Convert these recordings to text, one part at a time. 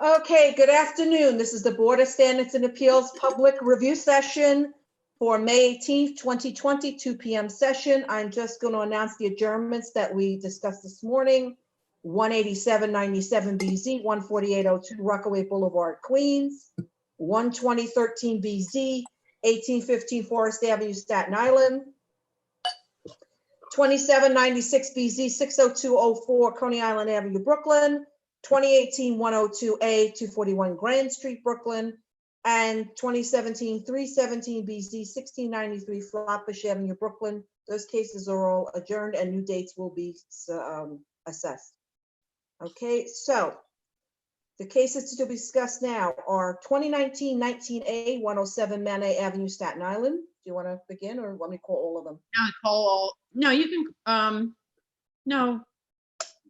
Okay, good afternoon. This is the Board of Standards and Appeals Public Review Session for May 18th, 2020, 2 p.m. session. I'm just going to announce the adjournments that we discussed this morning. 18797 BZ, 14802 Rockaway Boulevard, Queens, 12013 BZ, 1815 Forest Avenue, Staten Island, 2796 BZ, 60204 Coney Island Avenue, Brooklyn, 2018-102A, 241 Grand Street, Brooklyn, and 2017-317 BZ, 1693 Flatbush Avenue, Brooklyn. Those cases are all adjourned and new dates will be assessed. Okay, so the cases to be discussed now are 2019-19A, 107 Manet Avenue, Staten Island. Do you want to begin or let me call all of them? No, you can, no,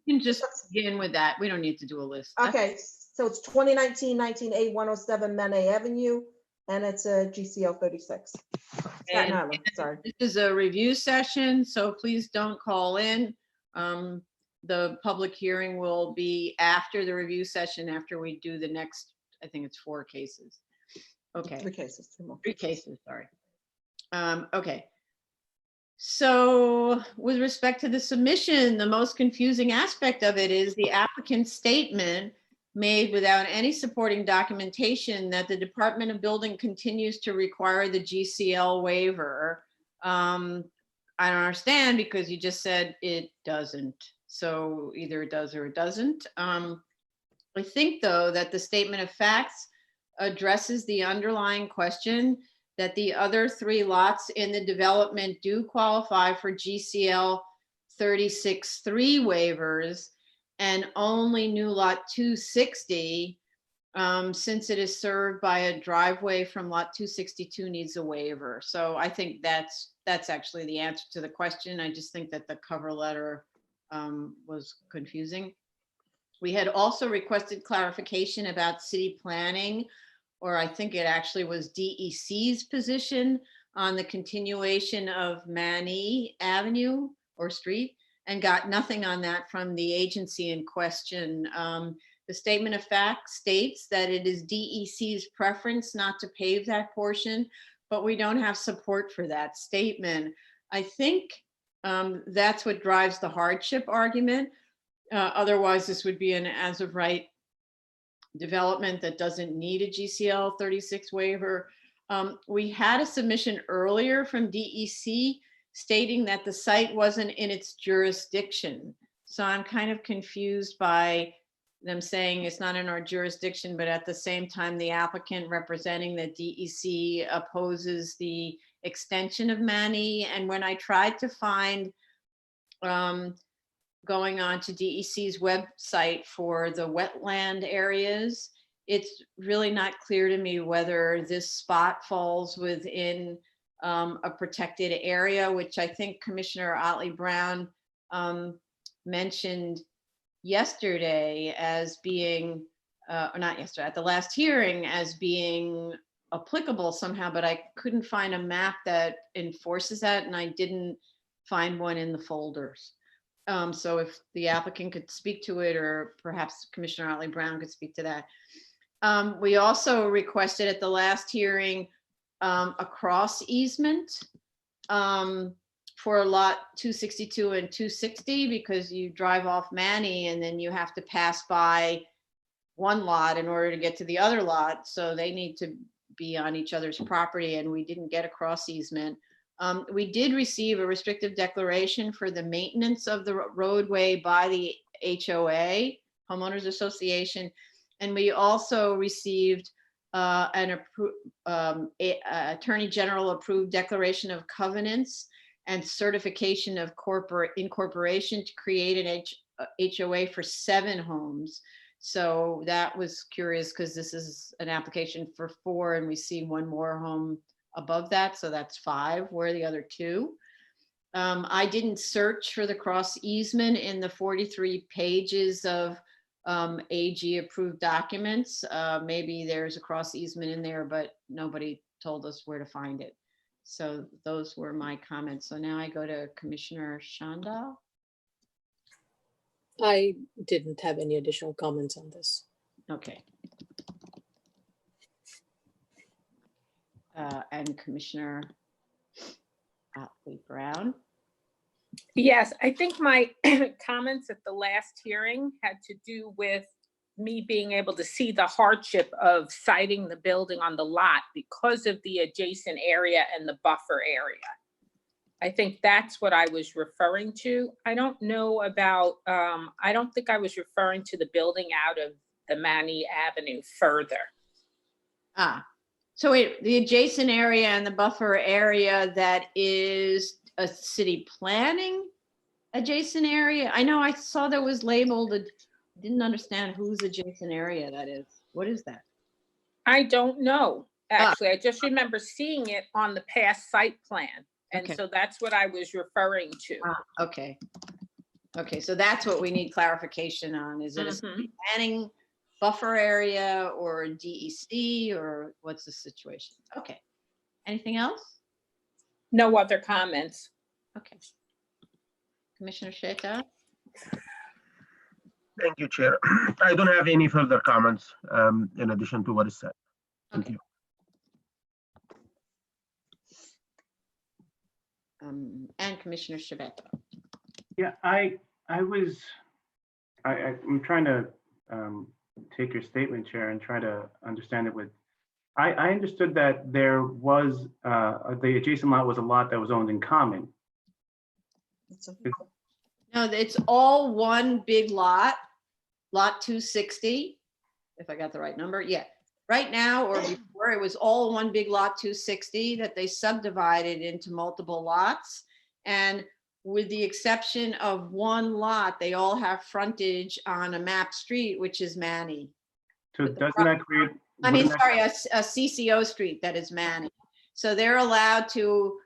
you can just begin with that. We don't need to do a list. Okay, so it's 2019-19A, 107 Manet Avenue, and it's a GCL 36. Staten Island, sorry. This is a review session, so please don't call in. The public hearing will be after the review session, after we do the next, I think it's 4 cases. Okay. 3 cases, 2 more. 3 cases, sorry. Okay. So with respect to the submission, the most confusing aspect of it is the applicant's statement made without any supporting documentation that the Department of Building continues to require the GCL waiver. I don't understand because you just said it doesn't. So either it does or it doesn't. I think though that the statement of facts addresses the underlying question that the other 3 lots in the development do qualify for GCL 36-3 waivers, and only new lot 260, since it is served by a driveway from lot 262, needs a waiver. So I think that's actually the answer to the question. I just think that the cover letter was confusing. We had also requested clarification about city planning, or I think it actually was DEC's position on the continuation of Manet Avenue or street, and got nothing on that from the agency in question. The statement of fact states that it is DEC's preference not to pave that portion, but we don't have support for that statement. I think that's what drives the hardship argument. Otherwise, this would be an as of right development that doesn't need a GCL 36 waiver. We had a submission earlier from DEC stating that the site wasn't in its jurisdiction. So I'm kind of confused by them saying it's not in our jurisdiction, but at the same time, the applicant representing the DEC opposes the extension of Manet. And when I tried to find going on to DEC's website for the wetland areas, it's really not clear to me whether this spot falls within a protected area, which I think Commissioner Otley Brown mentioned yesterday as being, or not yesterday, at the last hearing as being applicable somehow, but I couldn't find a map that enforces that, and I didn't find one in the folders. So if the applicant could speak to it, or perhaps Commissioner Otley Brown could speak to that. We also requested at the last hearing a cross easement for lot 262 and 260, because you drive off Manet and then you have to pass by one lot in order to get to the other lot. So they need to be on each other's property, and we didn't get a cross easement. We did receive a restrictive declaration for the maintenance of the roadway by the HOA, Homeowners Association. And we also received an Attorney General approved declaration of covenants and certification of incorporation to create an HOA for 7 homes. So that was curious because this is an application for 4 and we see 1 more home above that. So that's 5, where are the other 2? I didn't search for the cross easement in the 43 pages of AG approved documents. Maybe there's a cross easement in there, but nobody told us where to find it. So those were my comments. So now I go to Commissioner Shandal. I didn't have any additional comments on this. Okay. And Commissioner Otley Brown. Yes, I think my comments at the last hearing had to do with me being able to see the hardship of siting the building on the lot because of the adjacent area and the buffer area. I think that's what I was referring to. I don't know about, I don't think I was referring to the building out of the Manny Avenue further. So wait, the adjacent area and the buffer area that is a city planning adjacent area? I know I saw that was labeled, didn't understand whose adjacent area that is. What is that? I don't know, actually. I just remember seeing it on the past site plan. And Okay. so that's what I was referring to. Okay. Okay, so that's what we need clarification on. Is it a Mhm. city planning buffer area or DEC, or what's the situation? Okay. Anything else? No other comments. Okay. Commissioner Sheta? Thank you, Chair. I don't have any further comments in addition to what is said. Thank Okay. you. And Commissioner Shabeta. Yeah, I'm trying to take your statement, Chair, and try to understand it with, I understood that there was, the adjacent lot was a lot that was owned in common. No, it's all one big lot, lot 260, if I got the right number. Yeah. Right now, or before, it was all one big lot 260 that they subdivided into multiple lots. And with the exception of one lot, they all have frontage on a map street, which is Manny. So doesn't that create? I mean, wouldn't that- sorry, a CCO street that is Manny. So they're allowed to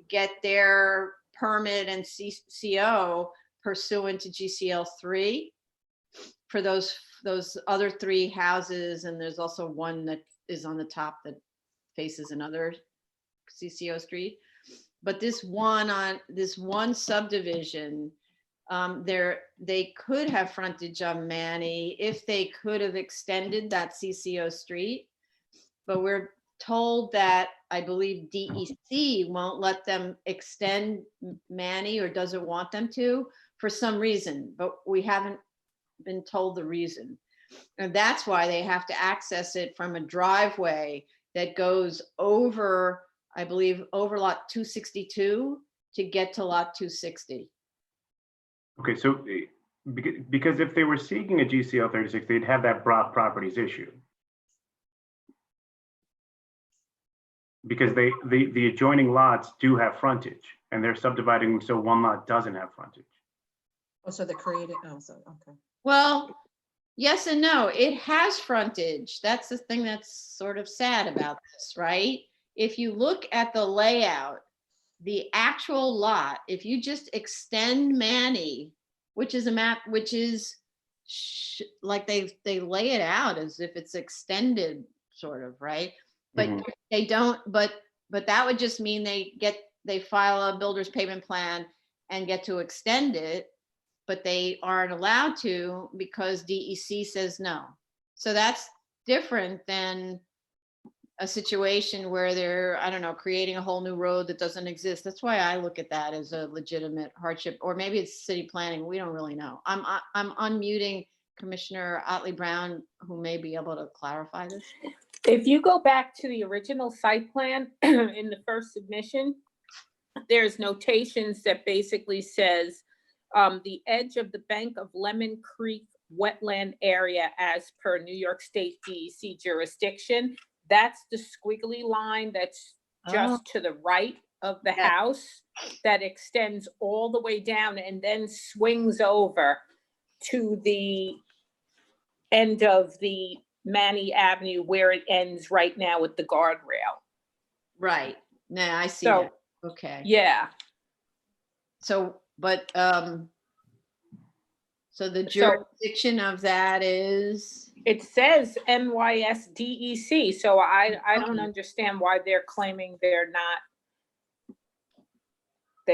get their permit and CCO pursuant to GCL 3 for those other 3 houses. And there's also one that is on the top that faces another CCO street. But this one subdivision, they could have frontage on Manny if they could have extended that CCO street. But we're told that, I believe DEC won't let them extend Manny, or doesn't want them to for some reason, but we haven't been told the reason. And that's why they have to access it from a driveway that goes over, I believe, over lot 262 to get to lot 260. Okay, so because if they were seeking a GCL 36, they'd have that Brock Properties issue. Because the adjoining lots do have frontage, and they're subdividing them so one lot doesn't have frontage. Oh, so they're creating, oh, so, okay. Well, yes and no. It has frontage. That's the thing that's sort of sad about this, right? If you look at the layout, the actual lot, if you just extend Manny, which is a map, which is like they lay it out as if it's extended, sort of, right? But they don't, but that would just mean they file a builder's payment plan and get to extend it, but they aren't allowed to because DEC says no. So that's different than a situation where they're, I don't know, creating a whole new road that doesn't exist. That's why I look at that as a legitimate hardship, or maybe it's city planning. We don't really know. I'm unmuting Commissioner Otley Brown, who may be able to clarify this. If you go back to the original site plan in the first submission, there's notations that basically says the edge of the bank of Lemon Creek wetland area as per New York State DEC jurisdiction. That's the squiggly line that's just to the right of the house that extends all the way down and then swings over to the end of the Manny Avenue where it ends right now with the guardrail. Right. Nah, I see So, that. Okay. yeah. So, but, so the jurisdiction of that is? It says NYSDEC, so I don't understand why they're claiming they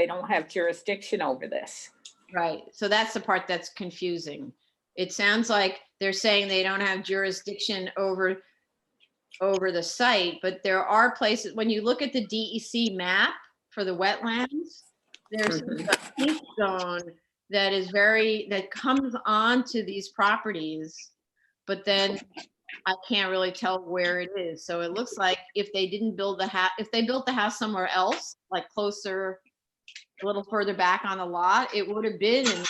don't have jurisdiction over this. Right. So that's the part that's confusing, it sounds like they're saying they don't have jurisdiction over the site, but there are places, when you look at the DEC map for the wetlands, there's a pink zone that comes onto these properties, but then I can't really tell where it is. So it looks like if they didn't build the house, if they built the house somewhere else, like closer, a little further back on the lot, it would have been in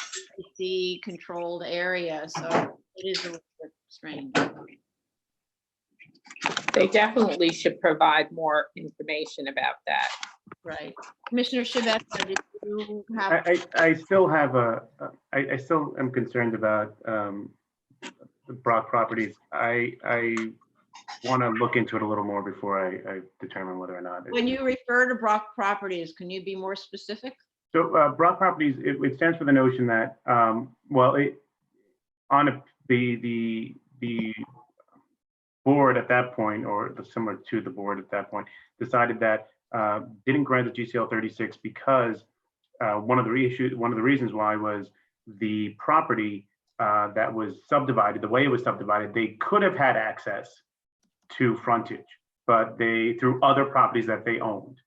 the controlled area. So it is a little bit strange. They definitely should provide more information about that. Right. Commissioner Shyvetsky, did you have? I still have I still am concerned about the Brock properties. I want to look into it a little more before I determine whether or not. When you refer to Brock properties, can you be more specific? So Brock properties, it stands for the notion that, the board at that point, or similar to the board at that point, decided that didn't grant the GCL 36 because one of the reasons why was the property that was subdivided, the way it was subdivided, they could have had access to frontage, but through other properties that they owned,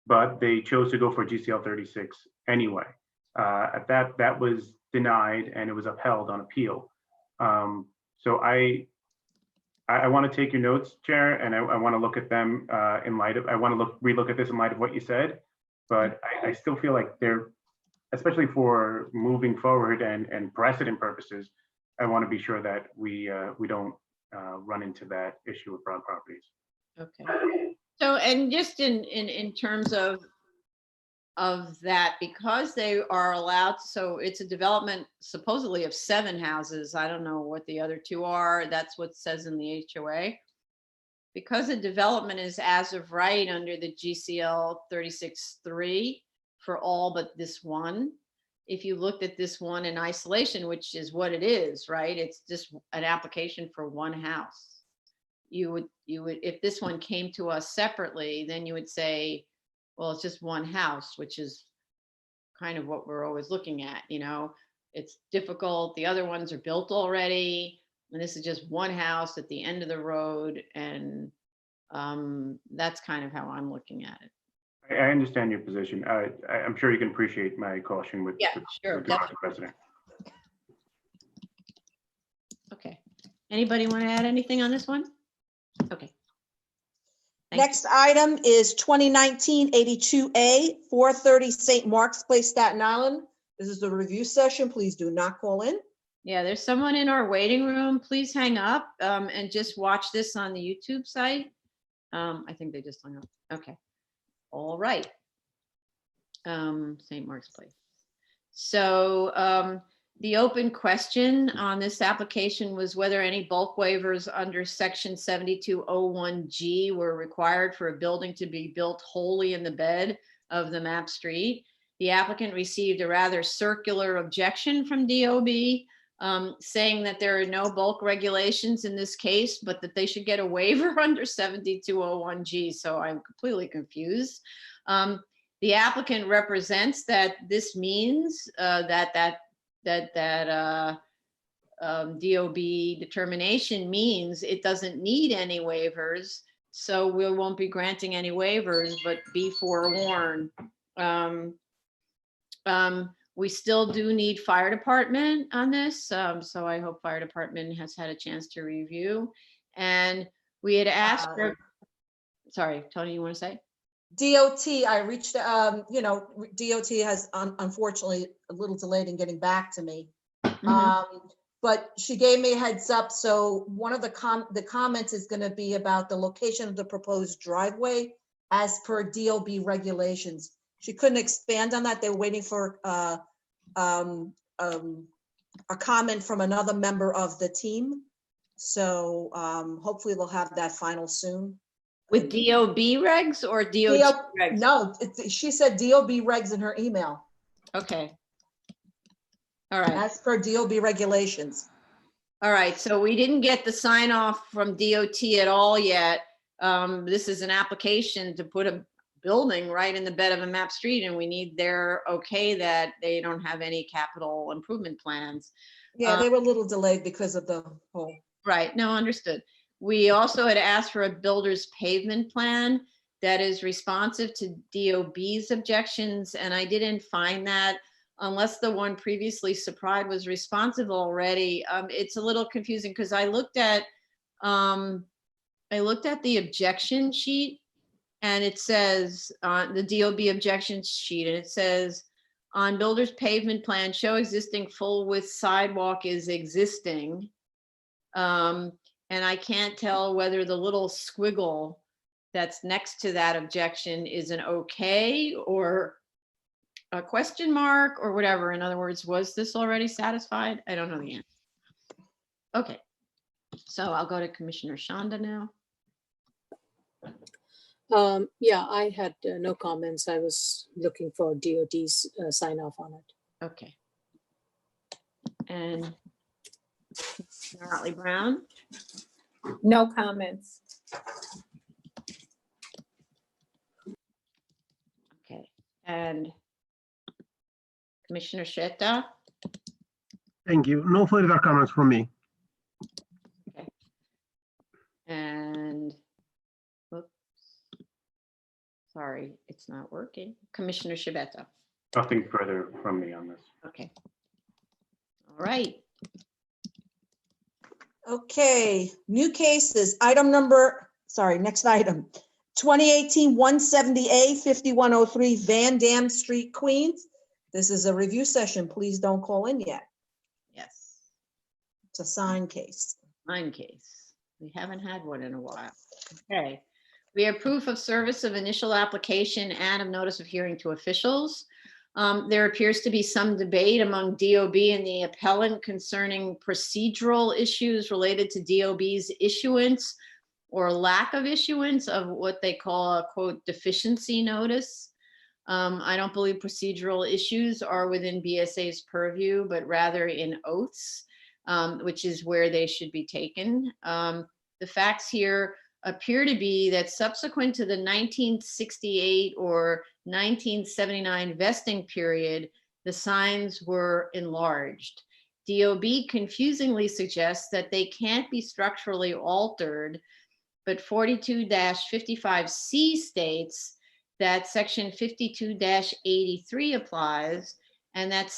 but they chose to go for GCL 36 anyway. That was denied and it was upheld on appeal. So I want to take your notes, Chair, and I want to look at them in light of, I want to relook at this in light of what you said, but I still feel like they're, especially for moving forward and precedent purposes, I want to be sure that we don't run into that issue with Broad properties. Okay. So, and just in terms of that, because they are allowed, so it's a development supposedly of 7 houses. I don't know what the other 2 are. That's what it says in the HOA. Because the development is as of right under the GCL 36-3 for all but this one. If you looked at this one in isolation, which is what it is, right? It's just an application for one house. You would, if this one came to us separately, then you would say, well, it's just one house, which is kind of what we're always looking at, you know? It's difficult. The other ones are built already, and this is just one house at the end of the road, and that's kind of how I'm looking at it. I understand your position. I'm sure you can appreciate my caution with, Yeah, sure, with the Council President. Okay. Anybody want to add anything on this one? Okay. Thank Next item is 2019-82A, 430 St. Mark's Place, Staten Island. This is the review session. Please do not call in. Yeah, there's someone in our waiting room. Please hang up and just watch this on the YouTube site. I think they just hung up. Okay. All right. St. Mark's Place. So the open question on this application was whether any bulk waivers under section 7201G were required for a building to be built wholly in the bed of the map street. The applicant received a rather circular objection from DOB saying that there are no bulk regulations in this case, but that they should get a waiver under 7201G. So I'm completely confused. The applicant represents that this means that DOB determination means it doesn't need any waivers. So we won't be granting any waivers, but be forewarned. We still do need fire department on this. So I hope fire department has had a chance to review. And we had asked for, sorry, Tony, you want to say? DOT, I reached, DOT has unfortunately a little delayed in getting back to me. But she gave me a heads up. So one of the comments is going to be about the location of the proposed driveway as per DOB regulations. She couldn't expand on that. They were waiting for a comment from another member of the team. So hopefully we'll have that final soon. With DOB regs or DOT regs? No, she said DOB regs in her email. Okay. All right. As per DOB regulations. All right. So we didn't get the sign off from DOT at all yet. This is an application to put a building right in the bed of a map street, and we need their okay that they don't have any capital improvement plans. Yeah, they were a little delayed because of the whole. Right, no, understood. We also had asked for a builder's pavement plan that is responsive to DOB's objections, and I didn't find that unless the one previously supplied was responsive already. It's a little confusing because I looked at the objection sheet, and it says the DOB objection sheet, and it says on builder's pavement plan, show existing full width sidewalk is existing. And I can't tell whether the little squiggle that's next to that objection is an okay or a question mark or whatever. In other words, was this already satisfied? I don't know the answer. Okay, so I'll go to Commissioner Shanda now. Yeah, I had no comments. I was looking for DOT's sign off on it. Okay. And Motley Brown? No comments. Okay, and Commissioner Sheta? Thank you. No further comments from me. Okay. And, oops. Sorry, it's not working. Commissioner Shibeta? Nothing further from me on this. Okay. All right. Okay, new cases, next item. 2018-170A, 5103 Van Dam Street, Queens. This is a review session. Please don't call in yet. Yes, It's a sign case. mine case. We haven't had one in a while. Okay. We have proof of service of initial application and of notice of hearing to officials. There appears to be some debate among DOB and the appellant concerning procedural issues related to DOB's issuance or lack of issuance of what they call a quote deficiency notice. I don't believe procedural issues are within BSA's purview, but rather in oaths, which is where they should be taken. The facts here appear to be that subsequent to the 1968 or 1979 vesting period, the signs were enlarged. DOB confusingly suggests that they can't be structurally altered, but 42-55C states that section 52-83 applies, and that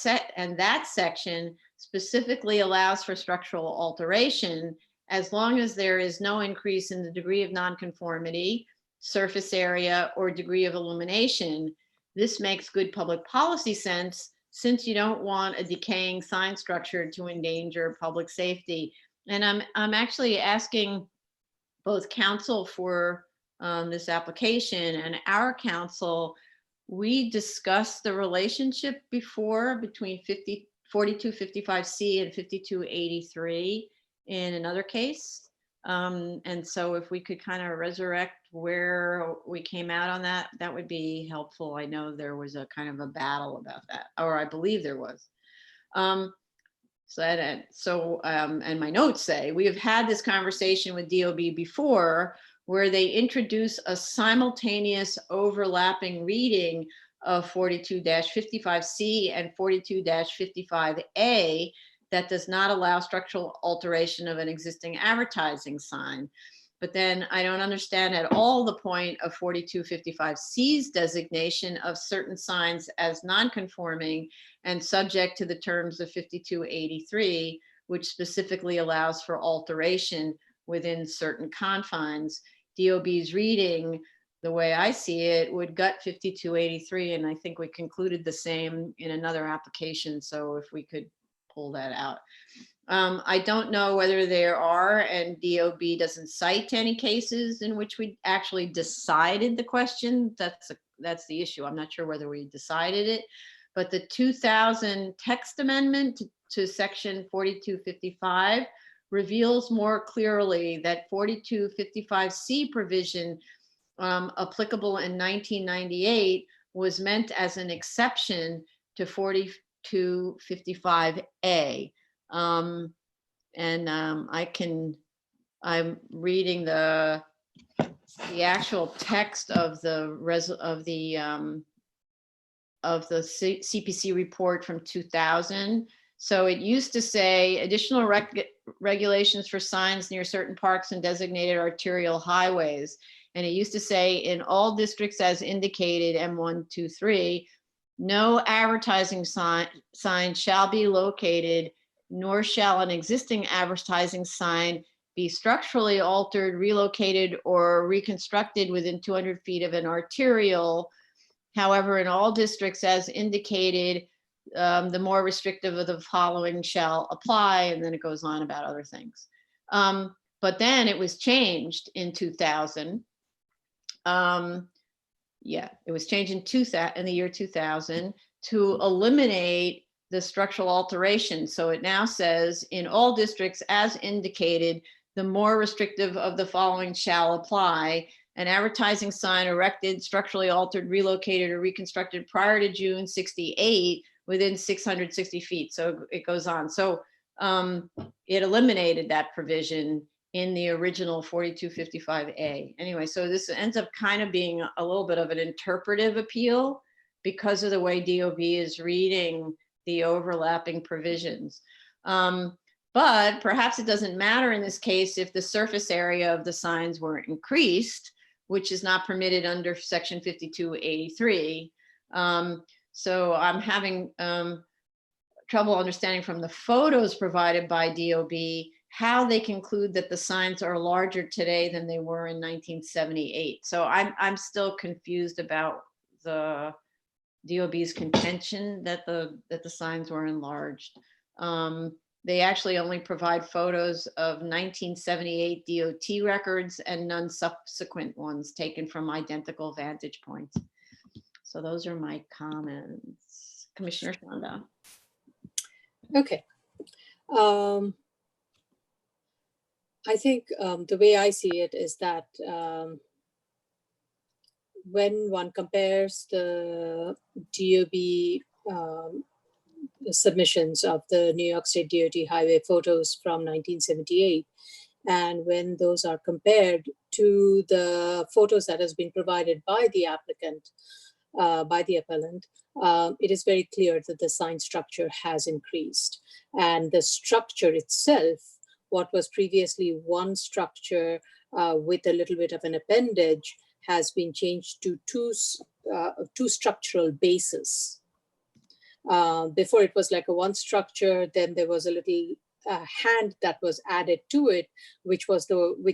section specifically allows for structural alteration as long as there is no increase in the degree of nonconformity, surface area, or degree of illumination. This makes good public policy sense since you don't want a decaying sign structure to endanger public safety. And I'm actually asking both counsel for this application and our counsel, we discussed the relationship before between 42-55C and 52-83 in another case. And so if we could kind of resurrect where we came out on that, that would be helpful. I know there was a kind of a battle about that, or I believe there was. And my notes say, we have had this conversation with DOB before where they introduce a simultaneous overlapping reading of 42-55C and 42-55A that does not allow structural alteration of an existing advertising sign. But then I don't understand at all the point of 42-55C's designation of certain signs as non-conforming and subject to the terms of 52-83, which specifically allows for alteration within certain confines. DOB's reading, the way I see it, would gut 52-83, and I think we concluded the same in another application. So if we could pull that out. I don't know whether there are, and DOB doesn't cite any cases in which we actually decided the question. That's the issue. I'm not sure whether we decided it, but the 2000 text amendment to section 42-55 reveals more clearly that 42-55C provision applicable in 1998 was meant as an exception to 42-55A. I'm reading the the actual text of the CPC report from 2000. So it used to say additional regulations for signs near certain parks and designated arterial highways. And it used to say in all districts as indicated, M1, 2, 3, no advertising sign shall be located, nor shall an existing advertising sign be structurally altered, relocated, or reconstructed within 200 feet of an arterial. However, in all districts as indicated, the more restrictive of the following shall apply, and then it goes on about other things. But then it was changed in 2000. Yeah, it was changed in the year 2000 to eliminate the structural alteration. So it now says in all districts as indicated, the more restrictive of the following shall apply. An advertising sign erected, structurally altered, relocated, or reconstructed prior to June 68 within 660 feet. So it goes on. So it eliminated that provision in the original 4255A. Anyway, so this ends up kind of being a little bit of an interpretive appeal because of the way DOB is reading the overlapping provisions. But perhaps it doesn't matter in this case if the surface area of the signs were increased, which is not permitted under section 5283. So I'm having trouble understanding from the photos provided by DOB how they conclude that the signs are larger today than they were in 1978. So I'm still confused about the DOB's contention that the signs were enlarged. They actually only provide photos of 1978 DOT records and none subsequent ones taken from identical vantage points. So those are my comments. Commissioner Shanda. Okay. I think the way I see it is that when one compares the DOB submissions of the New York State DOT highway photos from 1978, and when those are compared to the photos that has been provided by the applicant, by the appellant, it is very clear that the sign structure has increased. And the structure itself, what was previously one structure with a little bit of an appendage, has been changed to two structural bases. Before it was like a one structure, then there was a little hand that was added to it, which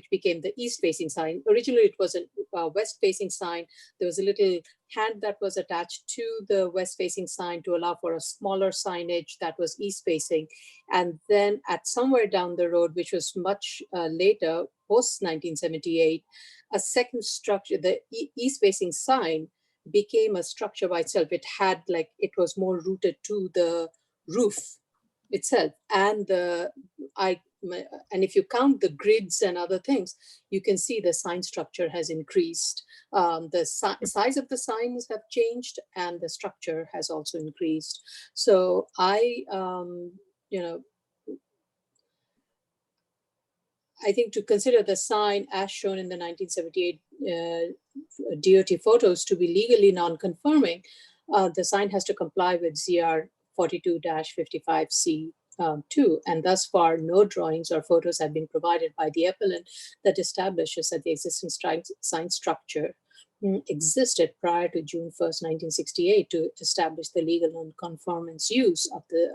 became the east-facing sign. Originally, it was a west-facing sign. There was a little hand that was attached to the west-facing sign to allow for a smaller signage that was east-facing. And then at somewhere down the road, which was much later, post-1978, a second structure, the east-facing sign, became a structure by itself. It had it was more rooted to the roof itself, and if you count the grids and other things, you can see the sign structure has increased. The size of the signs have changed, and the structure has also increased. So I think to consider the sign as shown in the 1978 DOT photos to be legally non-conforming, the sign has to comply with ZR 42-55C2, and thus far no drawings or photos have been provided by the appellant that establishes that the existing sign structure existed prior to June 1st, 1968 to establish the legal non-conformance use of the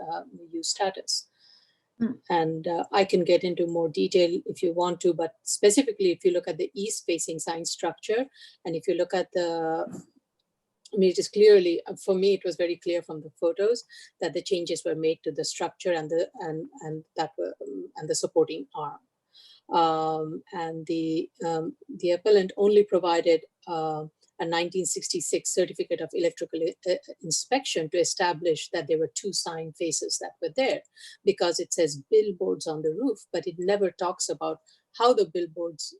use status. And I can get into more detail if you want to, but specifically if you look at the east-facing sign structure, and if you look at it is clearly, for me, it was very clear from the photos that the changes were made to the structure and the supporting arm. And the appellant only provided a 1966 certificate of electrical inspection to establish that there were two sign faces that were there, because it says billboards on the roof, but it never talks about how the billboards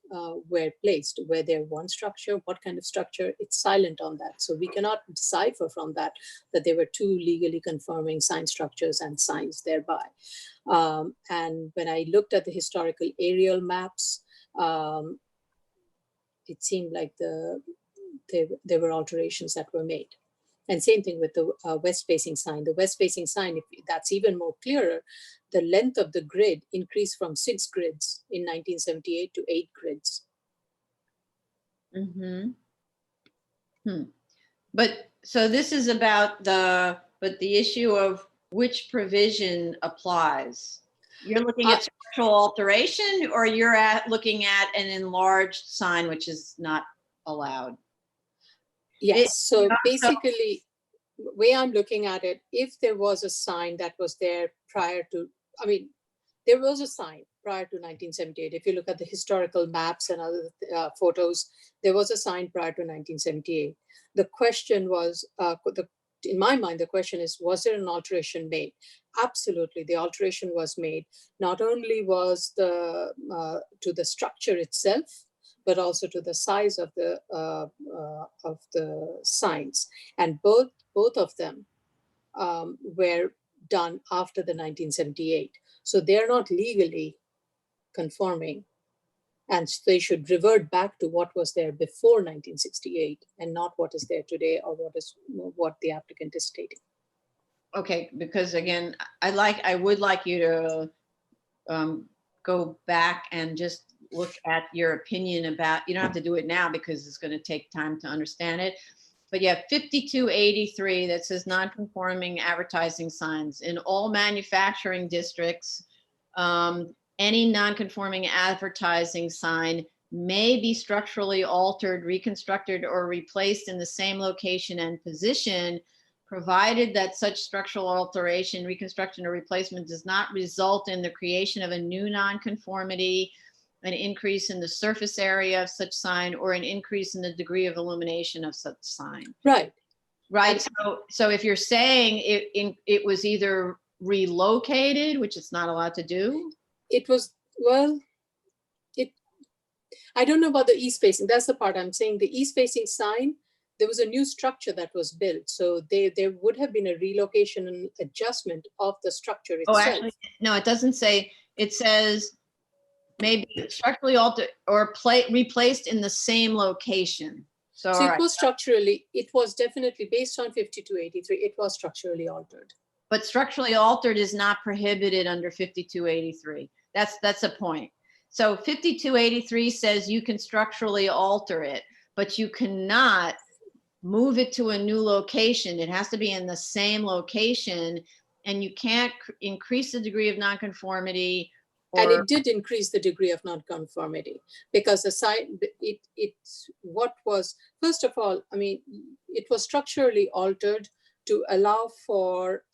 were placed. Were there one structure? What kind of structure? It's silent on that. So we cannot decipher from that there were two legally conforming sign structures and signs thereby. And when I looked at the historical aerial maps, it seemed like there were alterations that were made. And same thing with the west-facing sign. The west-facing sign, if that's even more clearer, the length of the grid increased from 6 grids in 1978 to 8 grids. Mm-hmm. But so this is about the issue of which provision applies. You're looking at structural alteration, or you're looking at an enlarged sign, which is not allowed? Yes, so basically, the way I'm looking at it, if there was a sign that was there prior to, I mean, there was a sign prior to 1978. If you look at the historical maps and other photos, there was a sign prior to 1978. The question was, in my mind, the question is, was there an alteration made? Absolutely, the alteration was made. Not only was to the structure itself, but also to the size of the signs, and both of them were done after the 1978. So they're not legally conforming, and they should revert back to what was there before 1968, and not what is there today, or what the applicant is stating. Okay, because again, I would like you to go back and just look at your opinion about, you don't have to do it now because it's going to take time to understand it. But you have 5283 that says non-conforming advertising signs in all manufacturing districts. Any non-conforming advertising sign may be structurally altered, reconstructed, or replaced in the same location and position, provided that such structural alteration, reconstruction, or replacement does not result in the creation of a new nonconformity, an increase in the surface area of such sign, or an increase in the degree of illumination of such sign. Right. Right. So if you're saying it was either relocated, which it's not allowed to do. It was, well, I don't know about the east facing. That's the part I'm saying. The east facing sign, there was a new structure that was built. So there would have been a relocation and adjustment of the structure itself. Oh, actually, no, it doesn't say. It says maybe structurally altered or replaced in the same location. So it was structurally, it was definitely based on 5283, it was structurally altered. But structurally altered is not prohibited under 5283. That's a point. So 5283 says you can structurally alter it, but you cannot move it to a new location. It has to be in the same location, and you can't increase the degree of nonconformity. And it did increase the degree of nonconformity, because the sign, what was, first of all, I mean, it was structurally altered to allow for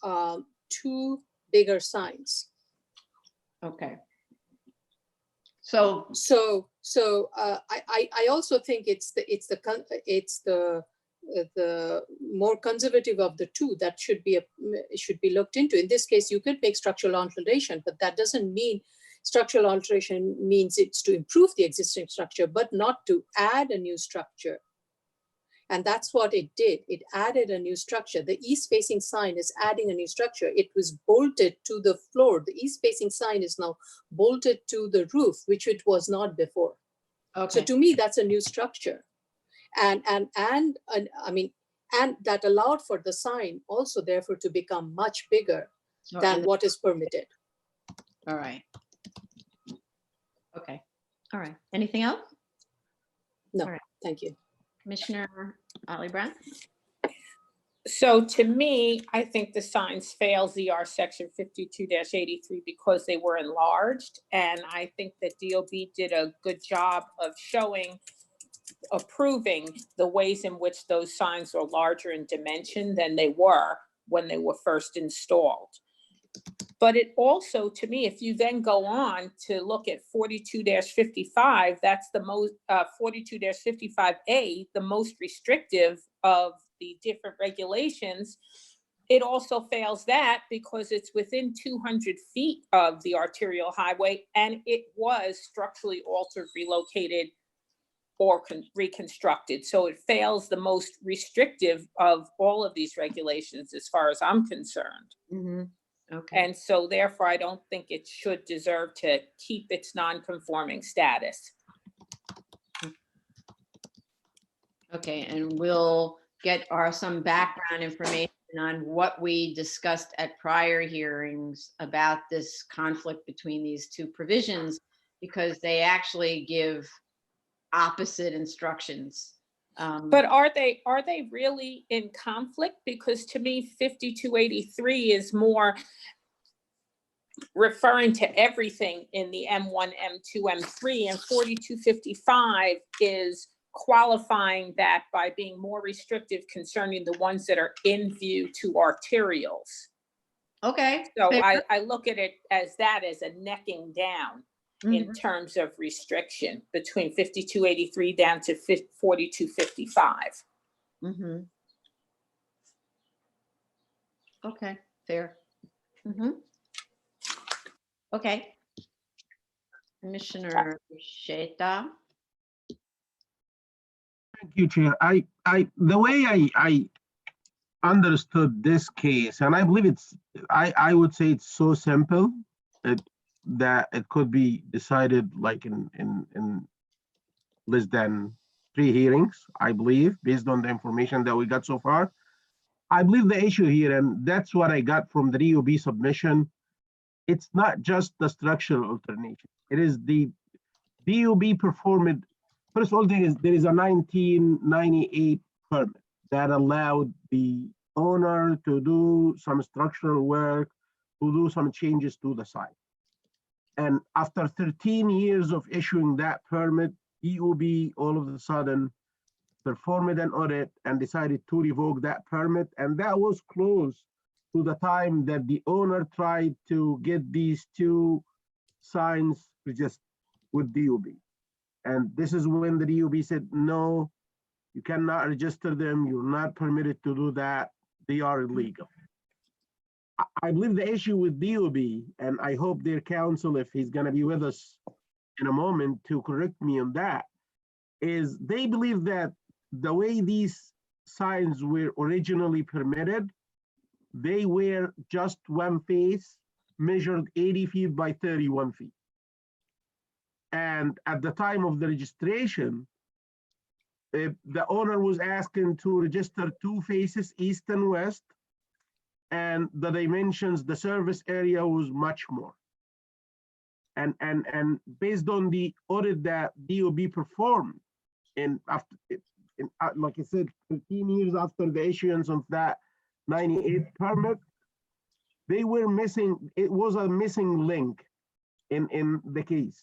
2 bigger signs. Okay. So I also think it's the more conservative of the 2 that should be looked into. In this case, you could make structural alteration, but that doesn't mean structural alteration means it's to improve the existing structure, but not to add a new structure. And that's what it did. It added a new structure. The east-facing sign is adding a new structure. It was bolted to the floor. The east-facing sign is now bolted to the roof, which it was not before. okay. So to me, that's a new structure. And I mean, and that allowed for the sign also therefore to become much bigger than what is permitted. All right. Okay. All right. Anything else? No, All right. Thank you. Commissioner Otley Brown? So to me, I think the signs fail ZR section 52-83 because they were enlarged. And I think that DOB did a good job of approving the ways in which those signs are larger in dimension than they were when they were first installed. But it also, to me, if you then go on to look at 42-55, that's the most, 42-55A, the most restrictive of the different regulations, it also fails that because it's within 200 feet of the arterial highway, and it was structurally altered, relocated, or reconstructed. So it fails the most restrictive of all of these regulations as far as I'm concerned. Mm-hmm. Okay. And so therefore, I don't think it should deserve to keep its non-conforming status. Okay, and we'll get some background information on what we discussed at prior hearings about this conflict between these two provisions, because they actually give opposite instructions. But are they really in conflict? Because to me, 5283 is more referring to everything in the M1, M2, M3, and 4255 is qualifying that by being more restrictive concerning the ones that are in view to arterials. Okay. So fair. I look at it as that as a necking down in Mhm. terms of restriction between 5283 down to 4255. Mhm. Okay, fair. Mhm. Okay. Commissioner Sheta. Thank you, Chair. The way I understood this case, and I believe I would say it's so simple that it could be decided like in less than 3 hearings, I believe, based on the information that we got so far. I believe the issue here, and that's what I got from the DOB submission, it's not just the structural alternation. It is the DOB performed. First of all, there is a 1998 permit that allowed the owner to do some structural work, to do some changes to the site. And after 13 years of issuing that permit, DOB all of a sudden performed an audit and decided to revoke that permit. And that was close to the time that the owner tried to get these two signs registered with DOB. And this is when the DOB said, no, you cannot register them. You're not permitted to do that. They are illegal. I believe the issue with DOB, and I hope their counsel, if he's going to be with us in a moment to correct me on that, is they believe that the way these signs were originally permitted, they were just one face measured 80 feet by 31 feet. And at the time of the registration, the owner was asking to register 2 faces, east and west, and the dimensions, the service area was much more. And based on the audit that DOB performed, like I said, 15 years after the issuance of that 98 permit, they were missing, it was a missing link in the case.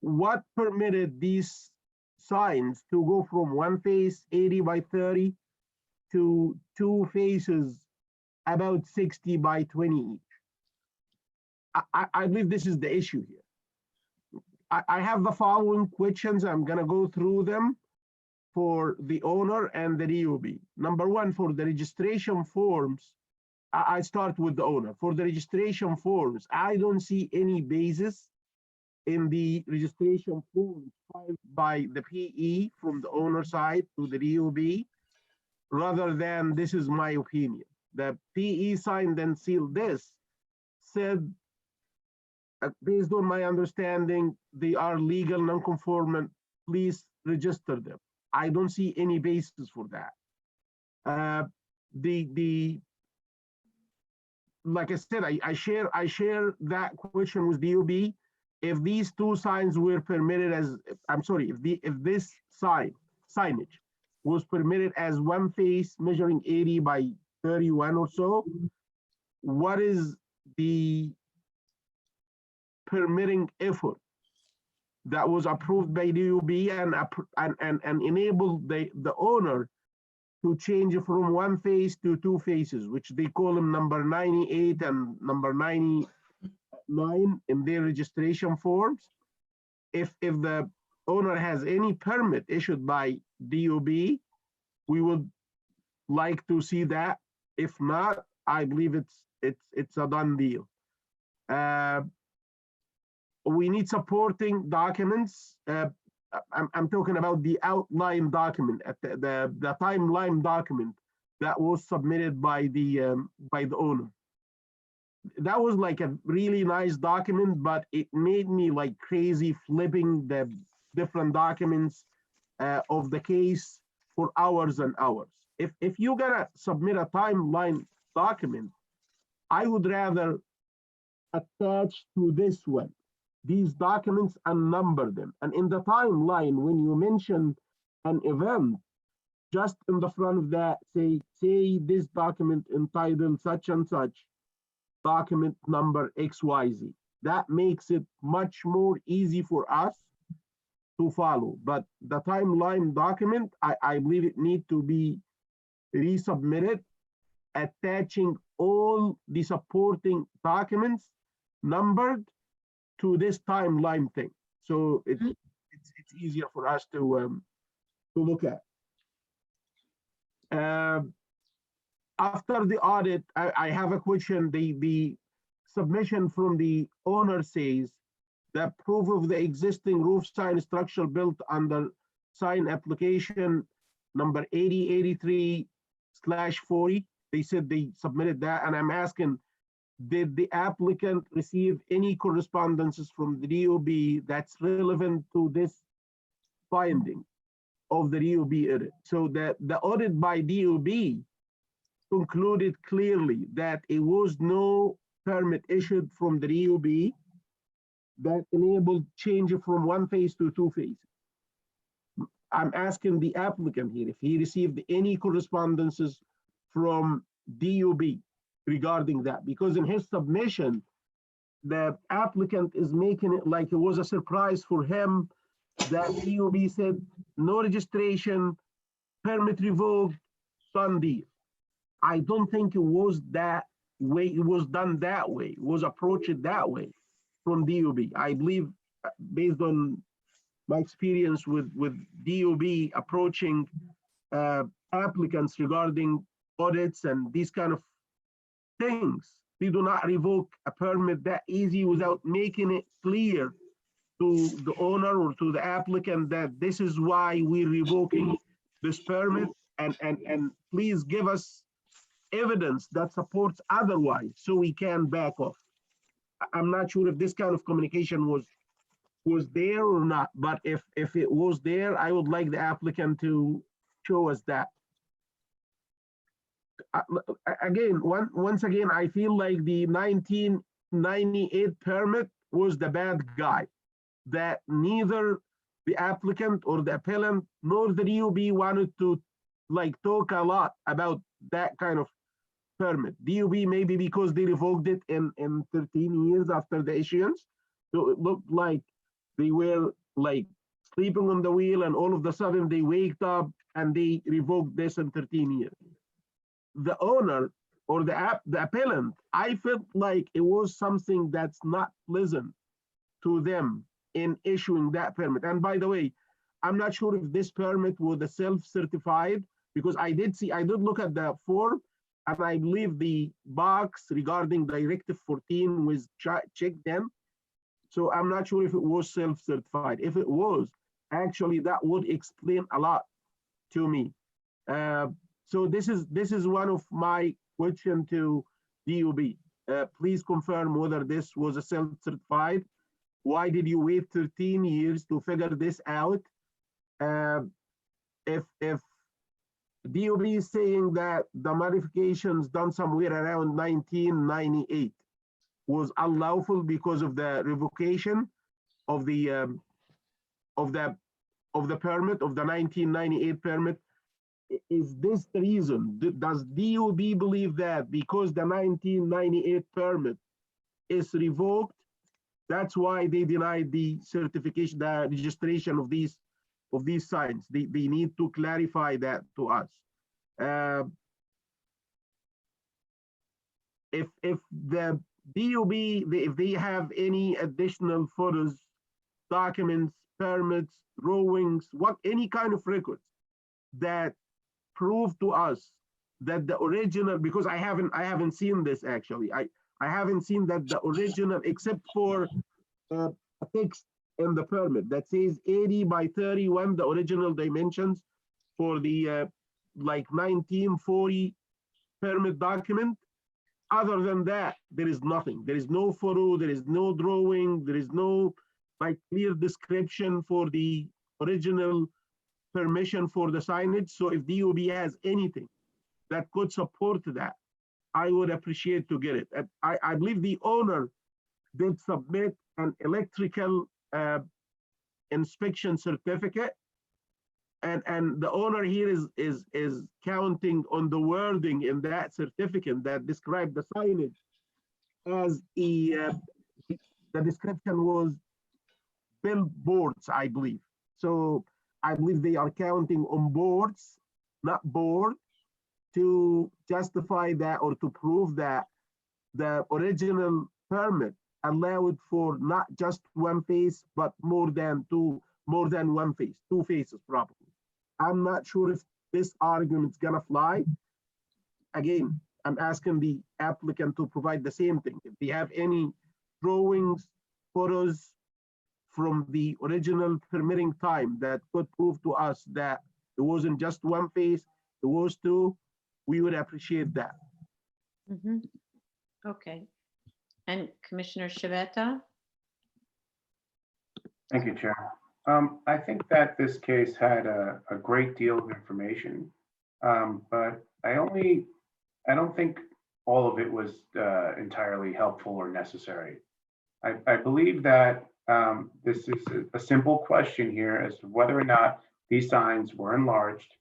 What permitted these signs to go from one face 80 by 30 to 2 faces about 60 by 20 each? I believe this is the issue here. I have the following questions. I'm going to go through them for the owner and the DOB. Number one, for the registration forms, I start with the owner. For the registration forms, I don't see any basis in the registration forms filed by the PE from the owner side to the DOB, rather than, this is my opinion, the PE signed and sealed this, said, based on my understanding, they are legal, non-conformant, please register them. I don't see any basis for that. Like I said, I share that question with DOB. If these 2 signs were permitted as, I'm sorry, if this signage was permitted as one face measuring 80 by 31 or so, what is the permitting effort that was approved by DOB and enabled the owner to change from one face to 2 faces, which they call them number 98 and number 99 in their registration forms? If the owner has any permit issued by DOB, we would like to see that. If not, I believe it's a done deal. We need supporting documents. I'm talking about the outline document, the timeline document that was submitted by the owner. That was like a really nice document, but it made me like crazy flipping the different documents of the case for hours and hours. If you're gonna submit a timeline document, I would rather attach to this one these documents and number them. And in the timeline, when you mention an event, just in the front of that, say this document entitled such and such, document number XYZ. That makes it much more easy for us to follow. But the timeline document, I believe it need to be resubmitted, attaching all the supporting documents numbered to this timeline thing. So it's easier for us to look at. After the audit, I have a question. The submission from the owner says that proof of the existing roof sign structure built under sign application number 8083/40. They said they submitted that, and I'm asking, did the applicant receive any correspondences from the DOB that's relevant to this finding of the DOB audit? So that the audit by DOB concluded clearly that it was no permit issued from the DOB that enabled change from one phase to two phases. I'm asking the applicant here if he received any correspondences from DOB regarding that, because in his submission, the applicant is making it like it was a surprise for him that DOB said no registration, permit revoked, done deal. I don't think it was that way. It was done that way. It was approached that way from DOB. I believe, based on my experience with DOB approaching applicants regarding audits and these kind of things, they do not revoke a permit that easy without making it clear to the owner or to the applicant that this is why we're revoking this permit, and please give us evidence that supports otherwise so we can back off. I'm not sure if this kind of communication was there or not, but if it was there, I would like the applicant to show us that. Again, once again, I feel like the 1998 permit was the bad guy, that neither the applicant or the appellant nor the DOB wanted to talk a lot about that kind of permit. DOB maybe because they revoked it in 13 years after the issuance. So it looked like they were sleeping on the wheel, and all of a sudden they waked up and they revoked this in 13 years. The owner or the appellant, I felt like it was something that's not pleasant to them in issuing that permit. And by the way, I'm not sure if this permit was a self-certified, because I did look at the form, and I believe the box regarding Directive 14 was checked in. So I'm not sure if it was self-certified. If it was, actually that would explain a lot to me. So this is one of my question to DOB. Please confirm whether this was a self-certified. Why did you wait 13 years to figure this out? If DOB is saying that the modifications done somewhere around 1998 was unlawful because of the revocation of the permit, of the 1998 permit, is this the reason? Does DOB believe that because the 1998 permit is revoked, that's why they denied the certification, the registration of these signs? They need to clarify that to us. If the DOB, if they have any additional photos, documents, permits, drawings, any kind of records that prove to us that the original, because I haven't seen this actually. I haven't seen that the original, except for a text in the permit that says 80 by 31, the original dimensions for the 1940 permit document. Other than that, there is nothing. There is no photo, there is no drawing, there is no clear description for the original permission for the signage. So if DOB has anything that could support that, I would appreciate to get it. And I believe the owner did submit an electrical inspection certificate. And the owner here is counting on the wording in that certificate that described the signage as the description was billboards, I believe. So I believe they are counting on boards, not board, to justify that or to prove that the original permit allowed for not just one face, but more than one face, two faces probably. I'm not sure if this argument's gonna fly. Again, I'm asking the applicant to provide the same thing. If they have any drawings, photos from the original permitting time that could prove to us that it wasn't just one face, it was two, we would appreciate that. Mhm. Okay. And Commissioner Shavetta? Thank you, Chair. I think that this case had a great deal of information, but I don't think all of it was entirely helpful or necessary. I believe that this is a simple question here as to whether or not these signs were enlarged.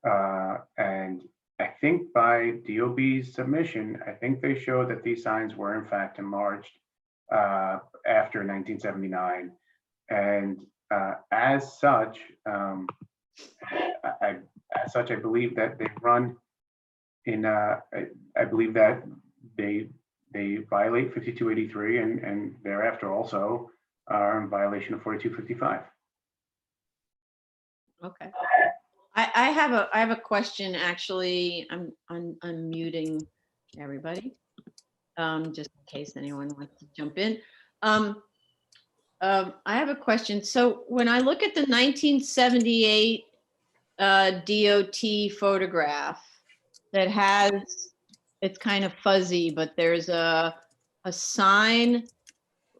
And I think by DOB's submission, I think they show that these signs were in fact enlarged after 1979. And as such, I believe that they run in. I believe that they violate 5283, and thereafter also are in violation of 4255. Okay. I have a question, actually. I'm unmuting everybody, just in case anyone wants to jump in. I have a question. So when I look at the 1978 DOT photograph that has, it's kind of fuzzy, but there's a sign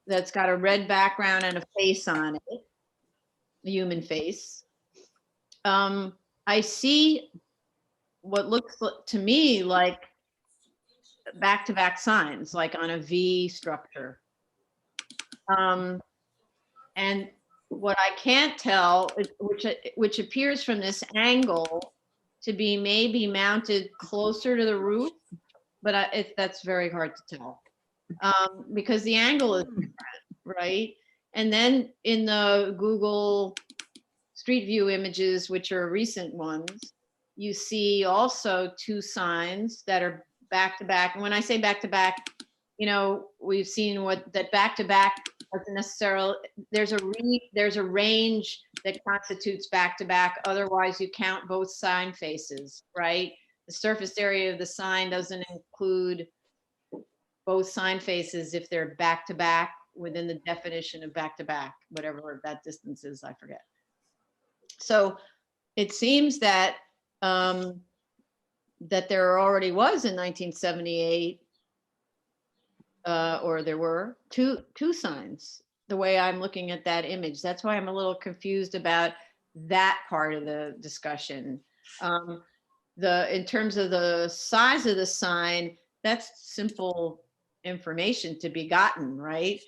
that's got a red background and a face on it, a human face. I see what looks to me like back-to-back signs, like on a V structure. And what I can't tell, which appears from this angle to be maybe mounted closer to the roof, but that's very hard to tell because the angle is different, right? And then in the Google Street View images, which are recent ones, you see also two signs that are back to back. And when I say back to back, you know, we've seen what that back to back doesn't necessarily, there's a range that constitutes back to back. Otherwise, you count both sign faces, right? The surface area of the sign doesn't include both sign faces if they're back to back within the definition of back to back, whatever that distance is, I forget. So it seems that that there already was in 1978, or there were two signs, the way I'm looking at that image. That's why I'm a little confused about that part of the discussion. In terms of the size of the sign, that's simple information to be gotten, right?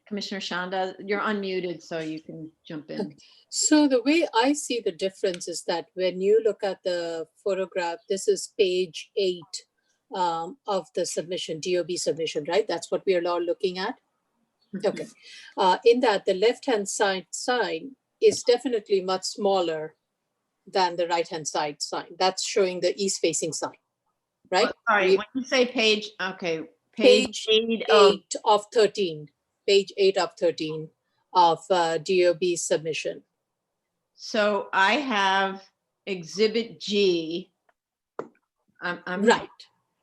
Commissioner Shanda, you're unmuted, so you can jump in. Okay. So the way I see the difference is that when you look at the photograph, this is page 8 of the submission, DOB submission, right? That's what we are all looking at. Okay. In that, the left-hand side sign is definitely much smaller than the right-hand side sign. That's showing the east-facing sign, right? Sorry, when you say page, okay, Page 8 of 13. Page 8 of 13 of DOB submission. So I have Exhibit G. I'm Right.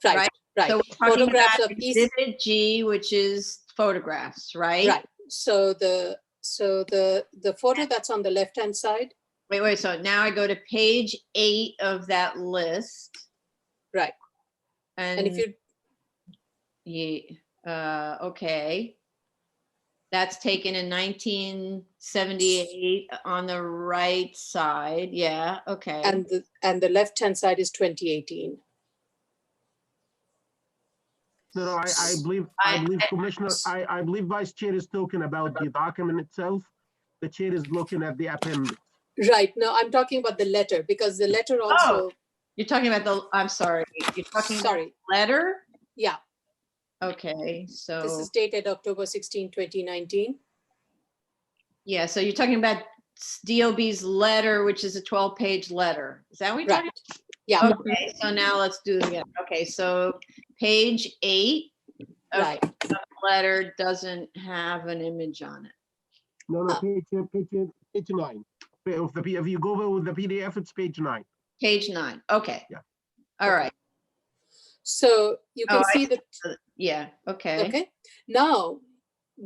Right? So we're talking Photographs about of east. Exhibit G, which is photographs, right? Right. So the photo that's on the left-hand side. Wait. So now I go to page 8 of that list. Right. And if you. Yeah, okay. That's taken in 1978 on the right side. Yeah, okay. And the left-hand side is 2018. No, I believe, Commissioner, I believe Vice Chair is talking about the document itself. The chair is looking at the appendix. Right, no, I'm talking about the letter, because the letter also, You're talking about the, I'm sorry, you're talking about sorry, the letter? yeah, Okay, this so, is dated October 16, 2019. yeah, so you're talking about DOB's letter, which is a 12-page letter. Is that what you're talking Right, yeah, about? Okay, so now let's do it again. Okay, so page 8 of right. the letter doesn't have an image on it. No, page 9. If you go over with the PDF, it's page 9. Page 9, okay. Yeah. All right, So you Oh, can I see the, yeah, okay. okay. Now,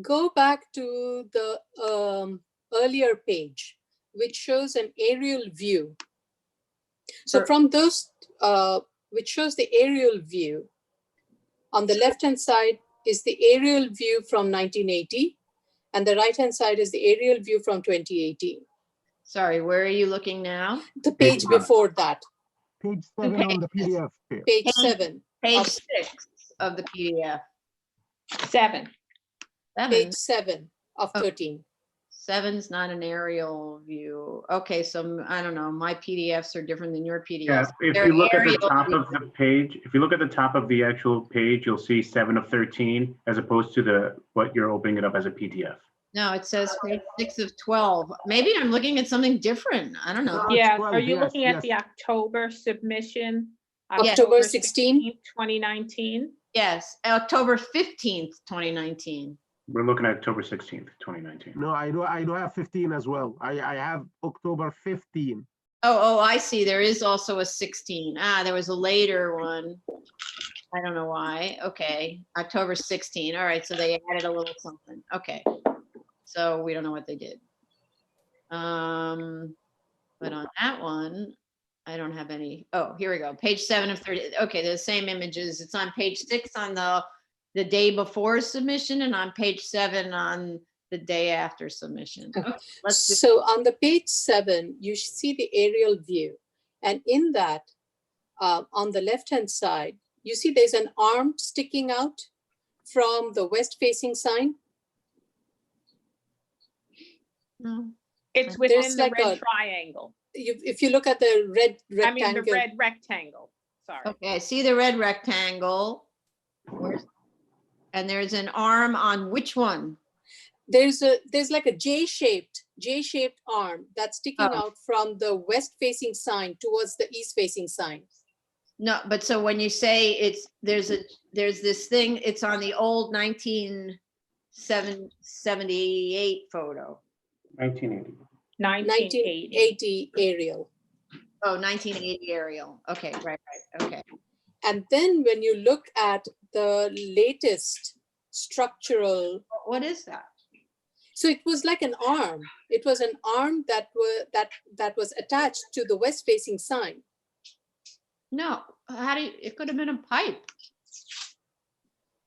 go back to the earlier page, which shows an aerial view. So Sure. from those, which shows the aerial view, on the left-hand side is the aerial view from 1980, and the right-hand side is the aerial view from 2018. Sorry, where are you looking now? The page Page before that, Page 7 on the PDF. Chair. page Page- 7. Page of- 6 of the PDF. 7. Page 7 of Oh. 13. 7's not an aerial view. Okay, so I don't know, my PDFs are different than your Yeah, PDFs. if They're you look at the aerial top view. of the page, if you look at the top of the actual page, you'll see 7 of 13 as opposed to what you're opening it up as a PDF. No, it says page 6 of 12. Maybe I'm looking at something different. I don't know. No, it's Yeah, 12, are you yes, looking at yes. the October submission? October 16? 2019? Yes, October 15th, 2019. We're looking at October 16th, 2019. No, I do have 15 as well. I have October 15. Oh, I see. There is also a 16. There was a later one. I don't know why. Okay, October 16. All right, so they added a little something. Okay, so we don't know what they did. But on that one, I don't have any. Oh, here we go. Page 7 of 30. Okay, they're the same images. It's on page 6 on the day before submission, and on page 7 on the day after submission. Okay. Okay, let's do. So on the page 7, you see the aerial view. And in that, on the left-hand side, you see there's an arm sticking out from the west-facing sign. No. It's There's within the like red a- triangle. If you look at the red I mean, rectangle, the red rectangle, sorry. Okay, I see the red rectangle. And there's an arm on which one? there's like a J-shaped arm that's sticking Oh. out from the west-facing sign towards the east-facing sign. No, but so when you say there's this thing, it's on the old 1978 photo. 1980. 1980. 1980 aerial. Oh, 1980 aerial. Okay, right, okay. And then when you look at the latest structural, What is that? so it was like an arm. It was an arm that was attached to the west-facing sign. No, it could have been a pipe.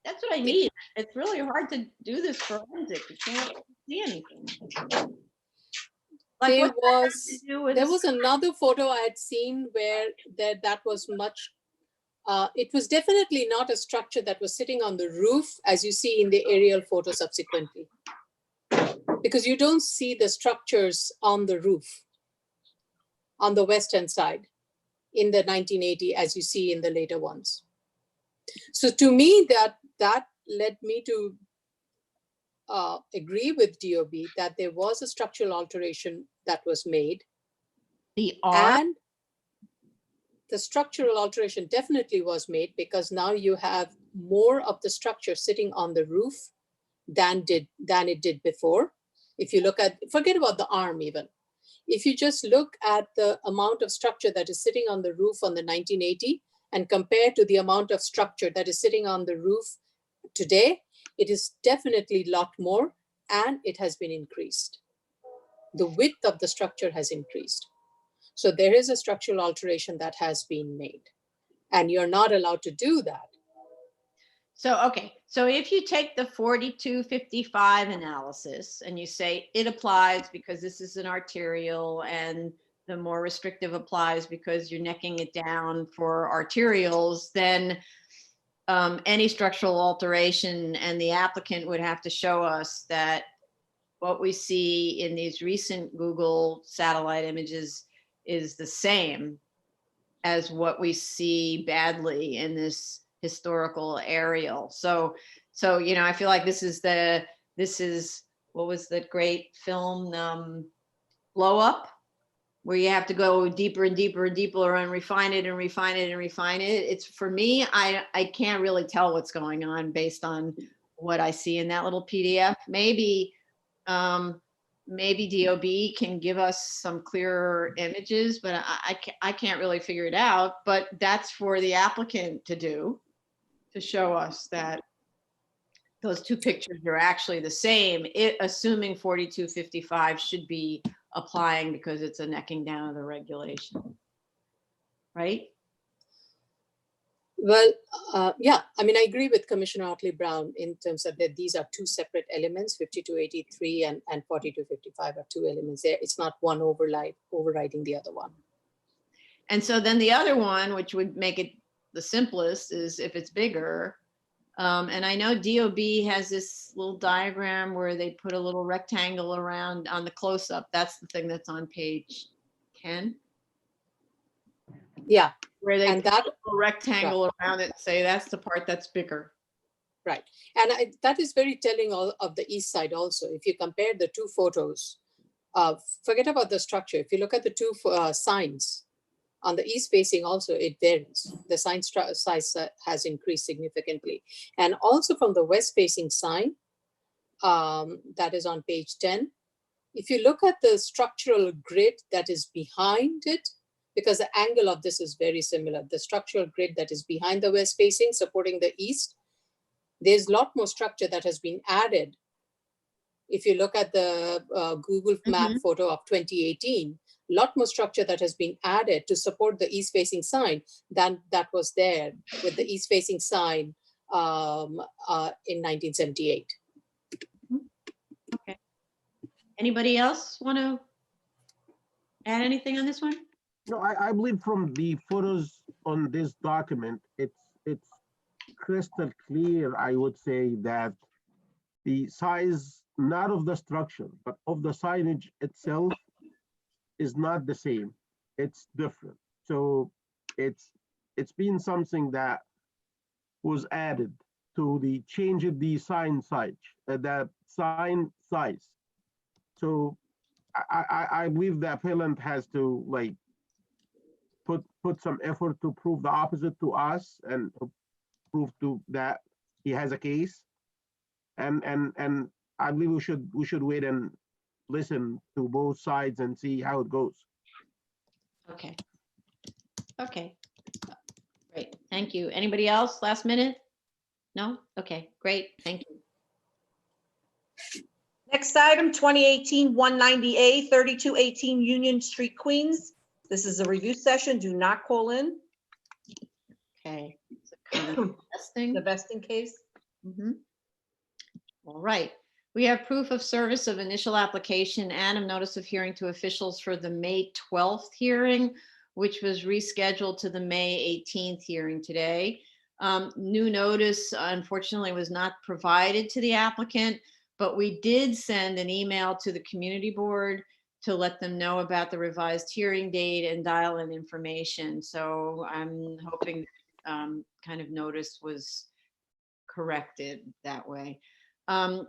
That's what I need. It's really hard to do this forensic. You can't see anything. Like, There what's that have was to do with there this? was another photo I had seen where that was much. It was definitely not a structure that was sitting on the roof, as you see in the aerial photo subsequently, because you don't see the structures on the roof on the western side in the 1980 as you see in the later ones. So to me, that led me to agree with DOB that there was a structural alteration that was made. The arm? And the structural alteration definitely was made because now you have more of the structure sitting on the roof than it did before. If you look at, forget about the arm even. If you just look at the amount of structure that is sitting on the roof on the 1980 and compare to the amount of structure that is sitting on the roof today, it is definitely a lot more and it has been increased. The width of the structure has increased. So there is a structural alteration that has been made and you're not allowed to do that. So, okay, so if you take the 4255 analysis and you say it applies because this is an arterial and the more restrictive applies because you're necking it down for arterials, then any structural alteration and the applicant would have to show us that what we see in these recent Google satellite images is the same as what we see badly in this historical aerial. So, I feel like this is, what was that great film, Blow Up, where you have to go deeper and deeper and deeper and refine it and refine it and refine it. It's, for me, I can't really tell what's going on based on what I see in that little PDF. Maybe DOB can give us some clearer images, but I can't really figure it out. But that's for the applicant to do, to show us that those two pictures are actually the same, assuming 4255 should be applying because it's a necking down of the regulation, right? Well, yeah, I mean, I agree with Commissioner Otley Brown in terms of that these are two separate elements, 5283 and 4255 are two elements there. It's not one overriding the other one. And so then the other one, which would make it the simplest, is if it's bigger. And I know DOB has this little diagram where they put a little rectangle around on the close-up. That's the thing that's on page 10. Yeah. Where they And put that a little rectangle around it and say that's the part that's bigger. right. And that is very telling of the east side also. If you compare the two photos, forget about the structure. If you look at the two signs, on the east facing also, it varies. The sign size has increased significantly. And also from the west facing sign, that is on page 10, if you look at the structural grid that is behind it, because the angle of this is very similar, the structural grid that is behind the west facing supporting the east, there's a lot more structure that has been added. If you look at the Google map photo of 2018, a lot more structure that has been added to support the east facing sign than that was there with the east facing sign in 1978. Okay. Anybody else want to add anything on this one? No, I believe from the photos on this document, it's crystal clear, I would say, that the size, not of the structure, but of the signage itself is not the same. It's different. So it's been something that was added to the change of the sign size, that sign size. So I believe the appellant has to like put some effort to prove the opposite to us and prove to that he has a case. And I believe we should wait and listen to both sides and see how it goes. Okay. Okay. Great. Thank you. Anybody else? Last minute? No? Okay, great. Thank you. Next item, 2018-190A, 3218 Union Street, Queens. This is a review session. Do not call in. Okay. It's a kind of testing. The vesting case. All right. We have proof of service of initial application and a notice of hearing to officials for the May 12th hearing, which was rescheduled to the May 18th hearing today. New notice, unfortunately, was not provided to the applicant, but we did send an email to the community board to let them know about the revised hearing date and dial-in information. So I'm hoping kind of notice was corrected that way.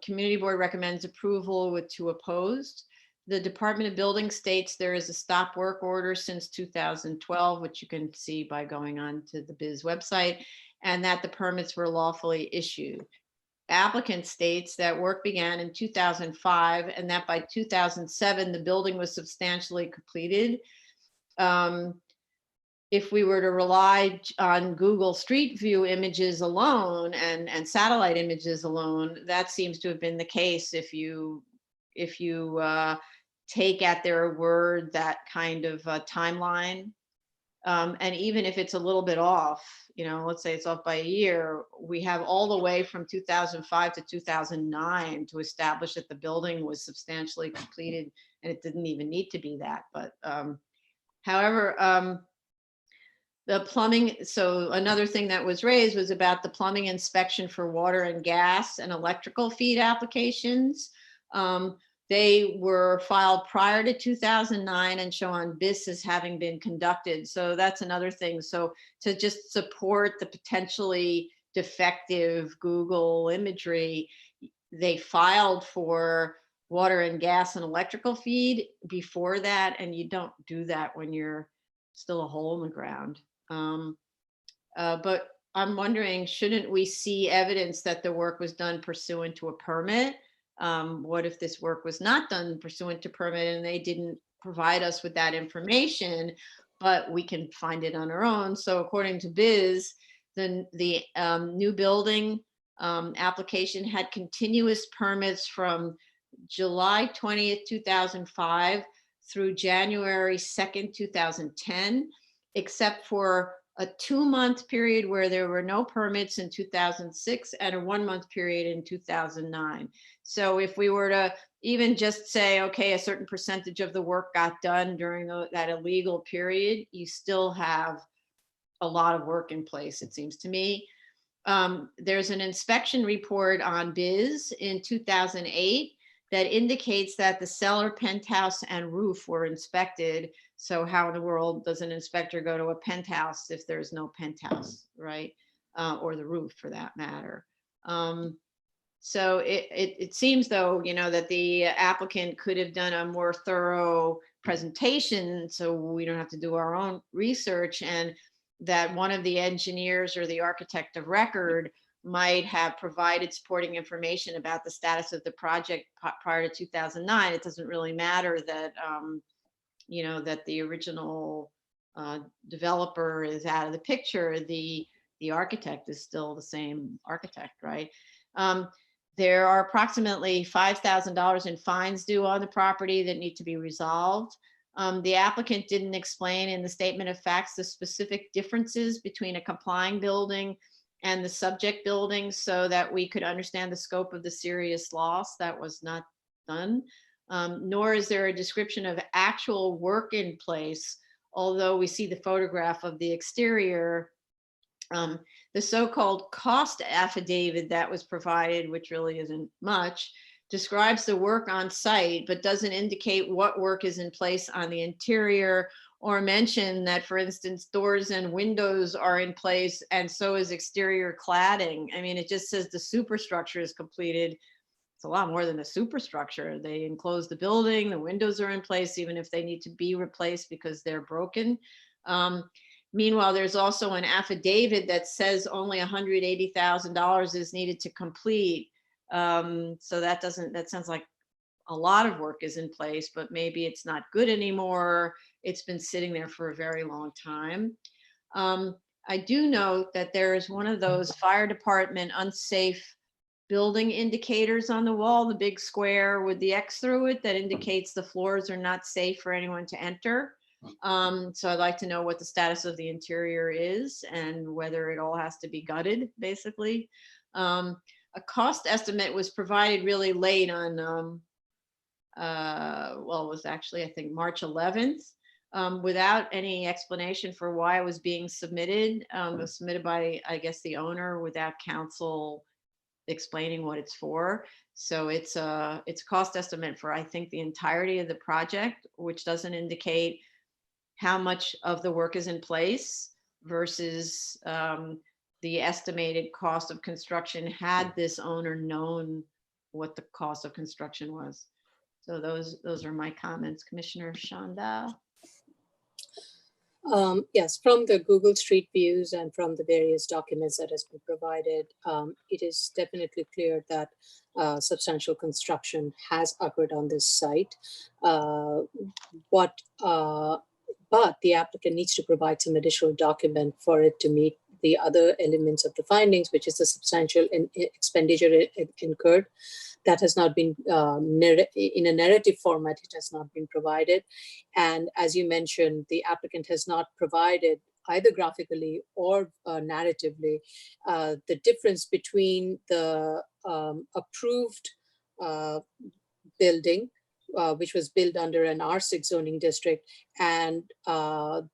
Community board recommends approval with 2 opposed. The Department of Building states there is a stop work order since 2012, which you can see by going on to the BIZ website, and that the permits were lawfully issued. Applicant states that work began in 2005 and that by 2007, the building was substantially completed. If we were to rely on Google Street View images alone and satellite images alone, that seems to have been the case. If you take at their word that kind of timeline And even if it's a little bit off, you know, let's say it's off by a year, we have all the way from 2005 to 2009 to establish that the building was substantially completed, and it didn't even need to be that. But however, the plumbing, so another thing that was raised was about the plumbing inspection for water and gas and electrical feed applications. They were filed prior to 2009 and show on BIS as having been conducted. So that's another thing. So to just support the potentially defective Google imagery, they filed for water and gas and electrical feed before that, and you don't do that when you're still a hole in the ground. But I'm wondering, shouldn't we see evidence that the work was done pursuant to a permit? What if this work was not done pursuant to permit and they didn't provide us with that information, but we can find it on our own? So according to BIS, the new building application had continuous permits from July 20th, 2005 through January 2nd, 2010, except for a 2-month period where there were no permits in 2006 and a 1-month period in 2009. So if we were to even just say, okay, a certain percentage of the work got done during that illegal period, you still have a lot of work in place, it seems to me. There's an inspection report on BIS in 2008 that indicates that the cellar, penthouse, and roof were inspected. So how in the world does an inspector go to a penthouse if there's no penthouse, right? Or the roof for that matter. So it seems though, you know, that the applicant could have done a more thorough presentation so we don't have to do our own research, and that one of the engineers or the architect of record might have provided supporting information about the status of the project prior to 2009. It doesn't really matter that, you know, that the original developer is out of the picture. The architect is still the same architect, right? There are approximately $5,000 in fines due on the property that need to be resolved. The applicant didn't explain in the statement of facts the specific differences between a complying building and the subject building so that we could understand the scope of the serious loss. That was not done. Nor is there a description of actual work in place, although we see the photograph of the exterior. The so-called cost affidavit that was provided, which really isn't much, describes the work on site, but doesn't indicate what work is in place on the interior, or mention that, for instance, doors and windows are in place and so is exterior cladding. I mean, it just says the superstructure is completed. It's a lot more than a superstructure. They enclose the building, the windows are in place, even if they need to be replaced because they're broken. Meanwhile, there's also an affidavit that says only $180,000 is needed to complete. So that sounds like a lot of work is in place, but maybe it's not good anymore. It's been sitting there for a very long time. I do note that there is one of those fire department unsafe building indicators on the wall, the big square with the X through it that indicates the floors are not safe for anyone to enter. So I'd like to know what the status of the interior is and whether it all has to be gutted, basically. A cost estimate was provided really late on, well, it was actually, I think, March 11th, without any explanation for why it was being submitted. It was submitted by, I guess, the owner without counsel explaining what it's for. So it's a cost estimate for, I think, the entirety of the project, which doesn't indicate how much of the work is in place versus the estimated cost of construction had this owner known what the cost of construction was. So those are my comments. Commissioner Shanda. Yes, from the Google Street Views and from the various documents that has been provided, it is definitely clear that substantial construction has occurred on this site. But the applicant needs to provide some additional document for it to meet the other elements of the findings, which is the substantial expenditure incurred. That has not been, in a narrative format, it has not been provided. And as you mentioned, the applicant has not provided either graphically or narratively the difference between the approved building, which was built under an R6 zoning district, and the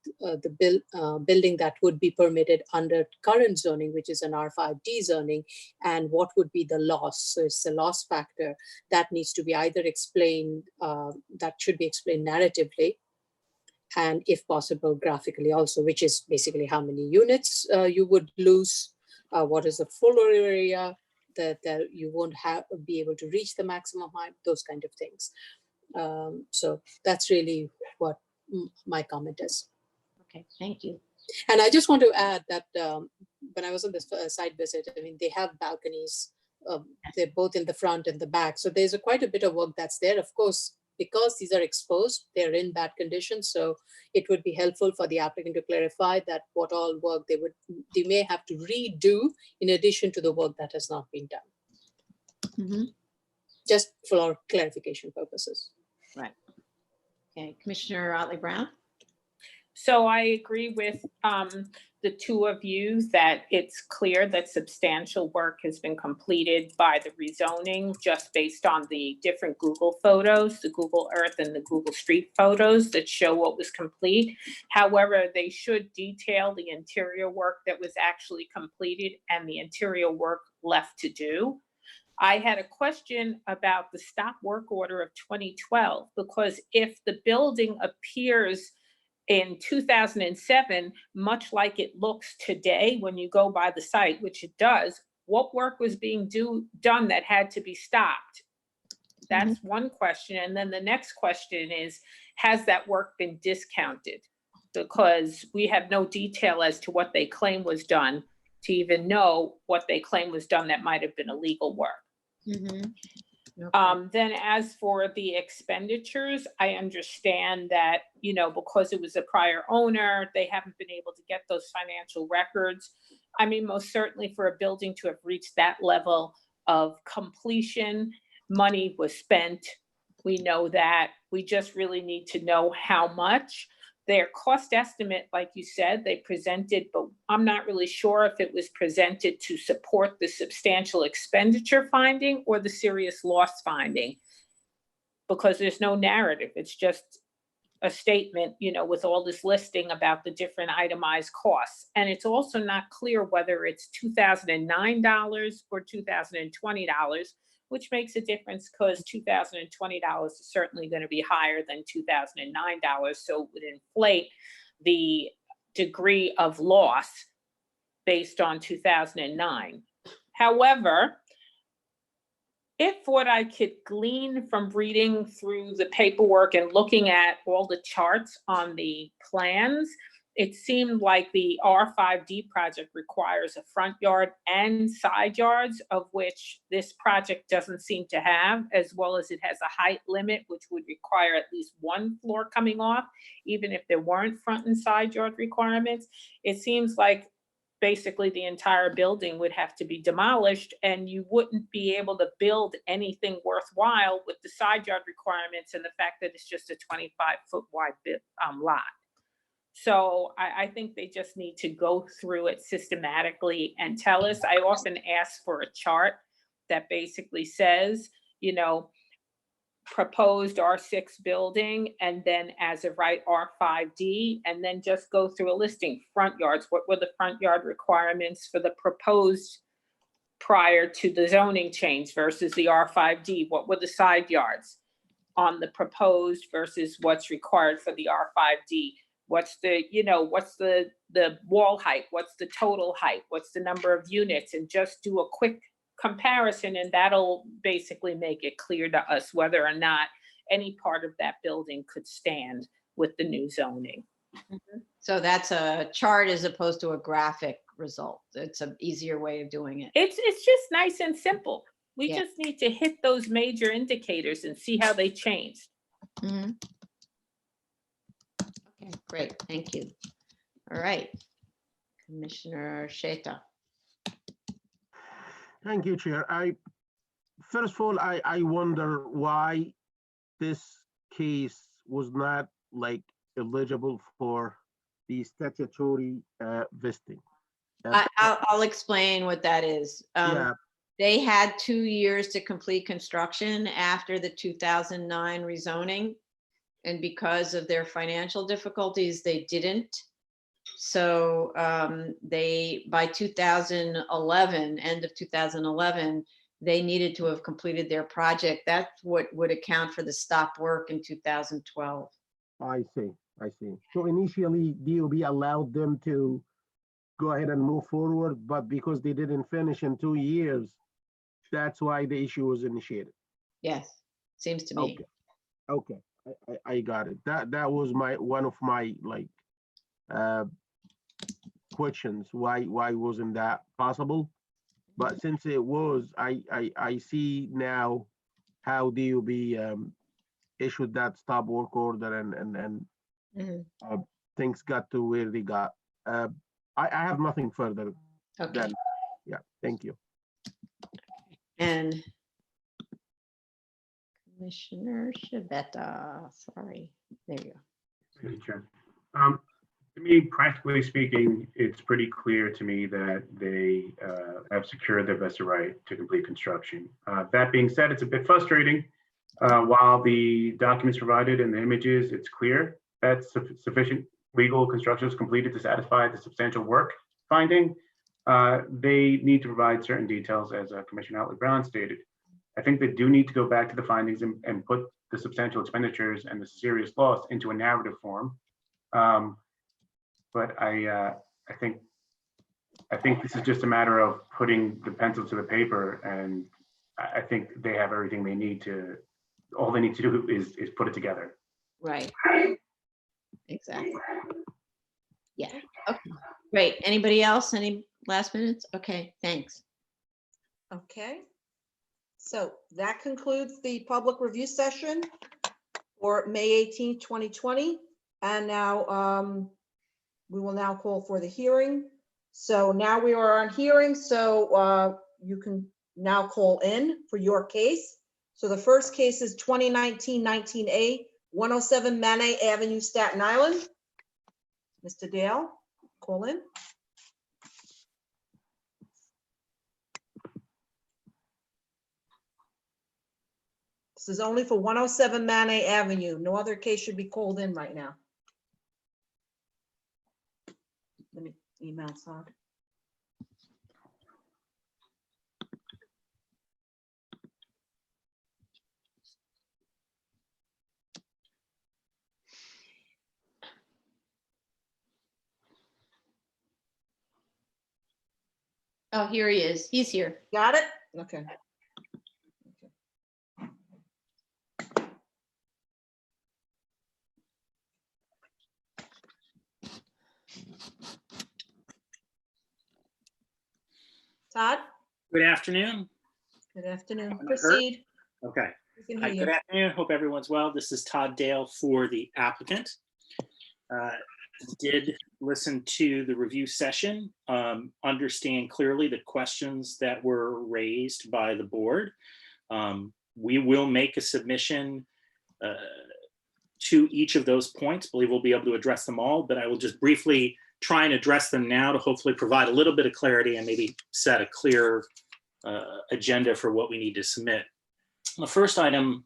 building that would be permitted under current zoning, which is an R5D zoning, and what would be the loss. So it's the loss factor that needs to be either explained, that should be explained narratively, and if possible, graphically also, which is basically how many units you would lose, what is the floor area, that you won't be able to reach the maximum height, those kind of things. So that's really what my comment is. Okay, thank you. And I just want to add that when I was on this site visit, I mean, they have balconies. They're both in the front and the back. So there's quite a bit of work that's there. Of course, because these are exposed, they're in bad condition. So it would be helpful for the applicant to clarify that what all work they may have to redo in addition to the work that has not been done. Mm-hmm. Just for clarification purposes. Right. Okay, Commissioner Otley Brown. So I agree with the two of you that it's clear that substantial work has been completed by the rezoning just based on the different Google photos, the Google Earth and the Google Street photos that show what was complete. However, they should detail the interior work that was actually completed and the interior work left to do. I had a question about the stop work order of 2012, because if the building appears in 2007, much like it looks today when you go by the site, which it does, what work was being done that had to be stopped? That's one question. And then the next question is, has that work been discounted? Because we have no detail as to what they claim was done to even know what they claim was done that might have been illegal work. Mm-hmm. Okay. Then as for the expenditures, I understand that, you know, because it was a prior owner, they haven't been able to get those financial records. I mean, most certainly for a building to have reached that level of completion, money was spent. We know that. We just really need to know how much. Their cost estimate, like you said, they presented, but I'm not really sure if it was presented to support the substantial expenditure finding or the serious loss finding, because there's no narrative. It's just a statement, you know, with all this listing about the different itemized costs. And it's also not clear whether it's $2,009 or $2,020, which makes a difference because $2,020 is certainly going to be higher than $2,009. So it would inflate the degree of loss based on 2009. However, if what I could glean from reading through the paperwork and looking at all the charts on the plans, it seemed like the R5D project requires a front yard and side yards, of which this project doesn't seem to have, as well as it has a height limit, which would require at least one floor coming off, even if there weren't front and side yard requirements. It seems like basically the entire building would have to be demolished, and you wouldn't be able to build anything worthwhile with the side yard requirements and the fact that it's just a 25-foot wide lot. So I think they just need to go through it systematically and tell us. I often ask for a chart that basically says, you know, proposed R6 building, and then as of right R5D, and then just go through a listing. Front yards, what were the front yard requirements for the proposed prior to the zoning change versus the R5D? What were the side yards on the proposed versus what's required for the R5D? What's the, you know, what's the wall height? What's the total height? What's the number of units? And just do a quick comparison, and that'll basically make it clear to us whether or not any part of that building could stand with the new zoning. So that's a chart as opposed to a graphic result. It's an easier way of doing it. It's just nice and simple. We Yeah. just need to hit those major indicators and see how they changed. Mm-hmm. Okay, great, thank you. All right, Commissioner Sheta. Thank you, Chair. first of all, I wonder why this case was not like eligible for the statutory vesting. I'll explain what that is. Yeah, They had 2 years to complete construction after the 2009 rezoning. And because of their financial difficulties, they didn't. So they, by 2011, end of 2011, they needed to have completed their project. That's what would account for the stop work in 2012. I see. So initially, DOB allowed them to go ahead and move forward, but because they didn't finish in 2 years, that's why the issue was initiated. Yes, seems to me. Okay, I got it. That was one of my like questions. Why wasn't that possible? But since it was, I see now how DOB issued that stop work order and Mhm. things got to where they got. I have nothing further Okay, than, yeah, thank you. and Commissioner Shabeta, sorry, there you go. Thank you, Chair. To me, practically speaking, it's pretty clear to me that they have secured their vested right to complete construction. That being said, it's a bit frustrating. While the documents provided and the images, it's clear that sufficient legal construction is completed to satisfy the substantial work finding. They need to provide certain details, as Commissioner Otley-Brown stated. I think they do need to go back to the findings and put the substantial expenditures and the serious loss into a narrative form. But I think this is just a matter of putting the pencil to the paper, and I think they have everything they need to. All they need to do is put it together. Right. Exactly. Yeah, okay, great. Anybody else? Any last minutes? Okay, thanks. Okay. So that concludes the public review session for May 18th, 2020. And now we will now call for the hearing. So now we are on hearing. So you can now call in for your case. So the first case is 2019-19A, 107 Manet Avenue, Staten Island. Mr. Dale, call in. This is only for 107 Manet Avenue. No other case should be called in right now. Let me email Todd. Oh, here he is. He's here. Got it? Okay. Todd, Good afternoon. good afternoon. Haven't heard. Proceed. Okay. We can Hi, hear good you. afternoon. Hope everyone's well. This is Todd Dale for the applicant. Did listen to the review session, understand clearly the questions that were raised by the board. We will make a submission to each of those points. I believe we'll be able to address them all, but I will just briefly try and address them now to hopefully provide a little bit of clarity and maybe set a clear agenda for what we need to submit. The first item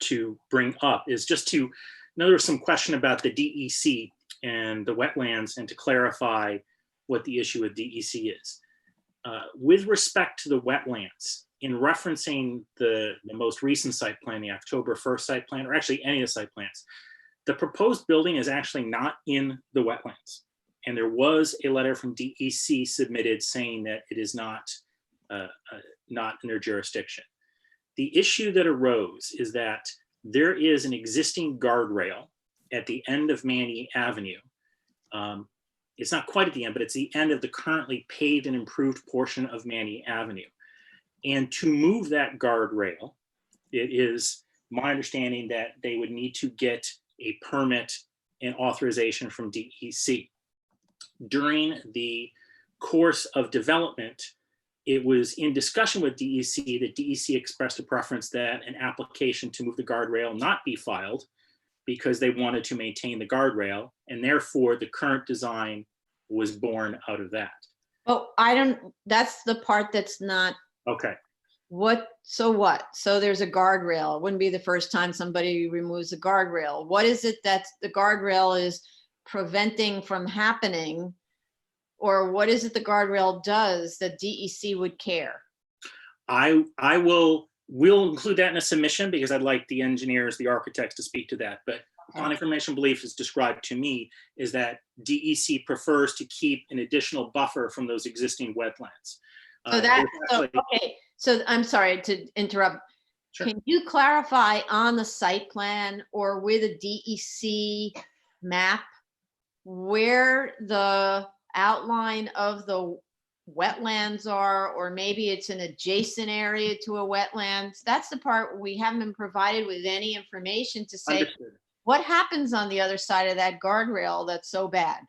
to bring up is just to know there's some question about the DEC and the wetlands, and to clarify what the issue with DEC is. With respect to the wetlands, in referencing the most recent site plan, the October 1st site plan, or actually any of the site plans, the proposed building is actually not in the wetlands. And there was a letter from DEC submitted saying that it is not in their jurisdiction. The issue that arose is that there is an existing guardrail at the end of Manny Avenue. It's not quite at the end, but it's the end of the currently paved and improved portion of Manny Avenue. And to move that guardrail, it is my understanding that they would need to get a permit and authorization from DEC. During the course of development, it was in discussion with DEC that DEC expressed a preference that an application to move the guardrail not be filed because they wanted to maintain the guardrail, and therefore the current design was born out of that. Oh, that's the part that's not, Okay. so what? So there's a guardrail. It wouldn't be the first time somebody removes a guardrail. What is it that the guardrail is preventing from happening? Or what is it the guardrail does that DEC would care? We'll include that in a submission because I'd like the engineers, the architects to speak to that. But upon information belief is described to me is that DEC prefers to keep an additional buffer from those existing wetlands. Okay, so I'm sorry to interrupt. Sure. Can you clarify on the site plan or with a DEC map where the outline of the wetlands are, or maybe it's an adjacent area to a wetlands? That's the part we haven't been provided with any information to say Understood. what happens on the other side of that guardrail that's so bad.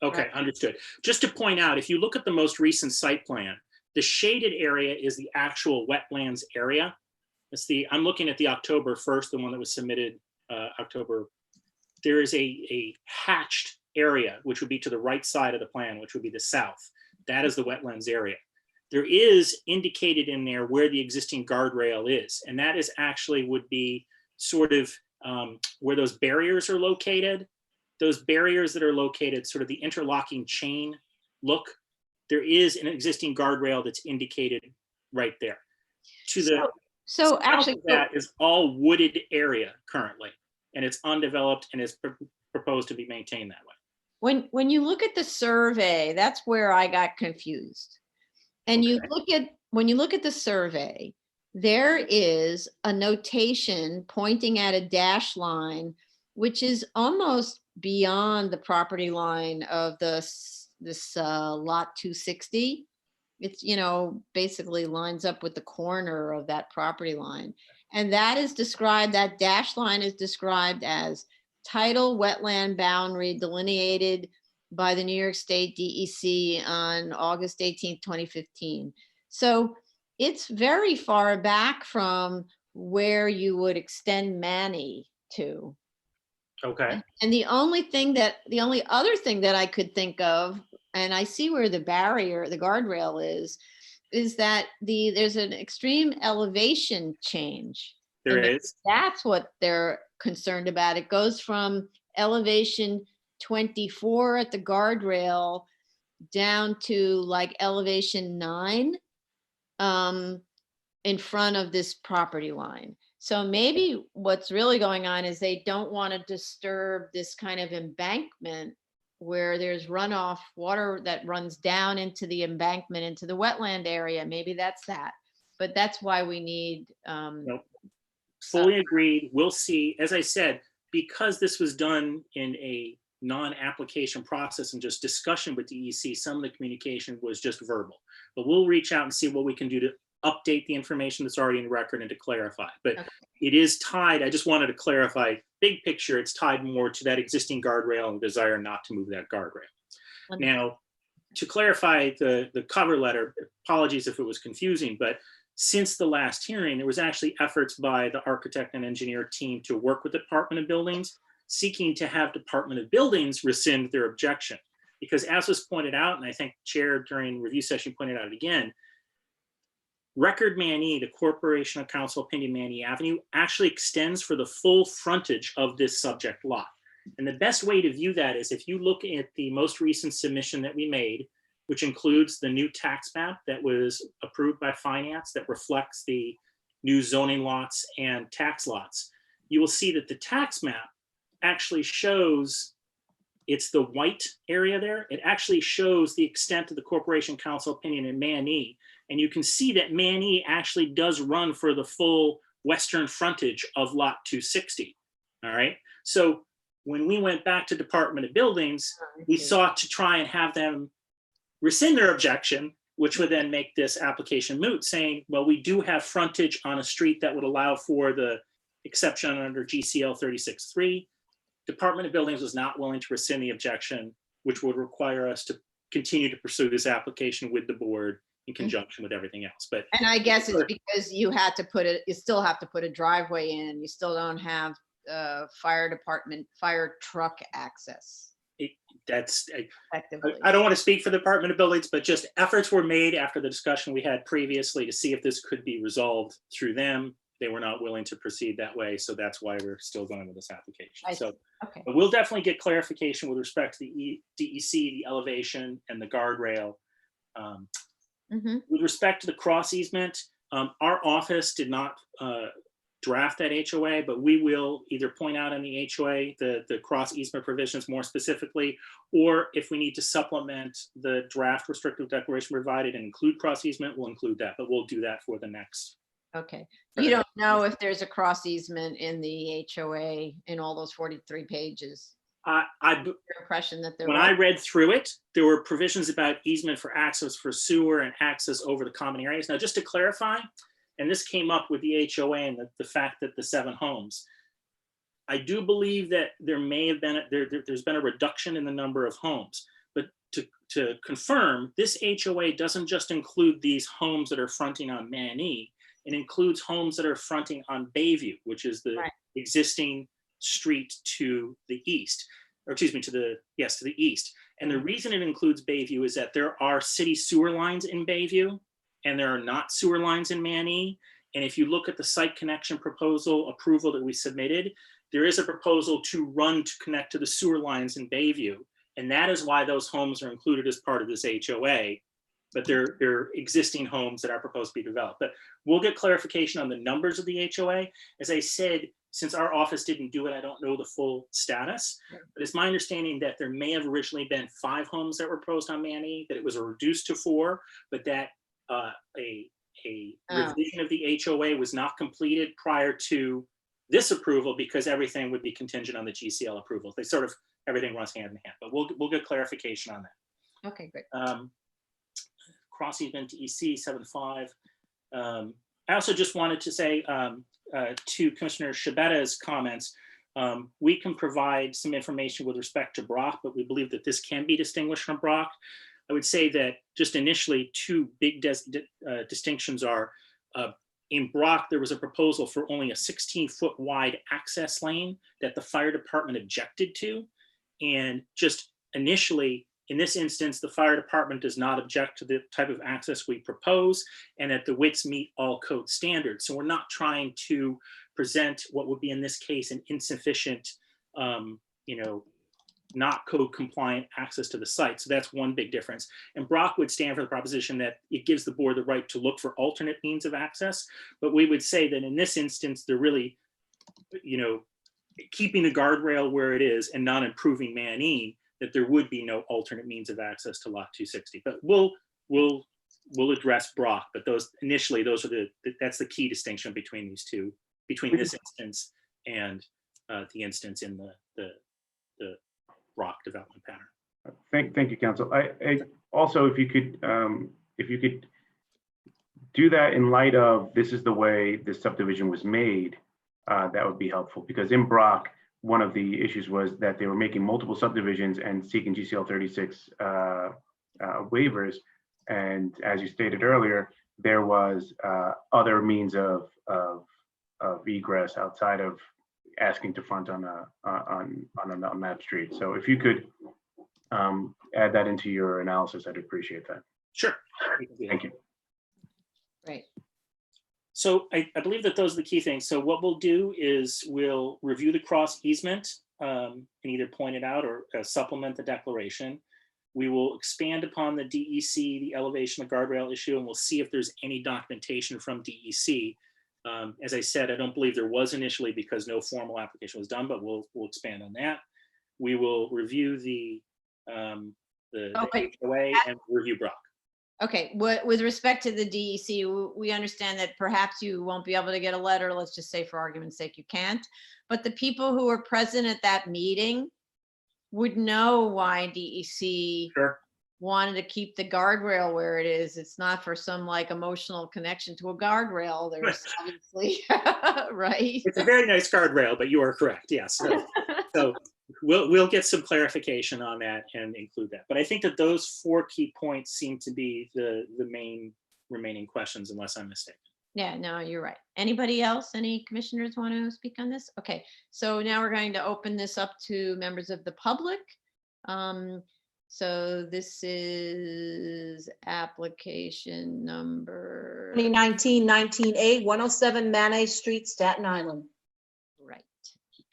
Okay, understood. Just to point out, if you look at the most recent site plan, the shaded area is the actual wetlands area. I'm looking at the October 1st, the one that was submitted October. There is a hatched area, which would be to the right side of the plan, which would be the south. That is the wetlands area. There is indicated in there where the existing guardrail is, and that is actually would be sort of where those barriers are located. Those barriers that are located, sort of the interlocking chain look, there is an existing guardrail that's indicated right there. So actually, that is all wooded area currently, and it's undeveloped and is proposed to be maintained that way. when you look at the survey, that's where I got confused. And when you look at the survey, there is a notation pointing at a dash line, which is almost beyond the property line of this lot 260. It's, basically lines up with the corner of that property line. And that dash line is described as tidal wetland boundary delineated by the New York State DEC on August 18th, 2015. So it's very far back from where you would extend Manny to. Okay. And the only other thing that I could think of, and I see where the guardrail is that there's an extreme elevation change. There is. That's what they're concerned about. It goes from elevation 24 at the guardrail down to like elevation 9 in front of this property line. So maybe what's really going on is they don't want to disturb this kind of embankment where there's runoff water that runs down into the embankment, into the wetland area. Maybe that's that. But that's why we need. Nope. Fully agreed. We'll see. As I said, because this was done in a non-application process and just discussion with DEC, some of the communication was just verbal. But we'll reach out and see what we can do to update the information that's already in the record and to clarify. But It is tied, I just wanted to clarify, big picture, it's tied more to that existing guardrail and desire not to move that guardrail. Now, to clarify the cover letter, apologies if it was confusing, but since the last hearing, there was actually efforts by the architect and engineer team to work with the Department of Buildings, seeking to have Department of Buildings rescind their objection. Because as was pointed out, and I think Chair during review session pointed out again, Record Manny, the Corporation of Council Opinion Manny Avenue, actually extends for the full frontage of this subject lot. And the best way to view that is if you look at the most recent submission that we made, which includes the new tax map that was approved by Finance that reflects the new zoning lots and tax lots, you will see that the tax map actually shows, it's the white area there, it actually shows the extent of the Corporation Council Opinion in Manny. And you can see that Manny actually does run for the full western frontage of lot 260, all right? So when we went back to Department of Buildings, we sought to try and have them rescind their objection, which would then make this application moot, saying, well, we do have frontage on a street that would allow for the exception under GCL 36.3. Department of Buildings was not willing to rescind the objection, which would require us to continue to pursue this application with the board in conjunction with everything else. But And I guess it's because you had to put it, you still have to put a driveway in. You still don't have fire department, fire truck access that's, effectively. I don't want to speak for the Department of Buildings, but just efforts were made after the discussion we had previously to see if this could be resolved through them. They were not willing to proceed that way, so that's why we're still going with this application. I So, see. Okay. but we'll definitely get clarification with respect to the DEC, the elevation, and the guardrail. Mhm. With respect to the cross easement, our office did not draft that HOA, but we will either point out in the HOA the cross easement provisions more specifically, or if we need to supplement the draft restrictive declaration provided and include cross easement, we'll include that, but we'll do that for the next. Okay. You don't know if there's a cross easement in the HOA in all those 43 pages? Your impression that there When was? I read through it, there were provisions about easement for access for sewer and access over the common areas. Now, just to clarify, and this came up with the HOA and the fact that the 7 homes, I do believe that there may have been, there's been a reduction in the number of homes. But to confirm, this HOA doesn't just include these homes that are fronting on Manny. It includes homes that are fronting on Bayview, which is the existing street to the east, or excuse me, to the east. And the reason it includes Bayview is that there are city sewer lines in Bayview and there are not sewer lines in Manny. And if you look at the site connection proposal approval that we submitted, there is a proposal to run to connect to the sewer lines in Bayview. And that is why those homes are included as part of this HOA, but they're existing homes that are proposed to be developed. But we'll get clarification on the numbers of the HOA. As I said, since our office didn't do it, I don't know the full status, but it's my understanding that there may have originally been 5 homes that were proposed on Manny, that it was reduced to 4, but that a revision of the HOA was not completed prior to this approval because everything would be contingent on the GCL approval. They sort of, everything runs hand in hand, but we'll get clarification on that. Okay, great. Cross easement DEC 7.5. I also just wanted to say to Commissioner Shabetta's comments, we can provide some information with respect to Brock, but we believe that this can be distinguished from Brock. I would say that just initially 2 big distinctions are, in Brock, there was a proposal for only a 16-foot wide access lane that the fire department objected to. And just initially, in this instance, the fire department does not object to the type of access we propose and that the widths meet all code standards. So we're not trying to present what would be in this case an insufficient, not code compliant access to the site. So that's one big difference. And Brock would stand for the proposition that it gives the board the right to look for alternate means of access. But we would say that in this instance, they're really, keeping the guardrail where it is and not improving Manny, that there would be no alternate means of access to lot 260. But we'll address Brock, but that's the key distinction between these two, between this instance and the instance in the Brock development pattern. Thank you, Council. I also, if you could do that in light of this is the way this subdivision was made, that would be helpful, because in Brock, one of the issues was that they were making multiple subdivisions and seeking GCL 36 waivers. And as you stated earlier, there was other means of egress outside of asking to front on that street. So if you could add that into your analysis, I'd appreciate that. Sure. Thank you. Great. So I believe that those are the key things. So what we'll do is we'll review the cross easement and either point it out or supplement the declaration. We will expand upon the DEC, the elevation, the guardrail issue, and we'll see if there's any documentation from DEC. As I said, I don't believe there was initially because no formal application was done, but we'll expand on that. We will review the HOA and review Brock. Okay, with respect to the DEC, we understand that perhaps you won't be able to get a letter. Let's just say for argument's sake, you can't. But the people who were present at that meeting would know why DEC wanted to keep the guardrail where it is. It's not for some like emotional connection to a guardrail. There's obviously, right? It's a very nice guardrail, but you are correct. Yes. So we'll get some clarification on that and include that. But I think that those 4 key points seem to be the main remaining questions, unless I'm mistaken. Yeah, no, you're right. Anybody else? Any commissioners want to speak on this? Okay, so now we're going to open this up to members of the public. So this is application number. 2019-19A, 107 Manay Street, Staten Island. Right.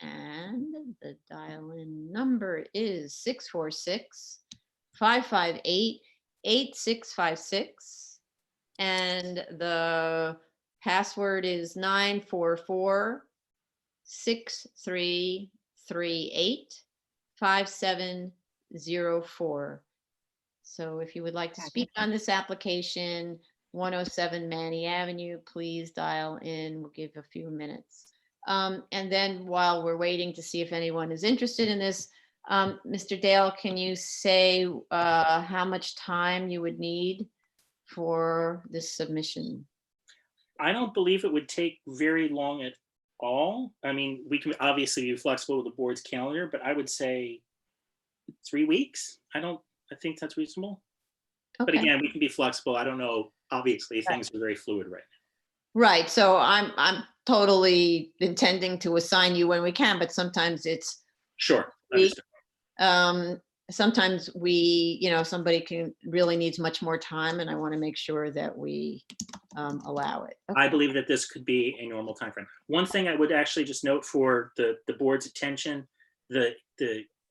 And the dial-in number is 646-558-8656. And the password is 944-6338-5704. So if you would like to speak on this application, 107 Manny Avenue, please dial in. We'll give a few minutes. And then while we're waiting to see if anyone is interested in this, Mr. Dale, can you say how much time you would need for this submission? I don't believe it would take very long at all. I mean, we can obviously be flexible with the board's calendar, but I would say 3 weeks. I think that's reasonable. But Okay. again, we can be flexible. I don't know. Obviously, things are very fluid right now. Right. So I'm totally intending to assign you when we can, but sometimes it's Sure. Understood. sometimes somebody really needs much more time, and I want to make sure that we allow it. I Okay. believe that this could be a normal timeframe. One thing I would actually just note for the board's attention, the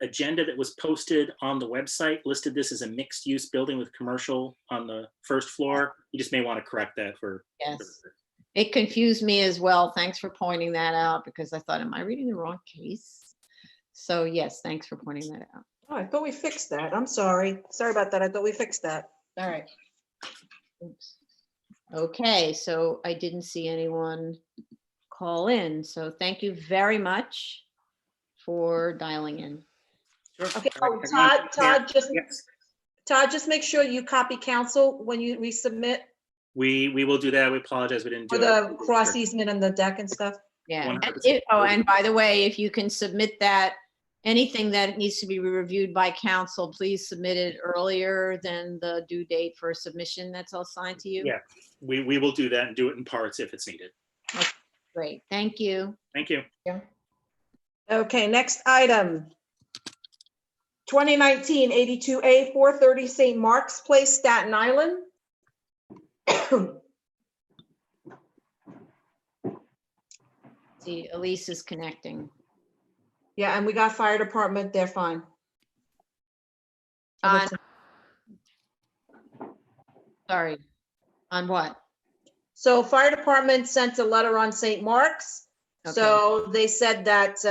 agenda that was posted on the website listed this as a mixed use building with commercial on the first floor. You just may want to correct that for. Yes. It confused me as well. Thanks for pointing that out, because I thought, am I reading the wrong case? So yes, thanks for pointing that out. Oh, I thought we fixed that. I'm sorry. Sorry about that. I thought we fixed that. All right. Oops. Okay, so I didn't see anyone call in. So thank you very much for dialing in. Sure. Okay, All oh, right. Todd, Yes. just make sure you copy council when you resubmit We will do that. We apologize. We didn't do for it. the cross easement and the deck and stuff. Yeah. 100%. And by the way, if you can submit that, anything that needs to be reviewed by council, please submit it earlier than the due date for submission that's all signed to you. Yeah, we will do that and do it in parts if it's needed. Great, thank you. Thank you. Okay, next item. 2019-82A, 430 St. Mark's Place, Staten Island. See, Elise is connecting. Yeah, and we got fire department, they're fine. On, sorry, on what? So fire department sent a letter on St. Mark's. So they said that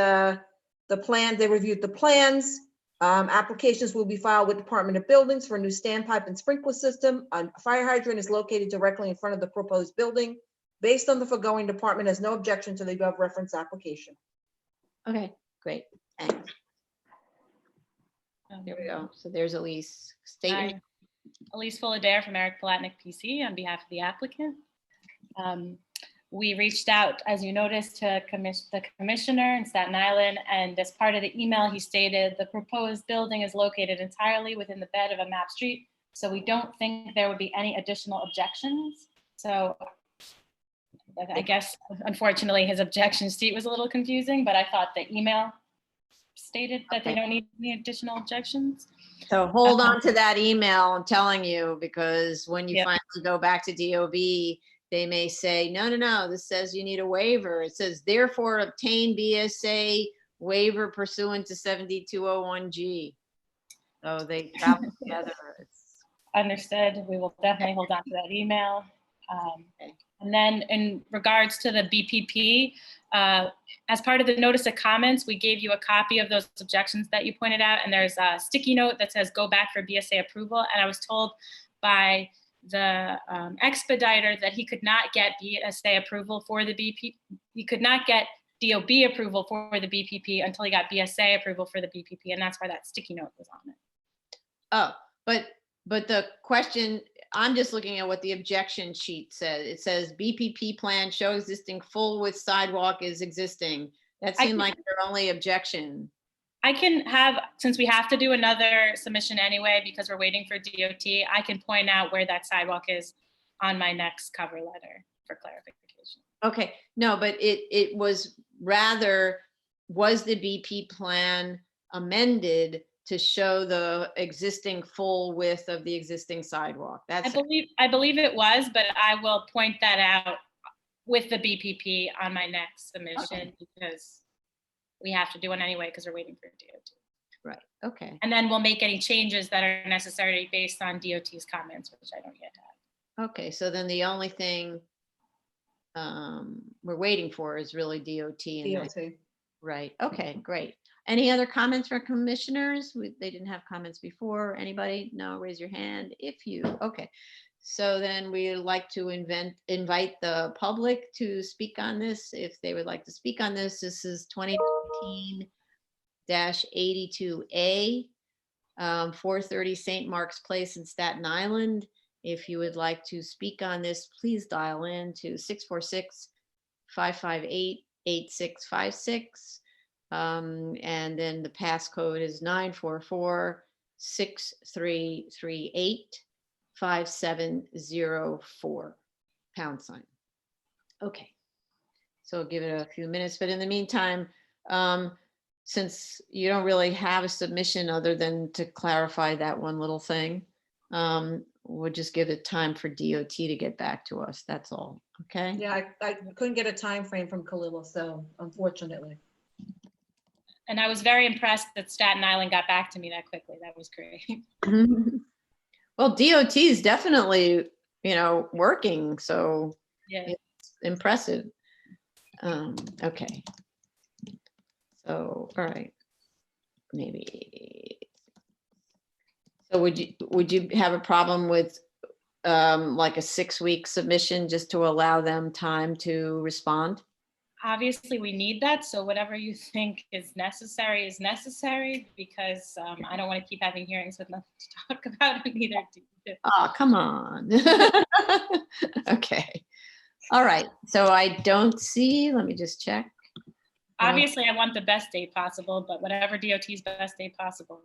they reviewed the plans. Applications will be filed with Department of Buildings for a new standpipe and sprinkler system. A fire hydrant is located directly in front of the proposed building. Based on the foregoing, department has no objection to the above reference application. Okay, great, thanks. There we go. So there's Elise. Staten. Hi, Elise Fullader from Eric Palatnik PC on behalf of the applicant. We reached out, as you noticed, to the commissioner in Staten Island, and as part of the email, he stated the proposed building is located entirely within the bed of a map street, so we don't think there would be any additional objections. So I guess, unfortunately, his objection sheet was a little confusing, but I thought the email stated that they don't need any additional objections. So hold on to that email I'm telling you, because when you finally go back to DOB, they may say, no, this says you need a waiver. It says, therefore, obtain BSA waiver pursuant to 7201G. So they travel together. Understood. We will definitely hold on to that email. And then in regards to the BPP, as part of the notice of comments, we gave you a copy of those objections that you pointed out, and there's a sticky note that says go back for BSA approval. And I was told by the expediter that he could not get BSA approval for the BPP. He could not get DOB approval for the BPP until he got BSA approval for the BPP, and that's why that sticky note was on it. Oh, but the question, I'm just looking at what the objection sheet says. It says BPP plan show existing full width sidewalk is existing. That seemed like their only objection. I can have, since we have to do another submission anyway, because we're waiting for DOT, I can point out where that sidewalk is on my next cover letter for clarification. Okay, no, but it was rather, was the BP plan amended to show the existing full width of the existing sidewalk? I That's, believe it was, but I will point that out with the BPP on my next submission because we have to do one anyway because we're waiting for DOT. right, okay. And then we'll make any changes that are necessary based on DOT's comments, which I don't yet have. Okay, so then the only thing we're waiting for is really DOT. And that- DOT. right, okay, great. Any other comments from commissioners? They didn't have comments before. Anybody? No, raise your hand if you, okay. So then we'd like to invite the public to speak on this, if they would like to speak on this. This is 2019-82A, 430 St. Mark's Place in Staten Island. If you would like to speak on this, please dial in to 646-558-8656. And then the passcode is 944-6338-5704 #. Okay. So I'll give it a few minutes, but in the meantime, since you don't really have a submission other than to clarify that one little thing, we'll just give it time for DOT to get back to us. That's all. Okay. Yeah, I couldn't get a time frame from Kalila, so unfortunately. And I was very impressed that Staten Island got back to me that quickly. That was great. Well, DOT is definitely, working. So Yeah. it's impressive. Okay. So, all right. Maybe. So would you have a problem with like a 6-week submission just to allow them time to respond? Obviously, we need that. So whatever you think is necessary, because I don't want to keep having hearings with nothing to talk about, and neither do you. Oh, come on. Okay. All right. So I don't see, let me just check. Obviously, I want the best date possible, but whatever DOT's best date possible.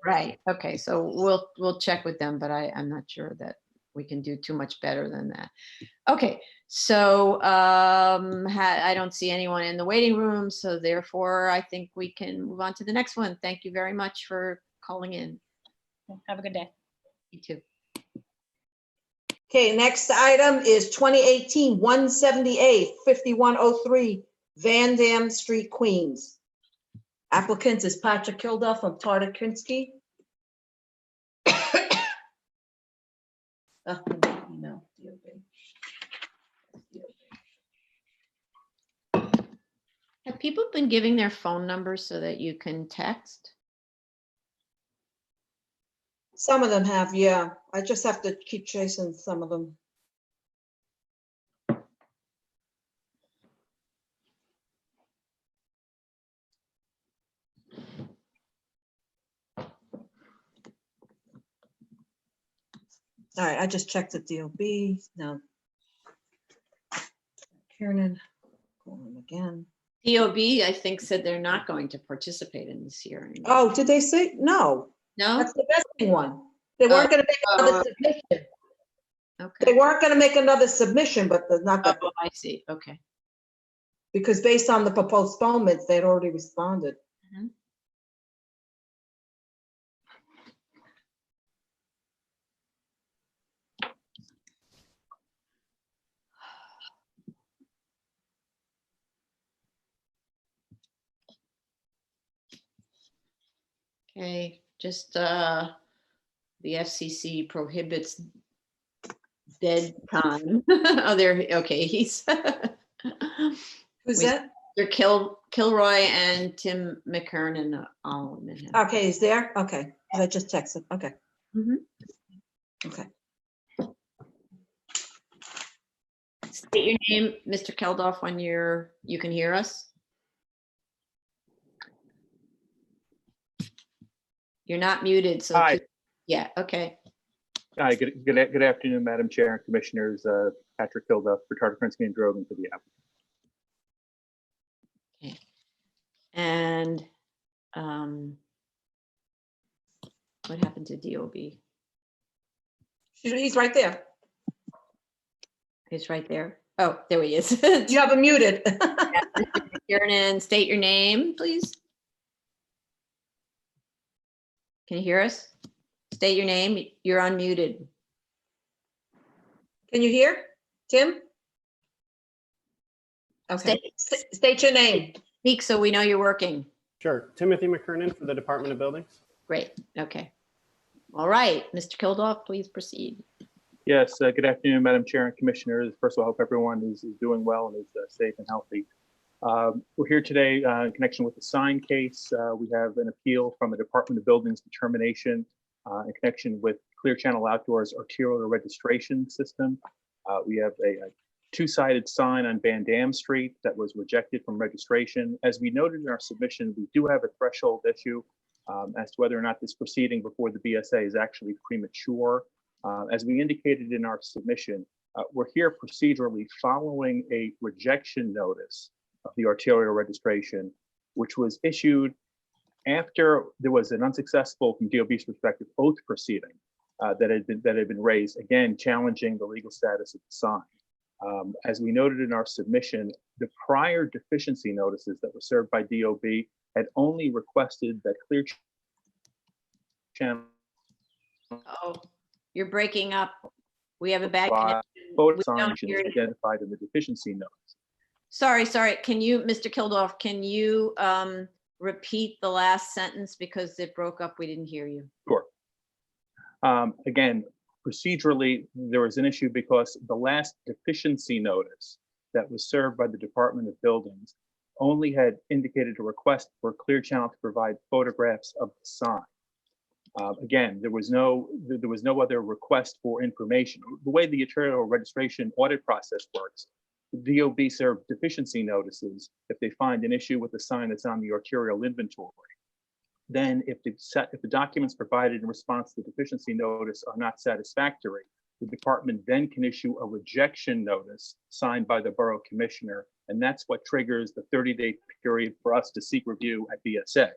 Right. Okay. So we'll check with them, but I'm not sure that we can do too much better than that. Okay. So I don't see anyone in the waiting room. So therefore, I think we can move on to the next one. Thank you very much for calling in. Have a good day. You too. Okay, next item is 2018-178, 5103 Van Dam Street, Queens. Applicant is Patrick Kilduff from Tartakinsky. No, Have people been giving their phone numbers so that you can text? some of them have, yeah. I just have to keep chasing some of them. All right, I just checked the DOB. No. Kiernan, call him again. DOB, I think, said they're not going to participate in this hearing. Oh, did they say? No, No? that's the vesting one. They weren't gonna make another submission. They Okay. weren't gonna make another submission, but they're not, Oh, I see. Okay. because based on the postponements, they'd already responded. Mhm. Okay, just the FCC prohibits dead time. Oh, there, okay, he's. Who's We- that? They're Kilroy and Tim McKernan. All in him. Okay, he's there? Okay, 'cause I just texted, okay. Mhm. Okay. State your name, Mr. Keldoff, when you can hear us. You're not muted, so. Hi. Yeah, okay. Hi, good afternoon, Madam Chair and Commissioners. Patrick Kilduff for Tartakinsky and Drogan for the applicant. And What happened to DOB? He's right there. He's right there. Oh, there he is. You have him muted. Kiernan, state your name, please. Can you hear us? State your name. You're unmuted. Can you hear, Tim? Okay, state your name. Speak so we know you're working. Sure. Timothy McKernan for the Department of Buildings. Great. Okay. All right, Mr. Kilduff, please proceed. Yes, good afternoon, Madam Chair and Commissioners. First of all, I hope everyone is doing well and is safe and healthy. We're here today in connection with the sign case. We have an appeal from the Department of Buildings determination in connection with Clear Channel Outdoors arterial registration system. We have a two-sided sign on Van Dam Street that was rejected from registration. As we noted in our submission, we do have a threshold issue as to whether or not this proceeding before the BSA is actually premature. As we indicated in our submission, we're here procedurally following a rejection notice of the arterial registration, which was issued after there was an unsuccessful, from DOB's perspective, oath proceeding that had been raised, again challenging the legal status of the sign. As we noted in our submission, the prior deficiency notices that were served by DOB had only requested that Clear Channel Oh, you're breaking up. We have a bad connection. photo We don't signs hear you. identified in the deficiency notice. Sorry. Can you, Mr. Kilduff, can you repeat the last sentence because it broke up? We didn't hear you. Sure. Again, procedurally, there was an issue because the last deficiency notice that was served by the Department of Buildings only had indicated a request for Clear Channel to provide photographs of the sign. Again, there was no other request for information. The way the arterial registration audit process works, the DOB served deficiency notices if they find an issue with the sign that's on the arterial inventory. Then if the documents provided in response to the deficiency notice are not satisfactory, the department then can issue a rejection notice signed by the borough commissioner, and that's what triggers the 30-day period for us to seek review at BSA.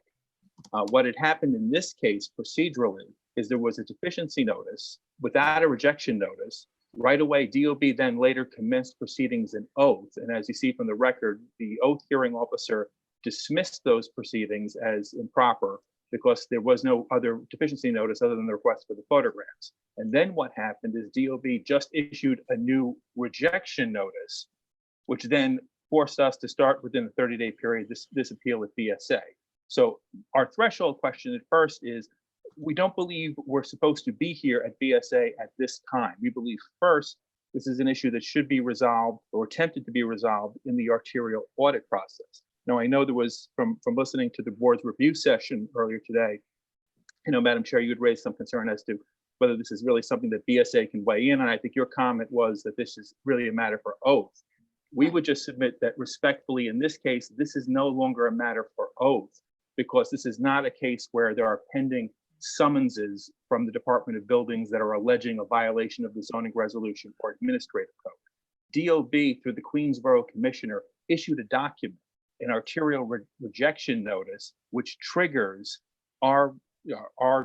What had happened in this case procedurally is there was a deficiency notice without a rejection notice. Right away, DOB then later commenced proceedings in oath, and as you see from the record, the oath hearing officer dismissed those proceedings as improper because there was no other deficiency notice other than the request for the photographs. And then what happened is DOB just issued a new rejection notice, which then forced us to start within the 30-day period this appeal at BSA. So our threshold question at first is, we don't believe we're supposed to be here at BSA at this time. We believe first, this is an issue that should be resolved or attempted to be resolved in the arterial audit process. Now, I know there was, from listening to the board's review session earlier today, Madam Chair, you had raised some concern as to whether this is really something that BSA can weigh in. And I think your comment was that this is really a matter for oath. We would just submit that respectfully, in this case, this is no longer a matter for oath, because this is not a case where there are pending summonses from the Department of Buildings that are alleging a violation of the zoning resolution or administrative code. DOB, through the Queensborough Commissioner, issued a document, an arterial rejection notice, which triggers our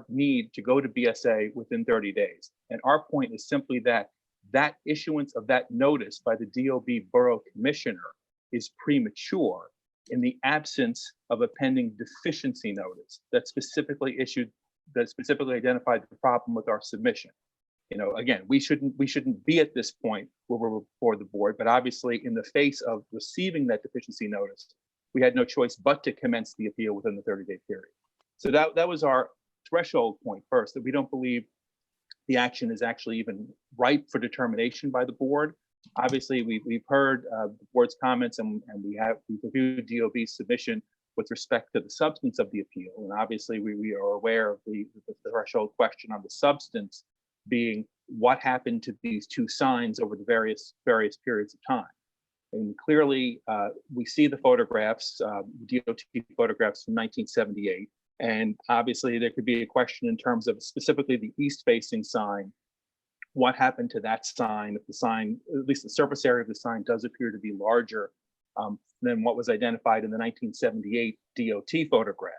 need to go to BSA within 30 days. And our point is simply that issuance of that notice by the DOB Borough Commissioner is premature in the absence of a pending deficiency notice that specifically identified the problem with our submission. Again, we shouldn't be at this point where we're before the board, but obviously in the face of receiving that deficiency notice, we had no choice but to commence the appeal within the 30-day period. So that was our threshold point first, that we don't believe the action is actually even ripe for determination by the board. Obviously, we've heard the board's comments, and we've reviewed DOB's submission with respect to the substance of the appeal. And obviously, we are aware of the threshold question on the substance being what happened to these two signs over the various periods of time. And clearly, we see the photographs, DOT photographs from 1978. And obviously, there could be a question in terms of specifically the east-facing sign. What happened to that sign? If the sign, at least the surface area of the sign, does appear to be larger than what was identified in the 1978 DOT photograph.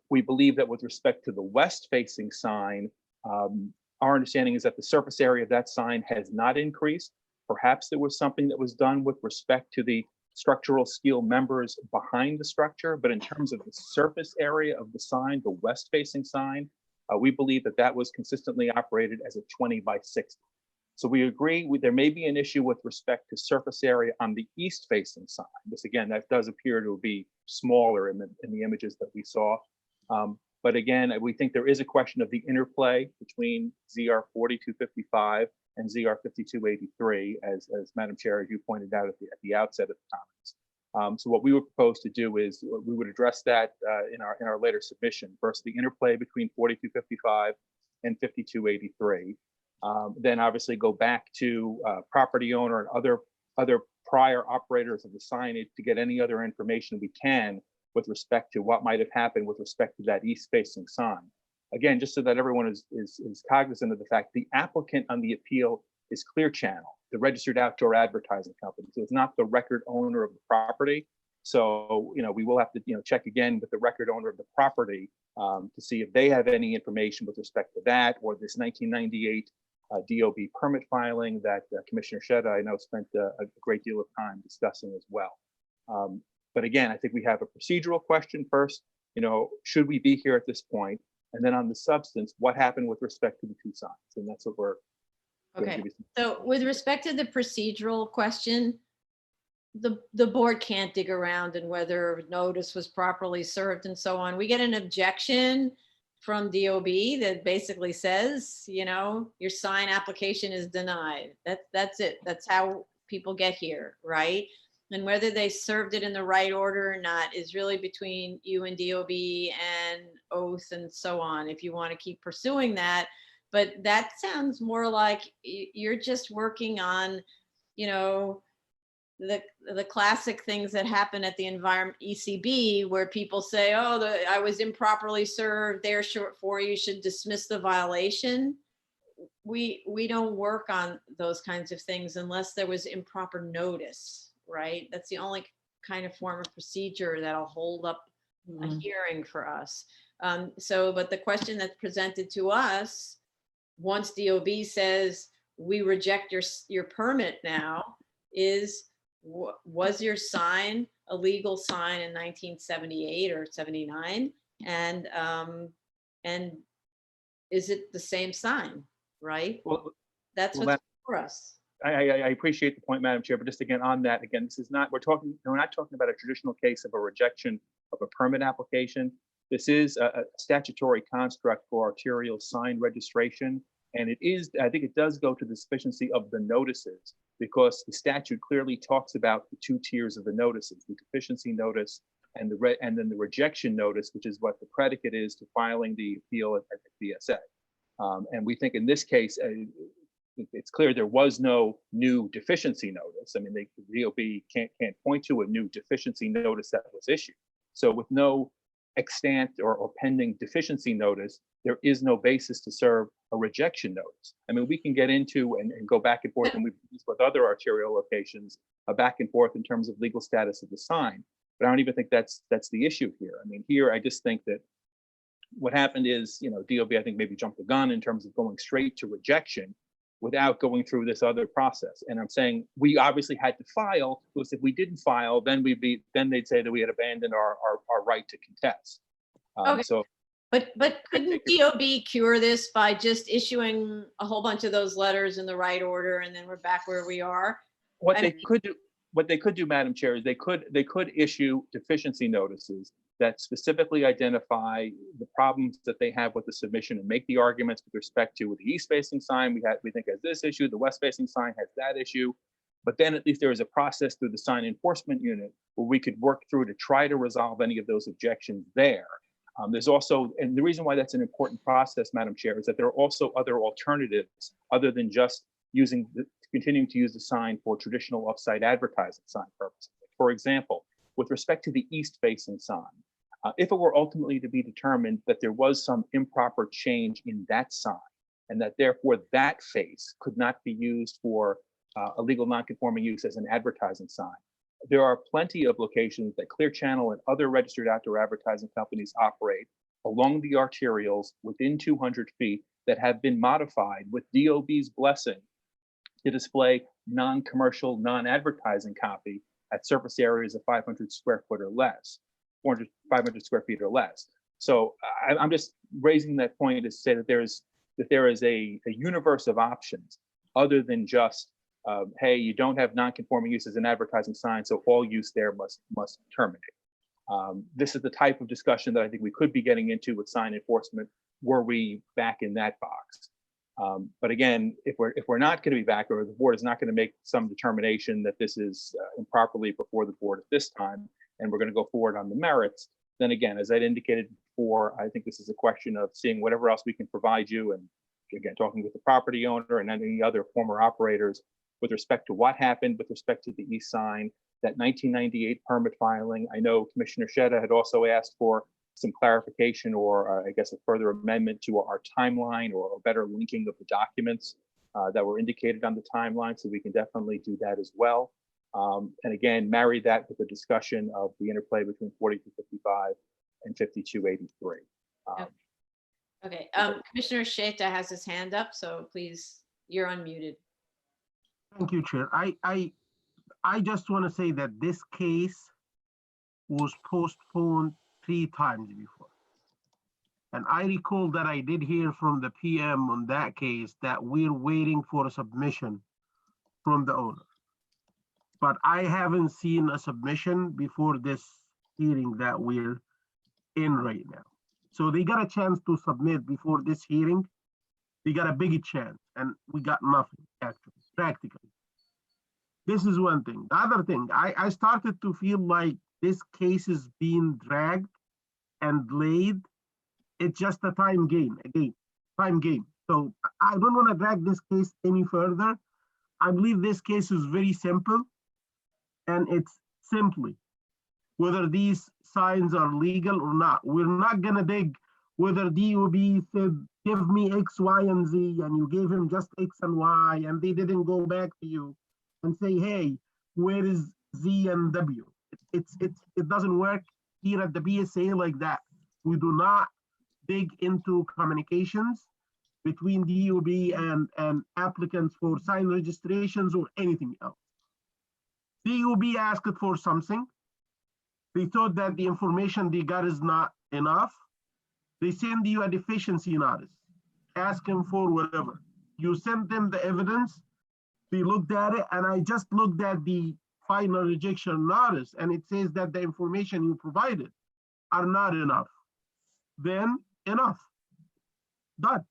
We believe that with respect to the west-facing sign, our understanding is that the surface area of that sign has not increased. Perhaps there was something that was done with respect to the structural steel members behind the structure, but in terms of the surface area of the sign, the west-facing sign, we believe that that was consistently operated as a 20 by 60. So we agree there may be an issue with respect to surface area on the east-facing sign. This, again, that does appear to be smaller in the images that we saw. But again, we think there is a question of the interplay between ZR 4255 and ZR 5283, as Madam Chair, as you pointed out at the outset of the comments. So what we would propose to do is we would address that in our later submission. First, the interplay between 4255 and 5283. Then obviously go back to property owner and other prior operators of the signage to get any other information we can with respect to what might have happened with respect to that east-facing sign. Again, just so that everyone is cognizant of the fact, the applicant on the appeal is Clear Channel, the registered outdoor advertising company. So it's not the record owner of the property. So, we will have to, check again with the record owner of the property to see if they have any information with respect to that or this 1998 DOB permit filing that Commissioner Sheta, I know, spent a great deal of time discussing as well. But again, I think we have a procedural question first, should we be here at this point? And then on the substance, what happened with respect to the two signs? And that's what we're gonna Okay, give you some- so with respect to the procedural question, the board can't dig around in whether notice was properly served and so on. We get an objection from DOB that basically says, your sign application is denied. That's it. That's how people get here, right? And whether they served it in the right order or not is really between you and DOB and oath and so on, if you want to keep pursuing that. But that sounds more like you're just working on, the classic things that happen at the environment ECB, where people say, oh, I was improperly served, they're short for, you should dismiss the violation. We don't work on those kinds of things unless there was improper notice. Right? That's the only kind of form of procedure that'll hold up a hearing for us. But the question that's presented to us, once DOB says we reject your permit now, is was your sign a legal sign in 1978 or 79? And is it the same sign? Right? Well, that's well, what's for us. I appreciate the point, Madam Chair, but just again on that, this is not, we're not talking about a traditional case of a rejection of a permit application. This is a statutory construct for arterial sign registration. And I think it does go to the sufficiency of the notices, because the statute clearly talks about the two tiers of the notices, the deficiency notice and then the rejection notice, which is what the predicate is to filing the appeal at the BSA. And we think in this case, it's clear there was no new deficiency notice. I mean, the DOB can't point to a new deficiency notice that was issued. So with no extant or pending deficiency notice, there is no basis to serve a rejection notice. I mean, we can get into and go back and forth, and we've used with other arterial locations, back and forth in terms of legal status of the sign. But I don't even think that's the issue here. I mean, here, I just think that what happened is, DOB, I think, maybe jumped the gun in terms of going straight to rejection without going through this other process. And I'm saying we obviously had to file, because if we didn't file, then they'd say that we had abandoned our right to contest. Okay. So, but couldn't DOB cure this by just issuing a whole bunch of those letters in the right order, and then we're back where we are? what they could do, Madam Chair, is they could issue deficiency notices that specifically identify the problems that they have with the submission and make the arguments with respect to the east-facing sign we think has this issue, the west-facing sign has that issue. But then at least there is a process through the sign enforcement unit where we could work through to try to resolve any of those objections there. There's also, and the reason why that's an important process, Madam Chair, is that there are also other alternatives other than just continuing to use the sign for traditional off-site advertising sign purposes. For example, with respect to the east-facing sign, if it were ultimately to be determined that there was some improper change in that sign, and that therefore that face could not be used for a legal non-conforming use as an advertising sign, there are plenty of locations that Clear Channel and other registered outdoor advertising companies operate along the arterials within 200 feet that have been modified with DOB's blessing to display non-commercial, non-advertising copy at surface areas of 500 square foot or less, 500 square feet or less. So I'm just raising that point to say that there is a universe of options other than just, hey, you don't have non-conforming use as an advertising sign, so all use there must terminate. This is the type of discussion that I think we could be getting into with sign enforcement were we back in that box. But again, if we're not going to be back, or the board is not going to make some determination that this is improperly before the board at this time, and we're going to go forward on the merits, then again, as I'd indicated before, I think this is a question of seeing whatever else we can provide you, and again, talking with the property owner and any other former operators with respect to what happened with respect to the east sign, that 1998 permit filing. I know Commissioner Sheta had also asked for some clarification or I guess a further amendment to our timeline or a better linking of the documents that were indicated on the timeline. So we can definitely do that as well. And again, marry that with the discussion of the interplay between 4255 and 5283. Okay, Commissioner Sheta has his hand up, so please, you're unmuted. Thank you, Chair. I just want to say that this case was postponed 3 times before. And I recall that I did hear from the PM on that case that we're waiting for a submission from the owner. But I haven't seen a submission before this hearing that we're in right now. So they got a chance to submit before this hearing. They got a big chance, and we got nothing, actually, practically. This is one thing. The other thing, I started to feel like this case is being dragged and delayed. It's just a time game, time game. So I don't want to drag this case any further. I believe this case is very simple, and it's simply whether these signs are legal or not. We're not gonna dig whether DOB said, give me X, Y, and Z, and you gave him just X and Y, and they didn't go back to you and say, hey, where is Z and W? It doesn't work here at the BSA like that. We do not dig into communications between DOB and applicants for sign registrations or anything else. DOB asked for something. They thought that the information they got is not enough. They send you a deficiency notice, ask them for whatever. You send them the evidence, they looked at it, and I just looked at the final rejection notice, and it says that the information you provided are not enough. Then enough, done.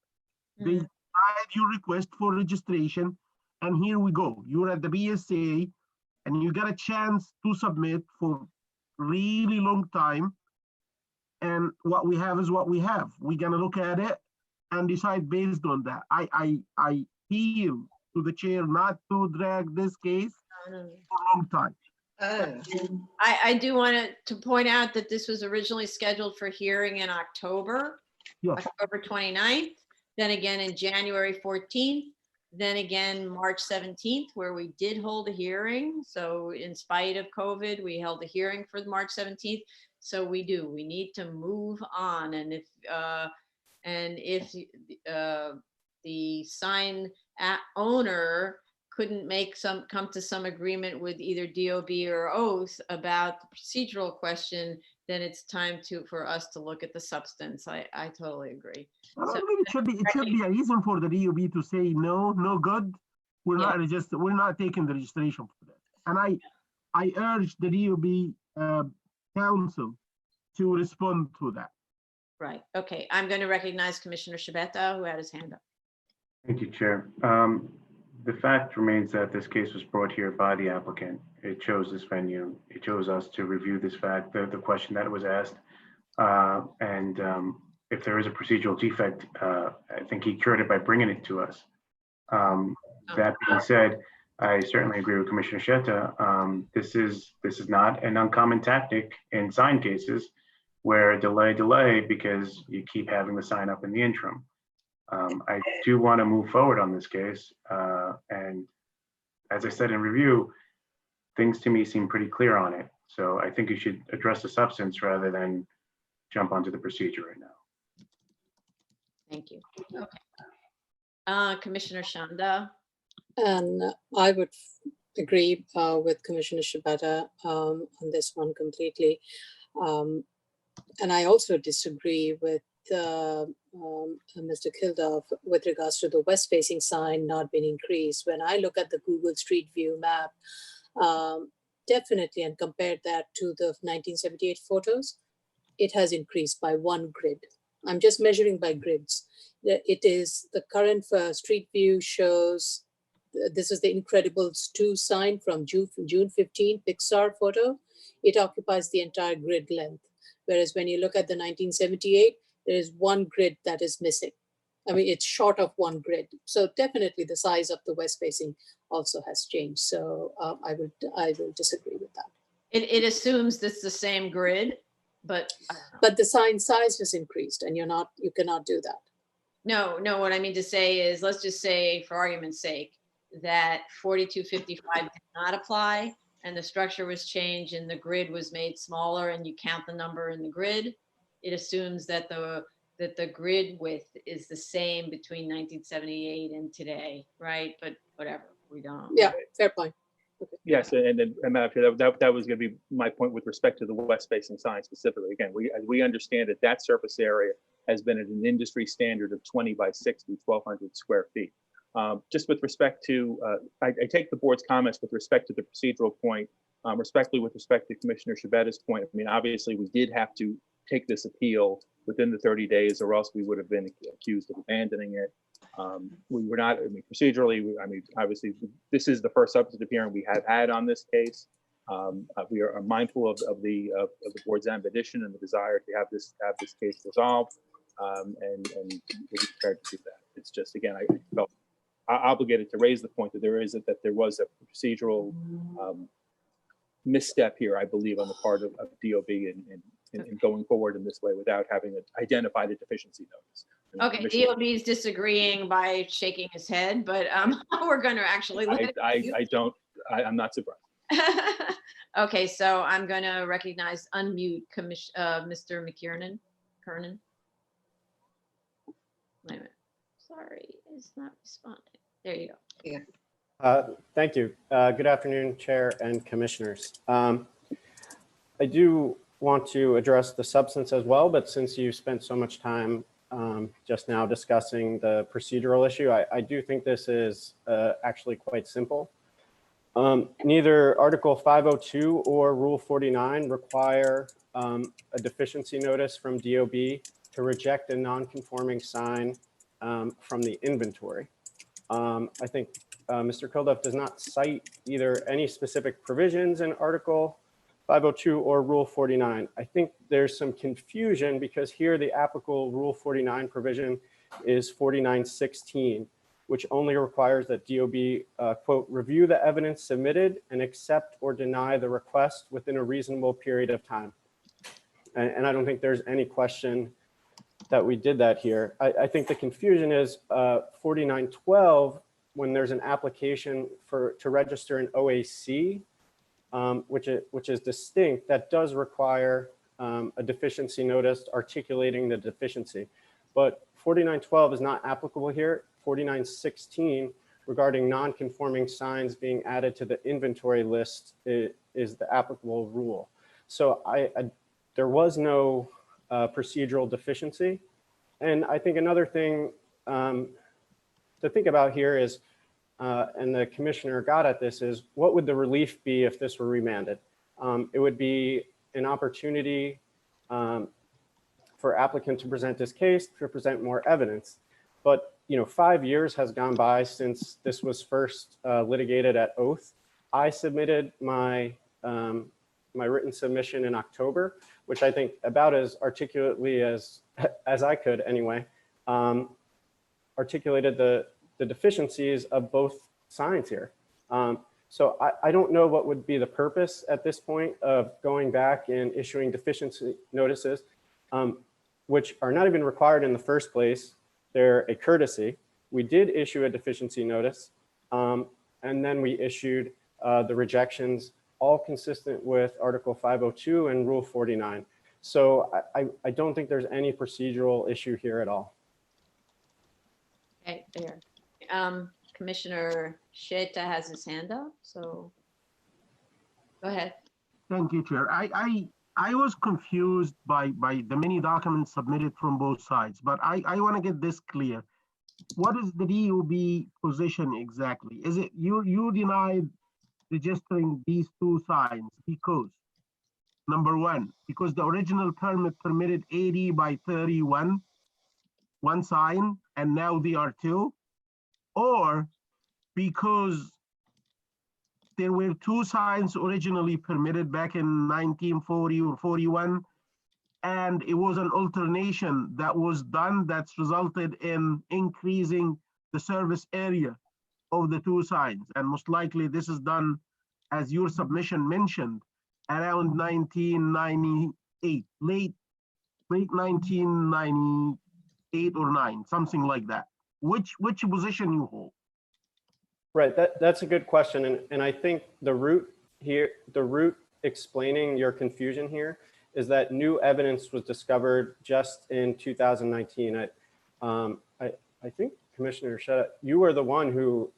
They denied your request for registration, and here we go. You're at the BSA, and you got a chance to submit for really long time, and what we have is what we have. We're gonna look at it and decide based on that. I appeal to the chair not to drag this case for a long time. I do want to point out that this was originally scheduled for hearing in October, Yes. October 29th, then again in January 14th, then again March 17th, where we did hold a hearing. So in spite of COVID, we held a hearing for March 17th. So we need to move on. And if the sign owner couldn't come to some agreement with either DOB or Oath about the procedural question, then it's time for us to look at the substance. I totally agree. I So- believe it should be a reason for the DOB to say no good. We're not taking the registration for that. And I urge the DOB council to respond to that. Right. Okay. I'm going to recognize Commissioner Shabeta, who had his hand up. Thank you, Chair. The fact remains that this case was brought here by the applicant. It chose this venue. It chose us to review this fact, the question that was asked. If there is a procedural defect, I think he cured it by bringing it to us. That being said, I certainly agree with Commissioner Sheta. This is not an uncommon tactic in sign cases where delay because you keep having the sign up in the interim. I do want to move forward on this case. And as I said in review, things to me seem pretty clear on it. So I think you should address the substance rather than jump onto the procedure right now. Thank you. Okay. Commissioner Shanda. And I would agree with Commissioner Shibata on this one completely. And I also disagree with Mr. Kilduff with regards to the west-facing sign not being increased. When I look at the Google Street View map, definitely, and compared that to the 1978 photos, it has increased by 1 grid. I'm just measuring by grids. It is the current Street View shows, this is the Incredibles 2 sign from June 15 Pixar photo. It occupies the entire grid length. Whereas when you look at the 1978, there is 1 grid that is missing. I mean, it's short of 1 grid. So definitely the size of the west facing also has changed. So I will disagree with that. It assumes it's the same grid, but the sign size has increased, and you cannot do that. no, what I mean to say is, let's just say, for argument's sake, that 4255 did not apply, and the structure was changed, and the grid was made smaller, and you count the number in the grid. It assumes that the grid width is the same between 1978 and today, right? But whatever, we don't. Yeah, fair point. Okay. Yes, and then Madam Chair, that was going to be my point with respect to the west-facing sign specifically. Again, we understand that surface area has been at an industry standard of 20 by 60, 1,200 square feet. Just with respect to, I take the board's comments with respect to the procedural point, respectfully with respect to Commissioner Shibata's point. I mean, obviously, we did have to take this appeal within the 30 days, or else we would have been accused of abandoning it. We were not, I mean, procedurally, I mean, obviously, this is the first substantive hearing we have had on this case. We are mindful of the board's ambition and the desire to have this case resolved, and we're prepared to do that. It's just, again, I felt obligated to raise the point that there was a procedural misstep here, I believe, on the part of DOB in going forward in this way without having identified a deficiency notice. Okay, DOB is disagreeing by shaking his head, but we're going to actually let I'm not surprised. Okay, so I'm going to unmute Mr. McKiernan. Kernan. Wait a minute. Sorry, it's not responding. There you go. Yeah. Thank you. Good afternoon, Chair and Commissioners. I do want to address the substance as well, but since you spent so much time just now discussing the procedural issue, I do think this is actually quite simple. Neither Article 502 or Rule 49 require a deficiency notice from DOB to reject a non-conforming sign from the inventory. I think Mr. Kilduff does not cite either any specific provisions in Article 502 or Rule 49. I think there's some confusion because here the applicable Rule 49 provision is 4916, which only requires that DOB, quote, review the evidence submitted and accept or deny the request within a reasonable period of time. And I don't think there's any question that we did that here. I think the confusion is 4912, when there's an application to register an OAC, which is distinct, that does require a deficiency notice articulating the deficiency. But 4912 is not applicable here. 4916 regarding non-conforming signs being added to the inventory list is the applicable rule. So there was no procedural deficiency. And I think another thing to think about here is, and the commissioner got at this, is what would the relief be if this were remanded? It would be an opportunity for applicant to present this case, to present more evidence. But 5 years has gone by since this was first litigated at oath. I submitted my written submission in October, which I think about as articulately as I could anyway, articulated the deficiencies of both signs here. So I don't know what would be the purpose at this point of going back and issuing deficiency notices, which are not even required in the first place. They're a courtesy. We did issue a deficiency notice, and then we issued the rejections all consistent with Article 502 and Rule 49. So I don't think there's any procedural issue here at all. Okay, there. Commissioner Sheta has his hand up, so go ahead. Thank you, Chair. I was confused by the many documents submitted from both sides, but I want to get this clear. What is the DOB position exactly? Is it you denied registering these two signs because, number one, because the original permit permitted 80 by 31, one sign, and now they are two, or because there were two signs originally permitted back in 1940 or 41, and it was an alternation that was done that's resulted in increasing the service area of the two signs. And most likely this is done, as your submission mentioned, around 1998, late 1998 or 9, something like that. Which position you hold? Right, that's a good question. And I think the root explaining your confusion here is that new evidence was discovered just in 2019. I think Commissioner Sheta, you were the one who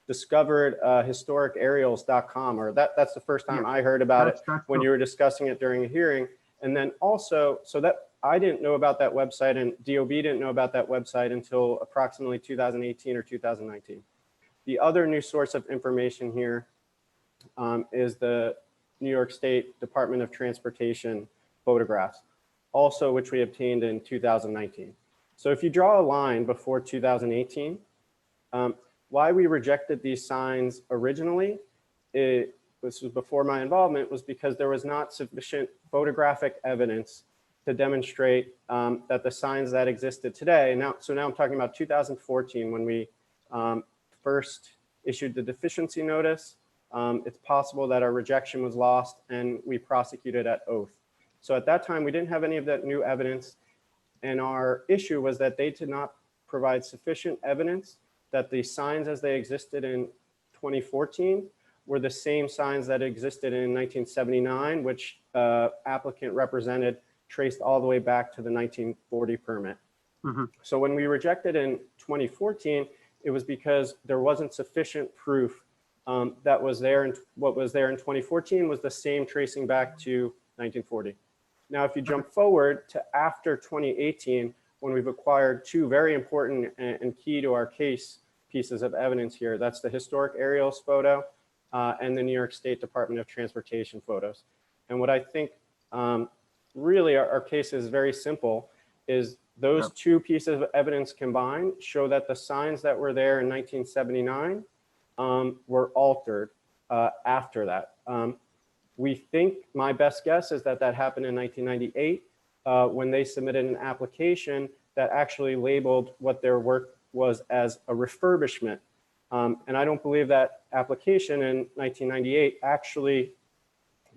discovered historicaerials.com, or that's the first time I heard about it when you were discussing it during a hearing. And then also, so that I didn't know about that website and DOB didn't know about that website until approximately 2018 or 2019. The other new source of information here is the New York State Department of Transportation photographs, also which we obtained in 2019. So if you draw a line before 2018, why we rejected these signs originally, this was before my involvement, was because there was not sufficient photographic evidence to demonstrate that the signs that existed today. So now I'm talking about 2014 when we first issued the deficiency notice. It's possible that our rejection was lost and we prosecuted at oath. So at that time, we didn't have any of that new evidence. And our issue was that they did not provide sufficient evidence that the signs as they existed in 2014 were the same signs that existed in 1979, which applicant represented traced all the way back to the 1940 permit. Mm-hmm. So when we rejected in 2014, it was because there wasn't sufficient proof that was there, and what was there in 2014 was the same tracing back to 1940. Now, if you jump forward to after 2018, when we've acquired two very important and key to our case pieces of evidence here, that's the historic aerials photo and the New York State Department of Transportation photos. And what I think really our case is very simple, is those two pieces of evidence combined show that the signs that were there in 1979 were altered after that. We think, my best guess is that that happened in 1998 when they submitted an application that actually labeled what their work was as a refurbishment. And I don't believe that application in 1998 actually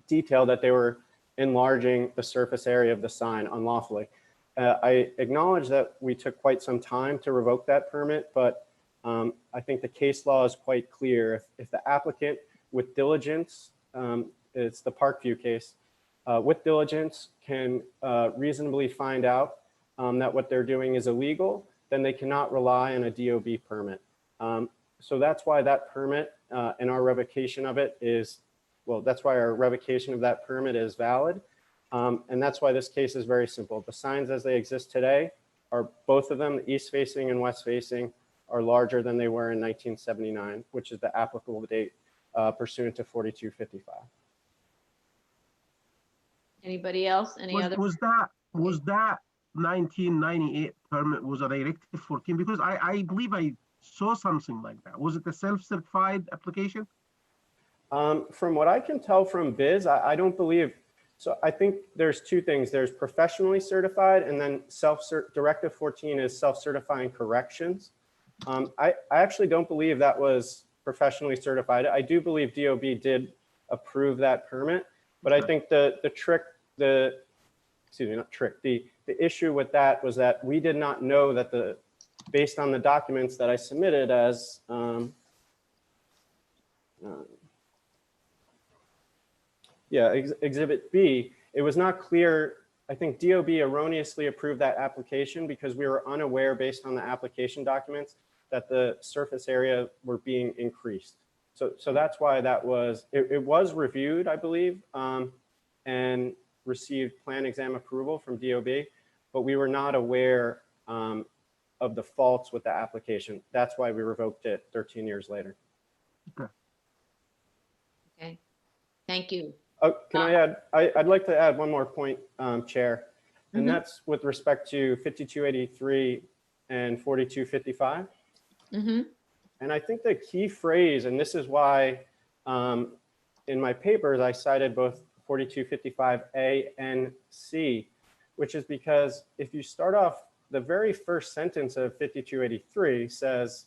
detailed that they were enlarging the surface area of the sign unlawfully. I acknowledge that we took quite some time to revoke that permit, but I think the case law is quite clear. If the applicant with diligence, it's the Parkview case, with diligence can reasonably find out that what they're doing is illegal, then they cannot rely on a DOB permit. So that's why that permit and our revocation of it is, well, that's why our revocation of that permit is valid. And that's why this case is very simple. The signs as they exist today are both of them, the east facing and west facing, are larger than they were in 1979, which is the applicable date pursuant to 4255. Anybody else? Any other? Was that 1998 permit was a Directive 14? Because I believe I saw something like that. Was it a self-certified application? From what I can tell from Biz, I don't believe. So I think there's two things. There's professionally certified, and then Directive 14 is self-certifying corrections. I actually don't believe that was professionally certified. I do believe DOB did approve that permit, but I think the issue with that was that we did not know that based on the documents that I submitted as Yeah, Exhibit B, it was not clear. I think DOB erroneously approved that application because we were unaware based on the application documents that the surface area were being increased. So that's why that was, it was reviewed, I believe, and received plan exam approval from DOB, but we were not aware of the faults with the application. That's why we revoked it 13 years later. Okay, thank you. Oh, can I add, I'd like to add one more point, Chair, and Mhm. that's with respect to 5283 and 4255. Mm-hmm. And I think the key phrase, and this is why in my papers, I cited both 4255A and C, which is because if you start off, the very first sentence of 5283 says,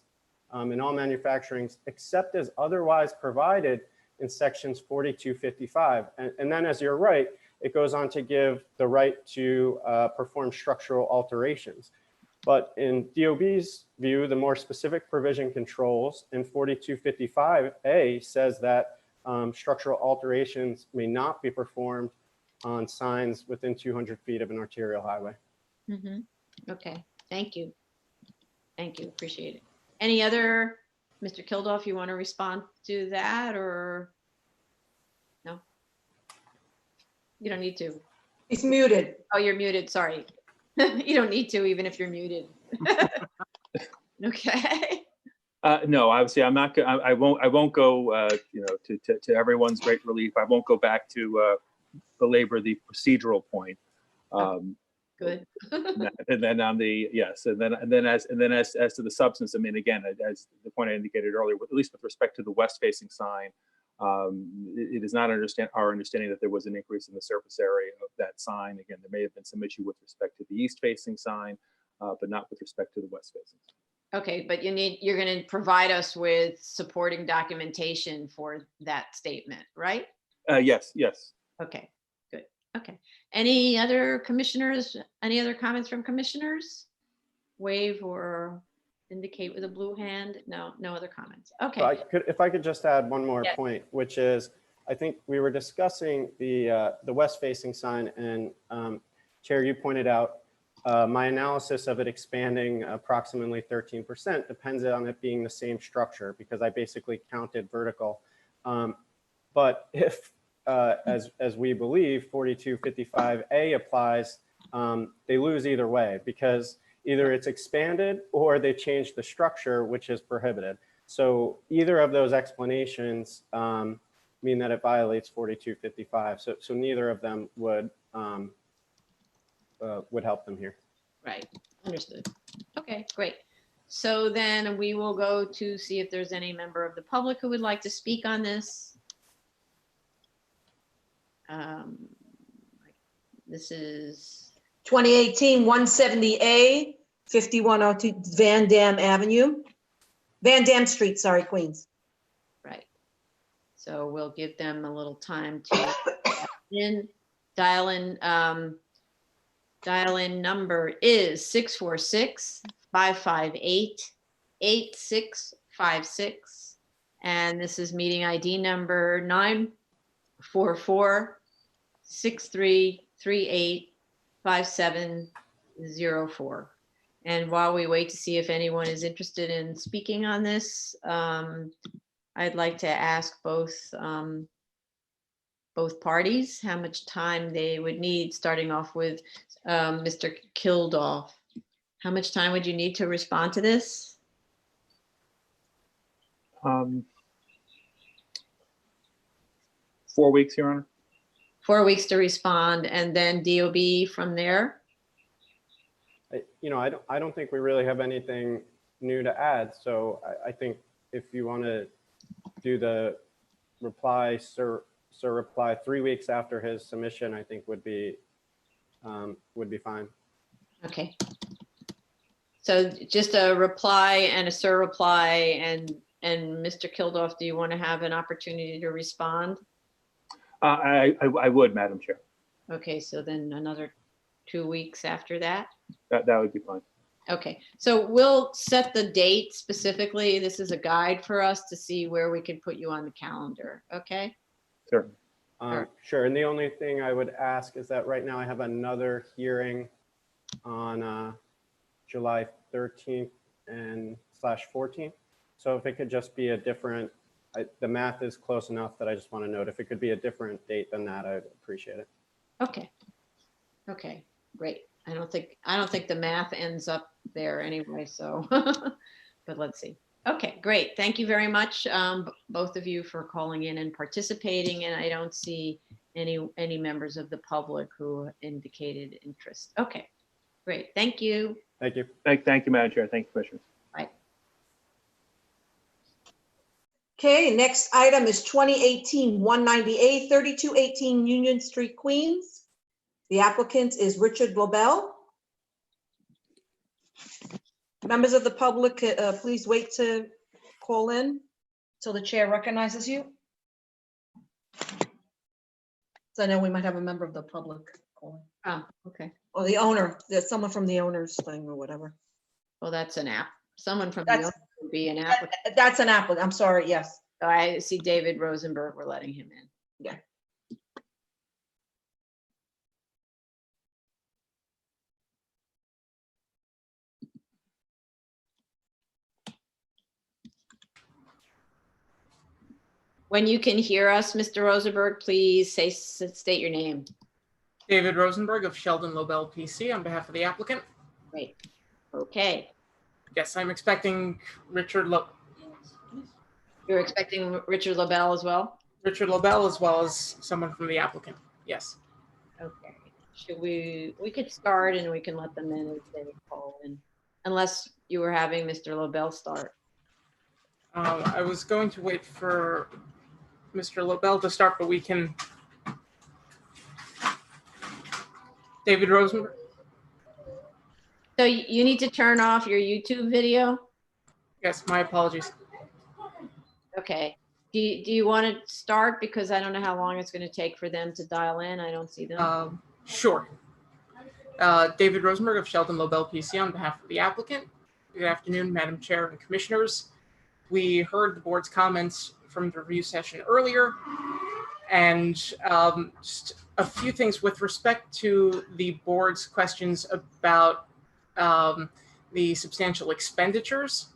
in all manufacturing, except as otherwise provided in sections 4255. And then as you're right, it goes on to give the right to perform structural alterations. But in DOB's view, the more specific provision controls, and 4255A says that structural alterations may not be performed on signs within 200 feet of an arterial highway. Mm-hmm. Okay, thank you. Thank you, appreciate it. Any other, Mr. Kildoff, you want to respond to that or no? You don't need to. He's muted. Oh, you're muted, sorry. You don't need to, even if you're muted. Okay. No, obviously, I'm not. I won't go. To everyone's great relief, I won't go back to belabor the procedural point. Good. And then on the yes, and then as to the substance, I mean, again, as the point I indicated earlier, at least with respect to the west-facing sign, it is not our understanding that there was an increase in the surface area of that sign. Again, there may have been some issue with respect to the east-facing sign, but not with respect to the west-facing sign. Okay, but you're going to provide us with supporting documentation for that statement, right? Yes. Okay, good. Okay. Any other commissioners, any other comments from commissioners? Wave or indicate with a blue hand? No other comments. Okay. If I could just add one more Yes. point, which is, I think we were discussing the west-facing sign, and Chair, you pointed out my analysis of it expanding approximately 13% depends on it being the same structure because I basically counted vertical. But if, as we believe, 4255A applies, they lose either way because either it's expanded or they change the structure, which is prohibited. So either of those explanations mean that it violates 4255. So neither of them would help them here. Right, understood. Okay, great. So then we will go to see if there's any member of the public who would like to speak on this. This is 2018-170A, 5102 Van Dam Street, sorry, Queens. right. So we'll give them a little time to dial in. Dial in number is 646-558-8656. And this is meeting ID number 944-6338-5704. And while we wait to see if anyone is interested in speaking on this, I'd like to ask both parties how much time they would need, starting off with Mr. Kildoff. How much time would you need to respond to this? 4 weeks, Your Honor. 4 weeks to respond, and then DOB from there? I don't think we really have anything new to add. So I think if you want to do the reply, sir reply 3 weeks after his submission, I think would be fine. Okay. So just a reply and a sir reply, and Mr. Kildoff, do you want to have an opportunity to respond? I would, Madam Chair. Okay, so then another 2 weeks after that? That would be fine. Okay, so we'll set the date specifically. This is a guide for us to see where we can put you on the calendar, okay? Certainly. Sure, and the only thing I would ask is that right now I have another hearing on July 13th and /14th. So if it could just be a different, the math is close enough that I just want to note if it could be a different date than that, I'd appreciate it. Okay. Okay, great. I don't think the math ends up there anyway, so, but let's see. Okay, great. Thank you very much, both of you, for calling in and participating. And I don't see any members of the public who indicated interest. Okay, great. Thank you. Thank you. Thank you, Madam Chair. Thank you, Commissioners. Bye. Okay, next item is 2018-198, 3218 Union Street, Queens. The applicant is Richard Lobel. Members of the public, please wait to call in till the chair recognizes you. So I know we might have a member of the public calling. Oh, okay. Or the owner, there's someone from the owner's thing or whatever. Well, that's an app. Someone from the That's- owner would be an applicant. That's an applicant, I'm sorry, yes. I see David Rosenberg. We're letting him in. Yeah. When you can hear us, Mr. Rosenberg, please state your name. David Rosenberg of Sheldon Lobel PC on behalf of the applicant. Great. Okay. Yes, I'm expecting Richard You're expecting Richard Lobel as well? Richard Lobel as well as someone from the applicant. Yes. Okay. Should we could start and we can let them in as they call in, unless you were having Mr. Lobel start. I was going to wait for Mr. Lobel to start, but we can. David Rosenberg. So you need to turn off your YouTube video. Yes, my apologies. Okay. Do you want to start? Because I don't know how long it's going to take for them to dial in. I don't see them. Sure. David Rosenberg of Sheldon Lobel PC on behalf of the applicant. Good afternoon, Madam Chair and Commissioners. We heard the board's comments from the review session earlier, and just a few things with respect to the board's questions about the substantial expenditures.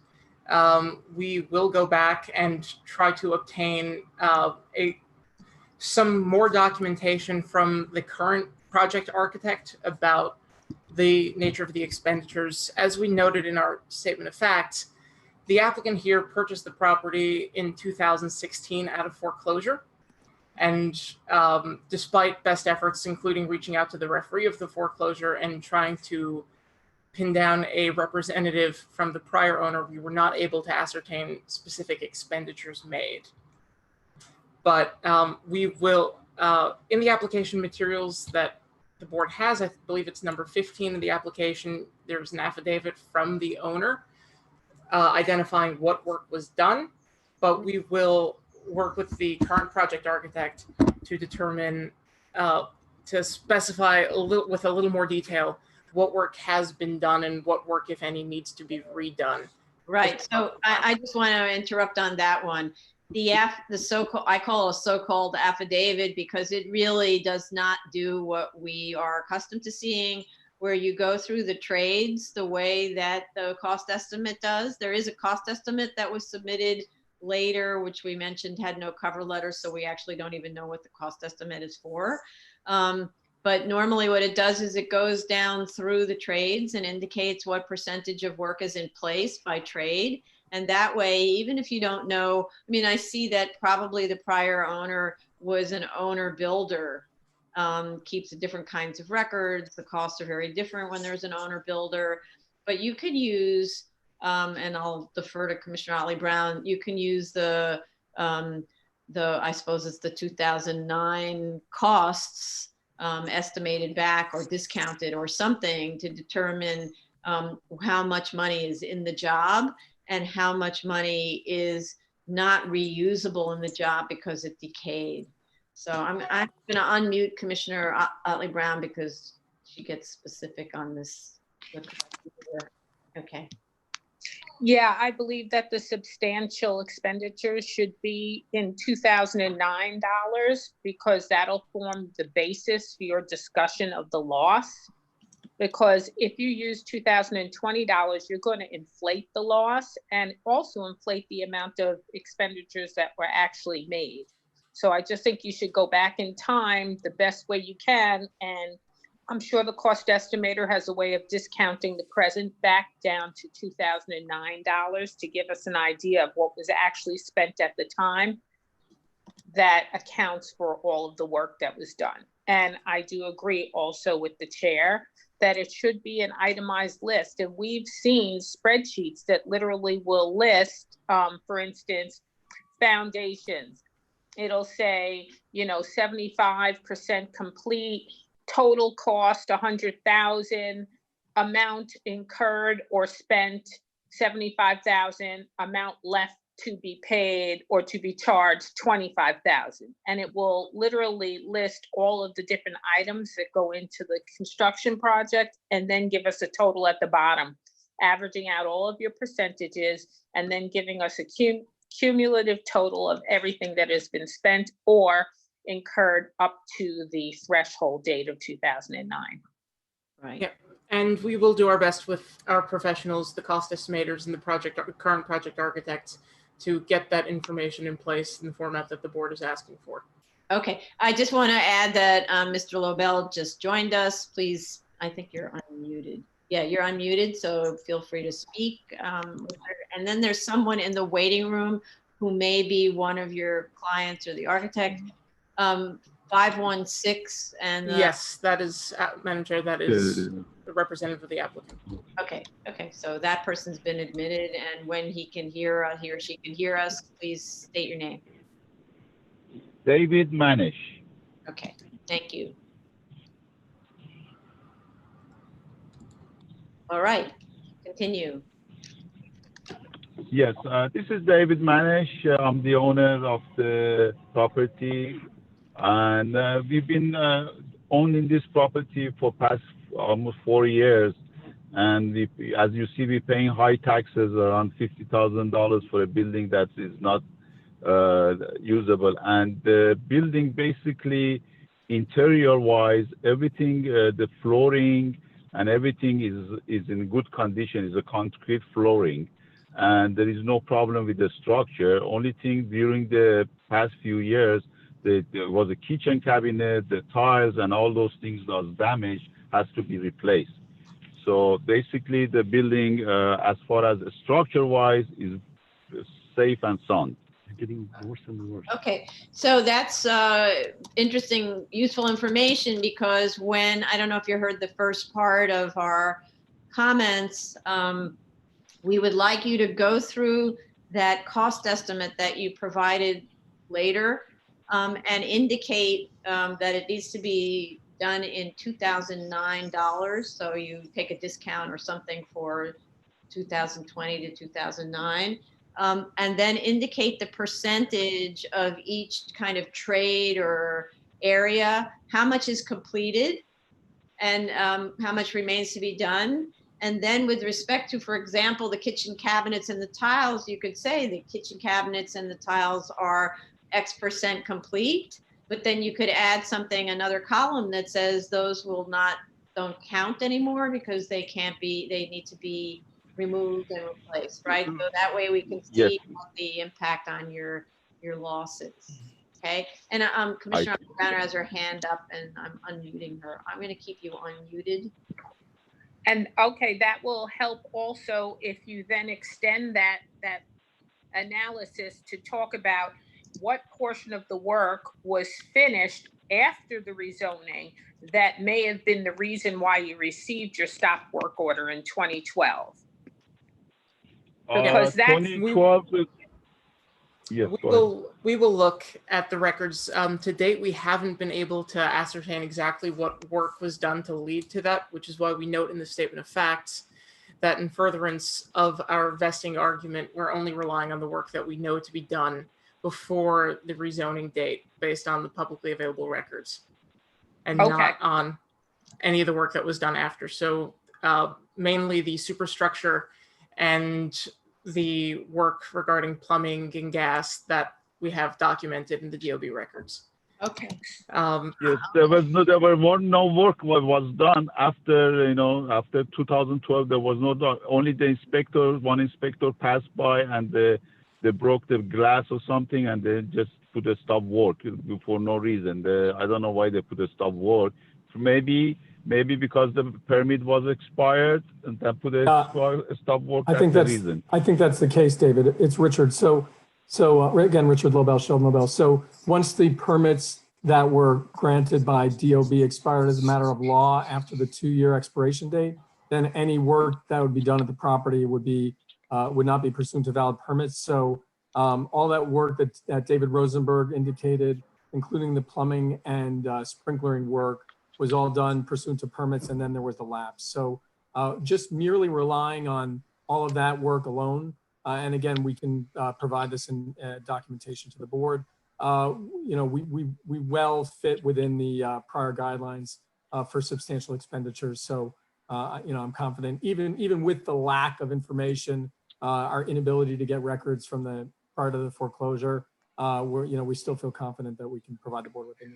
We will go back and try to obtain some more documentation from the current project architect about the nature of the expenditures. As we noted in our statement of facts, the applicant here purchased the property in 2016 out of foreclosure. And despite best efforts, including reaching out to the referee of the foreclosure and trying to pin down a representative from the prior owner, we were not able to ascertain specific expenditures made. But we will, in the application materials that the board has, I believe it's number 15 in the application, there's an affidavit from the owner identifying what work was done, but we will work with the current project architect to determine, to specify with a little more detail what work has been done and what work, if any, needs to be redone. Right. So I just want to interrupt on that one. The so-called, I call it a so-called affidavit because it really does not do what we are accustomed to seeing, where you go through the trades the way that the cost estimate does. There is a cost estimate that was submitted later, which we mentioned had no cover letter, so we actually don't even know what the cost estimate is for. But normally what it does is it goes down through the trades and indicates what percentage of work is in place by trade. And that way, even if you don't know, I mean, I see that probably the prior owner was an owner builder, keeps different kinds of records. The costs are very different when there's an owner builder, but you could use, and I'll defer to Commissioner Otley Brown, you can use the I suppose it's the 2009 costs estimated back or discounted or something to determine how much money is in the job and how much money is not reusable in the job because it decayed. So I'm going to unmute Commissioner Otley Brown because she gets specific on this. Okay. Yeah, I believe that the substantial expenditures should be in $2009 because that'll form the basis for your discussion of the loss. Because if you use $2020, you're going to inflate the loss and also inflate the amount of expenditures that were actually made. So I just think you should go back in time the best way you can. And I'm sure the cost estimator has a way of discounting the present back down to $2009 to give us an idea of what was actually spent at the time. That accounts for all of the work that was done. And I do agree also with the chair that it should be an itemized list. And we've seen spreadsheets that literally will list, for instance, foundations. It'll say, 75% complete, total cost 100,000, amount incurred or spent 75,000, amount left to be paid or to be charged 25,000. And it will literally list all of the different items that go into the construction project and then give us a total at the bottom, averaging out all of your percentages and then giving us a cumulative total of everything that has been spent or incurred up to the threshold date of 2009. Right. Yep. And we will do our best with our professionals, the cost estimators and the current project architects to get that information in place in the format that the board is asking for. Okay, I just want to add that Mr. Lobel just joined us. Please, I think you're unmuted. Yeah, you're unmuted, so feel free to speak. And then there's someone in the waiting room who may be one of your clients or the architect. 516 and yes, that is, Madam Chair, that is the representative of the applicant. Okay, so that person's been admitted, and when he can hear, he or she can hear us, please state your name. David Manish. Okay, thank you. All right, continue. Yes, this is David Manish. I'm the owner of the property, and we've been owning this property for past almost 4 years. And as you see, we're paying high taxes, around $50,000 for a building that is not usable. And the building, basically, interior-wise, everything, the flooring and everything is in good condition. It's a concrete flooring, and there is no problem with the structure. Only thing during the past few years, there was a kitchen cabinet, the tiles, and all those things was damaged, has to be replaced. So basically, the building, as far as structure-wise, is safe and sound. Getting worse and worse. Okay, so that's interesting, useful information, because when, I don't know if you heard the first part of our comments, we would like you to go through that cost estimate that you provided later and indicate that it needs to be done in $2009. So you take a discount or something for 2020 to 2009. And then indicate the percentage of each kind of trade or area, how much is completed and how much remains to be done. And then with respect to, for example, the kitchen cabinets and the tiles, you could say the kitchen cabinets and the tiles are X percent complete, but then you could add something, another column that says those don't count anymore because they can't be, they need to be removed and replaced, right? So that way we can see the impact on your losses. Okay, and Commissioner Banner has her hand up and I'm unmuting her. I'm going to keep you unmuted. And okay, that will help also if you then extend that analysis to talk about what portion of the work was finished after the rezoning that may have been the reason why you received your stop work order in 2012. Because that's 2012. Yes, we will look at the records. To date, we haven't been able to ascertain exactly what work was done to lead to that, which is why we note in the statement of facts that in furtherance of our vesting argument, we're only relying on the work that we know to be done before the rezoning date based on the publicly available records and not on any of the work that was done after. So mainly the superstructure and the work regarding plumbing and gas that we have documented in the DOB records. Okay. Yes, there was no work was done after, after 2012. There was only the one inspector passed by and they broke the glass or something and they just put a stop work for no reason. I don't know why they put a stop work. Maybe because the permit was expired and they put a stop work. I think that's the case, David. It's Richard. So again, Richard Lobel, Sheldon Lobel. So once the permits that were granted by DOB expired as a matter of law after the 2-year expiration date, then any work that would be done at the property would not be pursuant to valid permits. So all that work that David Rosenberg indicated, including the plumbing and sprinklering work, was all done pursuant to permits, and then there was the lapse. So just merely relying on all of that work alone, and again, we can provide this in documentation to the board. We well fit within the prior guidelines for substantial expenditures. So, I'm confident, even with the lack of information, our inability to get records from the prior to the foreclosure, we still feel confident that we can provide the board with it.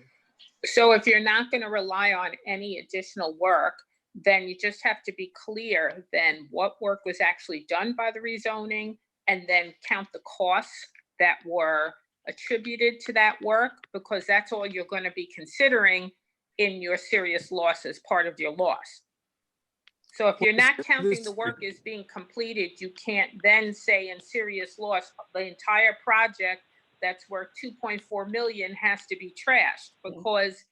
So if you're not going to rely on any additional work, then you just have to be clear then what work was actually done by the rezoning, and then count the costs that were attributed to that work, because that's all you're going to be considering in your serious loss as part of your loss. So if you're not counting the work as being completed, you can't then say in serious loss, the entire project that's worth 2.4 million has to be trashed, because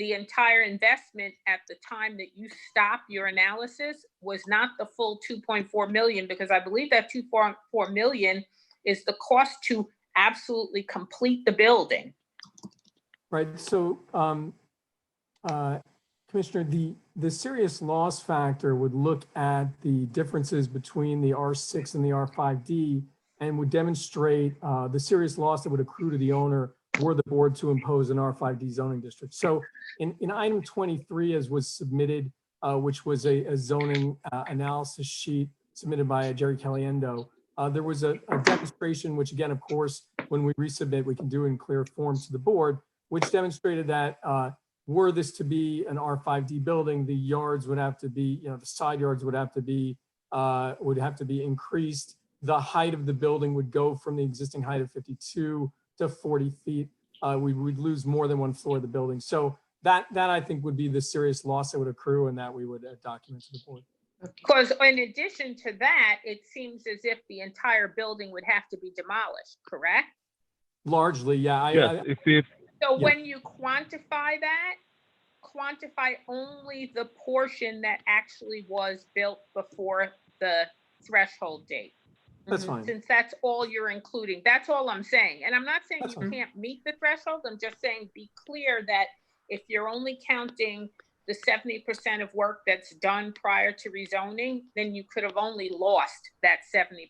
the entire investment at the time that you stop your analysis was not the full 2.4 million, because I believe that 2.4 million is the cost to absolutely complete the building. Right. So, Commissioner, the serious loss factor would look at the differences between the R6 and the R5D and would demonstrate the serious loss that would accrue to the owner were the board to impose an R5D zoning district. So in item 23, as was submitted, which was a zoning analysis sheet submitted by Jerry Caliendo, there was a demonstration, which again, of course, when we resubmit, we can do in clear form to the board, which demonstrated that were this to be an R5D building, the yards would have to be, the side yards would have to be increased. The height of the building would go from the existing height of 52 to 40 feet. We would lose more than one floor of the building. So that I think would be the serious loss that would accrue, and that we would document to the board. Because in addition to that, it seems as if the entire building would have to be demolished, correct? Largely, yeah. Yes, So when you quantify that, quantify only the portion that actually was built before the threshold date. That's fine. Since that's all you're including, that's all I'm saying. And I'm not saying you can't meet the threshold. I'm just saying be clear that if you're only counting the 70% of work that's done prior to rezoning, then you could have only lost that 70%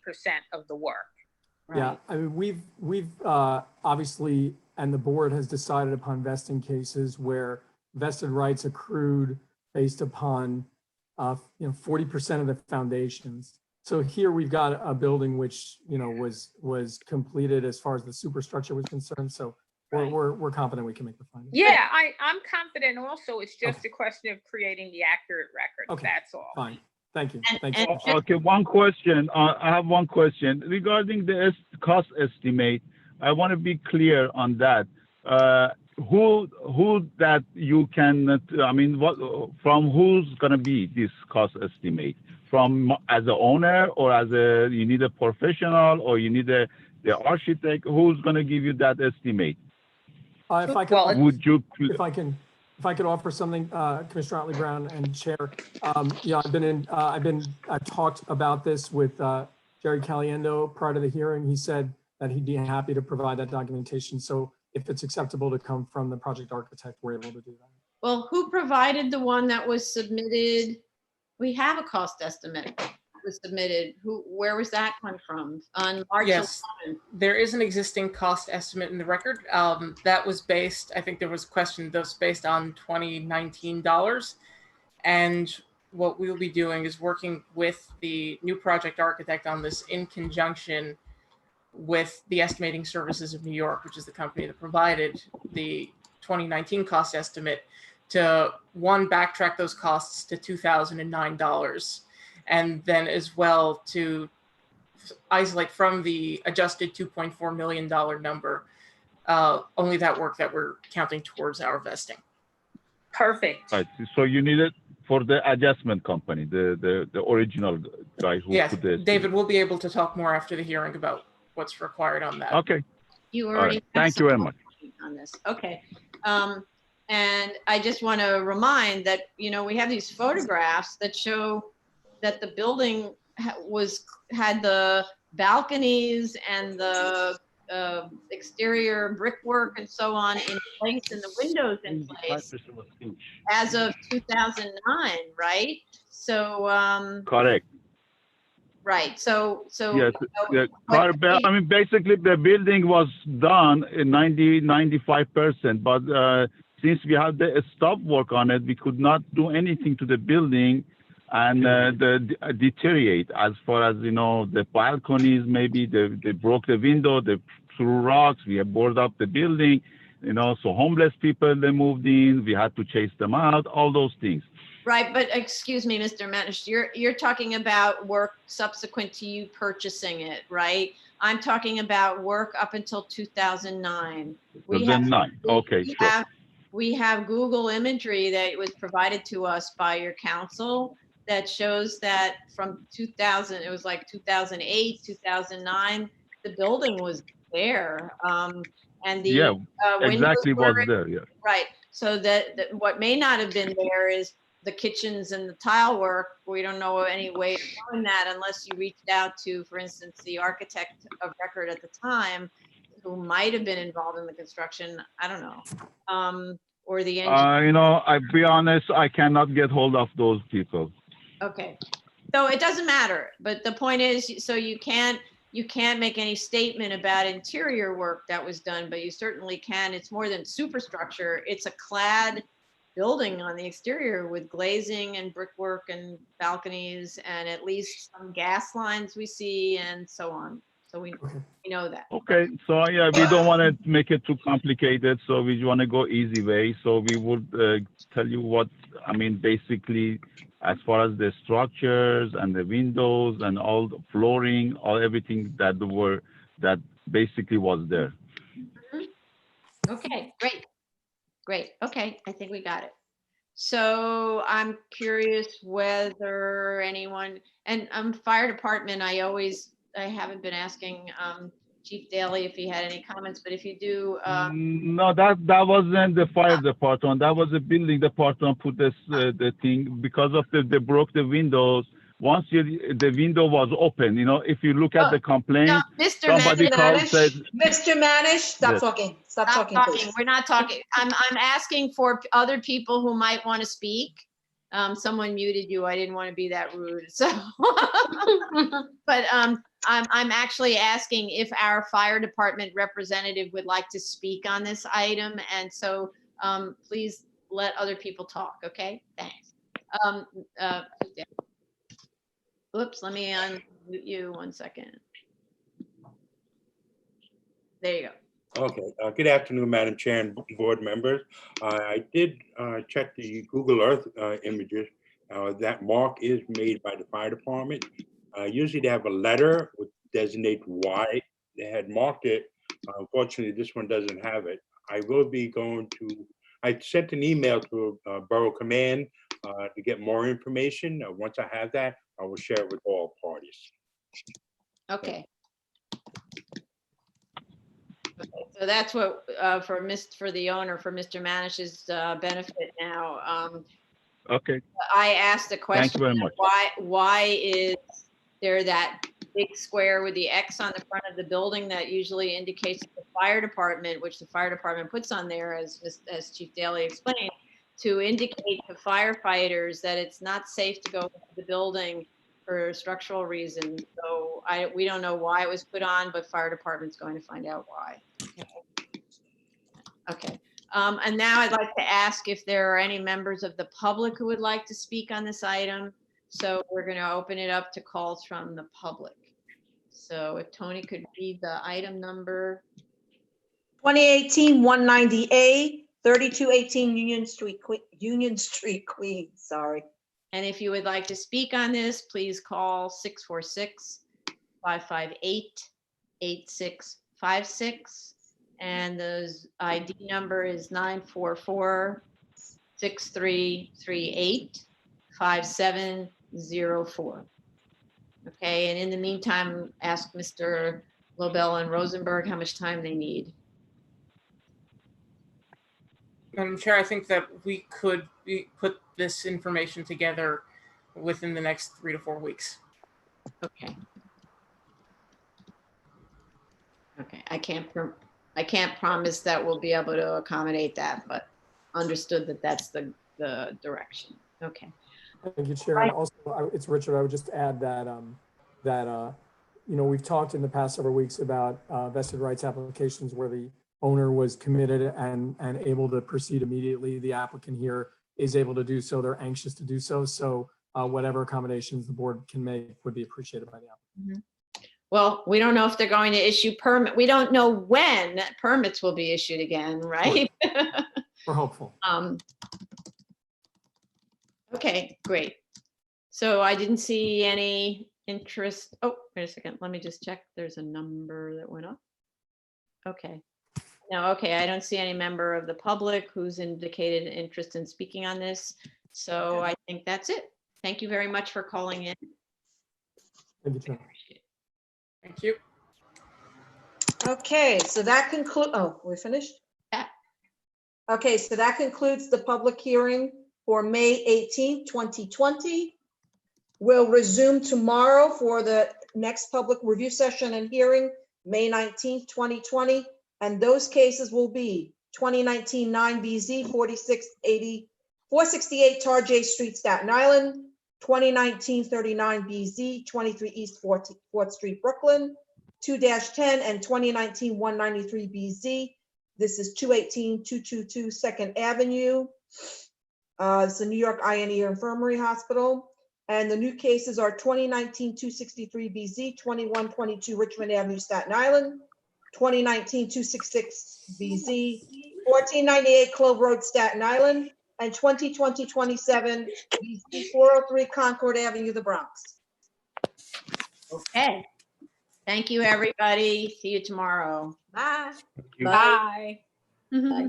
of the work. Right? Yeah, I mean, we've obviously, and the board has decided upon vesting cases where vested rights accrued based upon 40% of the foundations. So here we've got a building which was completed as far as the superstructure was concerned. So we're confident we can make the finding. Yeah, I'm confident also. It's just a question of creating the accurate record. Okay. That's all. Fine. Thank you. Thank you. Okay, one question. I have one question regarding the cost estimate. I want to be clear on that. Who that you can, from who's going to be this cost estimate? From as an owner, or you need a professional, or you need the architect? Who's going to give you that estimate? If I could offer something, Commissioner Otley Brown and Chair, I've talked about this with Jerry Caliendo prior to the hearing. He said that he'd be happy to provide that documentation. So if it's acceptable to come from the project architect, we're able to do that. Well, who provided the one that was submitted? We have a cost estimate that was submitted. Where was that one from? On March 11th. There is an existing cost estimate in the record. That was based, I think there was a question that was based on 2019 dollars. And what we will be doing is working with the new project architect on this in conjunction with the Estimating Services of New York, which is the company that provided the 2019 cost estimate, to one, backtrack those costs to $2,009, and then as well to isolate from the adjusted $2.4 million number only that work that we're counting towards our vesting. Perfect. Right. So you need it for the adjustment company, the original guy who Yes, put this. David, we'll be able to talk more after the hearing about what's required on that. Okay. You All already. right. have Thank you very much. on this. Okay. And I just want to remind that, you know, we have these photographs that show that the building had the balconies and the exterior brickwork and so on in place, and the windows in place as of 2009, right? So, Correct. right. So Yes. you know, I mean, basically, the building was done in 95%, but since we had the stop work on it, we could not do anything to the building and deteriorate. As far as, you know, the balconies, maybe they broke the window, they threw rocks, we have boarded up the building, you know, so homeless people, they moved in, we had to chase them out, all those things. right, but excuse me, Mr. Manish, you're talking about work subsequent to you purchasing it, right? I'm talking about work up until 2009. Okay, sure. We have Google imagery that was provided to us by your council that shows that from 2000, it was like 2008, 2009, the building was there. And the exactly windows was there, yeah. right. So that what may not have been there is the kitchens and the tile work. We don't know any way of knowing that unless you reached out to, for instance, the architect of record at the time, who might have been involved in the construction. I don't know. Or the engineer. You know, I'll be honest, I cannot get hold of those people. Okay. So it doesn't matter. But the point is, so you can't make any statement about interior work that was done, but you certainly can. It's more than superstructure. It's a clad building on the exterior with glazing and brickwork and balconies and at least some gas lines we see and so on. So we know that. Okay, so yeah, we don't want to make it too complicated, so we want to go easy way. So we would tell you what, I mean, basically, as far as the structures and the windows and all the flooring, everything that basically was there. Mm-hmm. Okay, great. Okay, I think we got it. So I'm curious whether anyone, and fire department, I haven't been asking Chief Daly if he had any comments, but if you do. No, that wasn't the fire department. That was the building department put this the thing because of they broke the windows. Once the window was open, you know, if you look at the complaint, no, Mr. somebody called said. Mr. Manish, stop Yes. talking. Stop Stop talking, talking. please. We're not talking. I'm asking for other people who might want to speak. Someone muted you. I didn't want to be that rude. So, but I'm actually asking if our fire department representative would like to speak on this item, and so please let other people talk. Okay, thanks. Oops, let me unmute you 1 second. There you go. Okay, good afternoon, Madam Chair and board members. I did check the Google Earth images. That mark is made by the fire department. Usually they have a letter which designates why they had marked it. Unfortunately, this one doesn't have it. I sent an email to Borough Command to get more information. Once I have that, I will share it with all parties. Okay. So that's what for the owner, for Mr. Manish's benefit now. Okay. I asked the question. Thank you very much. Why is there that big square with the X on the front of the building that usually indicates the fire department, which the fire department puts on there, as Chief Daly explained, to indicate to firefighters that it's not safe to go into the building for structural reasons. So we don't know why it was put on, but fire department's going to find out why. Okay. And now I'd like to ask if there are any members of the public who would like to speak on this item. So we're going to open it up to calls from the public. So if Tony could read the item number. 2018-190A, 3218 Union Street, Queens, sorry. And if you would like to speak on this, please call 646-558-8656. And the ID number is 944-6338-5704. Okay, and in the meantime, ask Mr. Lobel and Rosenberg how much time they need. Madam Chair, I think that we could put this information together within the next 3 to 4 weeks. Okay. Okay, I can't promise that we'll be able to accommodate that, but understood that that's the direction. Okay. Thank you, Chair. And also, it's Richard. I would just add that we've talked in the past several weeks about vested rights applications where the owner was committed and able to proceed immediately. The applicant here is able to do so. They're anxious to do so. So whatever accommodations the board can make would be appreciated by the applicant. Mm-hmm. Well, we don't know if they're going to issue permit. We don't know when permits will be issued again, right? Sure. We're hopeful. Okay, great. So I didn't see any interest. Oh, wait a second. Let me just check. There's a number that went up. Okay. No, okay. I don't see any member of the public who's indicated an interest in speaking on this. So I think that's it. Thank you very much for calling in. Thank you, Chair. Thank you. Okay, so that concludes, oh, we're finished? Yeah. Okay, so that concludes the public hearing for May 18th, 2020. We'll resume tomorrow for the next public review session and hearing, May 19th, 2020. And those cases will be 2019 9BZ 468 Tar J Street, Staten Island, 2019 39BZ 23 East 4th Street, Brooklyn, 2-10 and 2019 193BZ. This is 218-222 2nd Avenue. It's the New York Eye and Ear Infirmary Hospital. And the new cases are 2019 263BZ 2122 Richmond Avenue, Staten Island, 2019 266BZ 1498 Clove Road, Staten Island, and 2020 27 BZ 403 Concord Avenue, the Bronx. Okay. Thank you, everybody. See you tomorrow. Bye. Bye. Bye.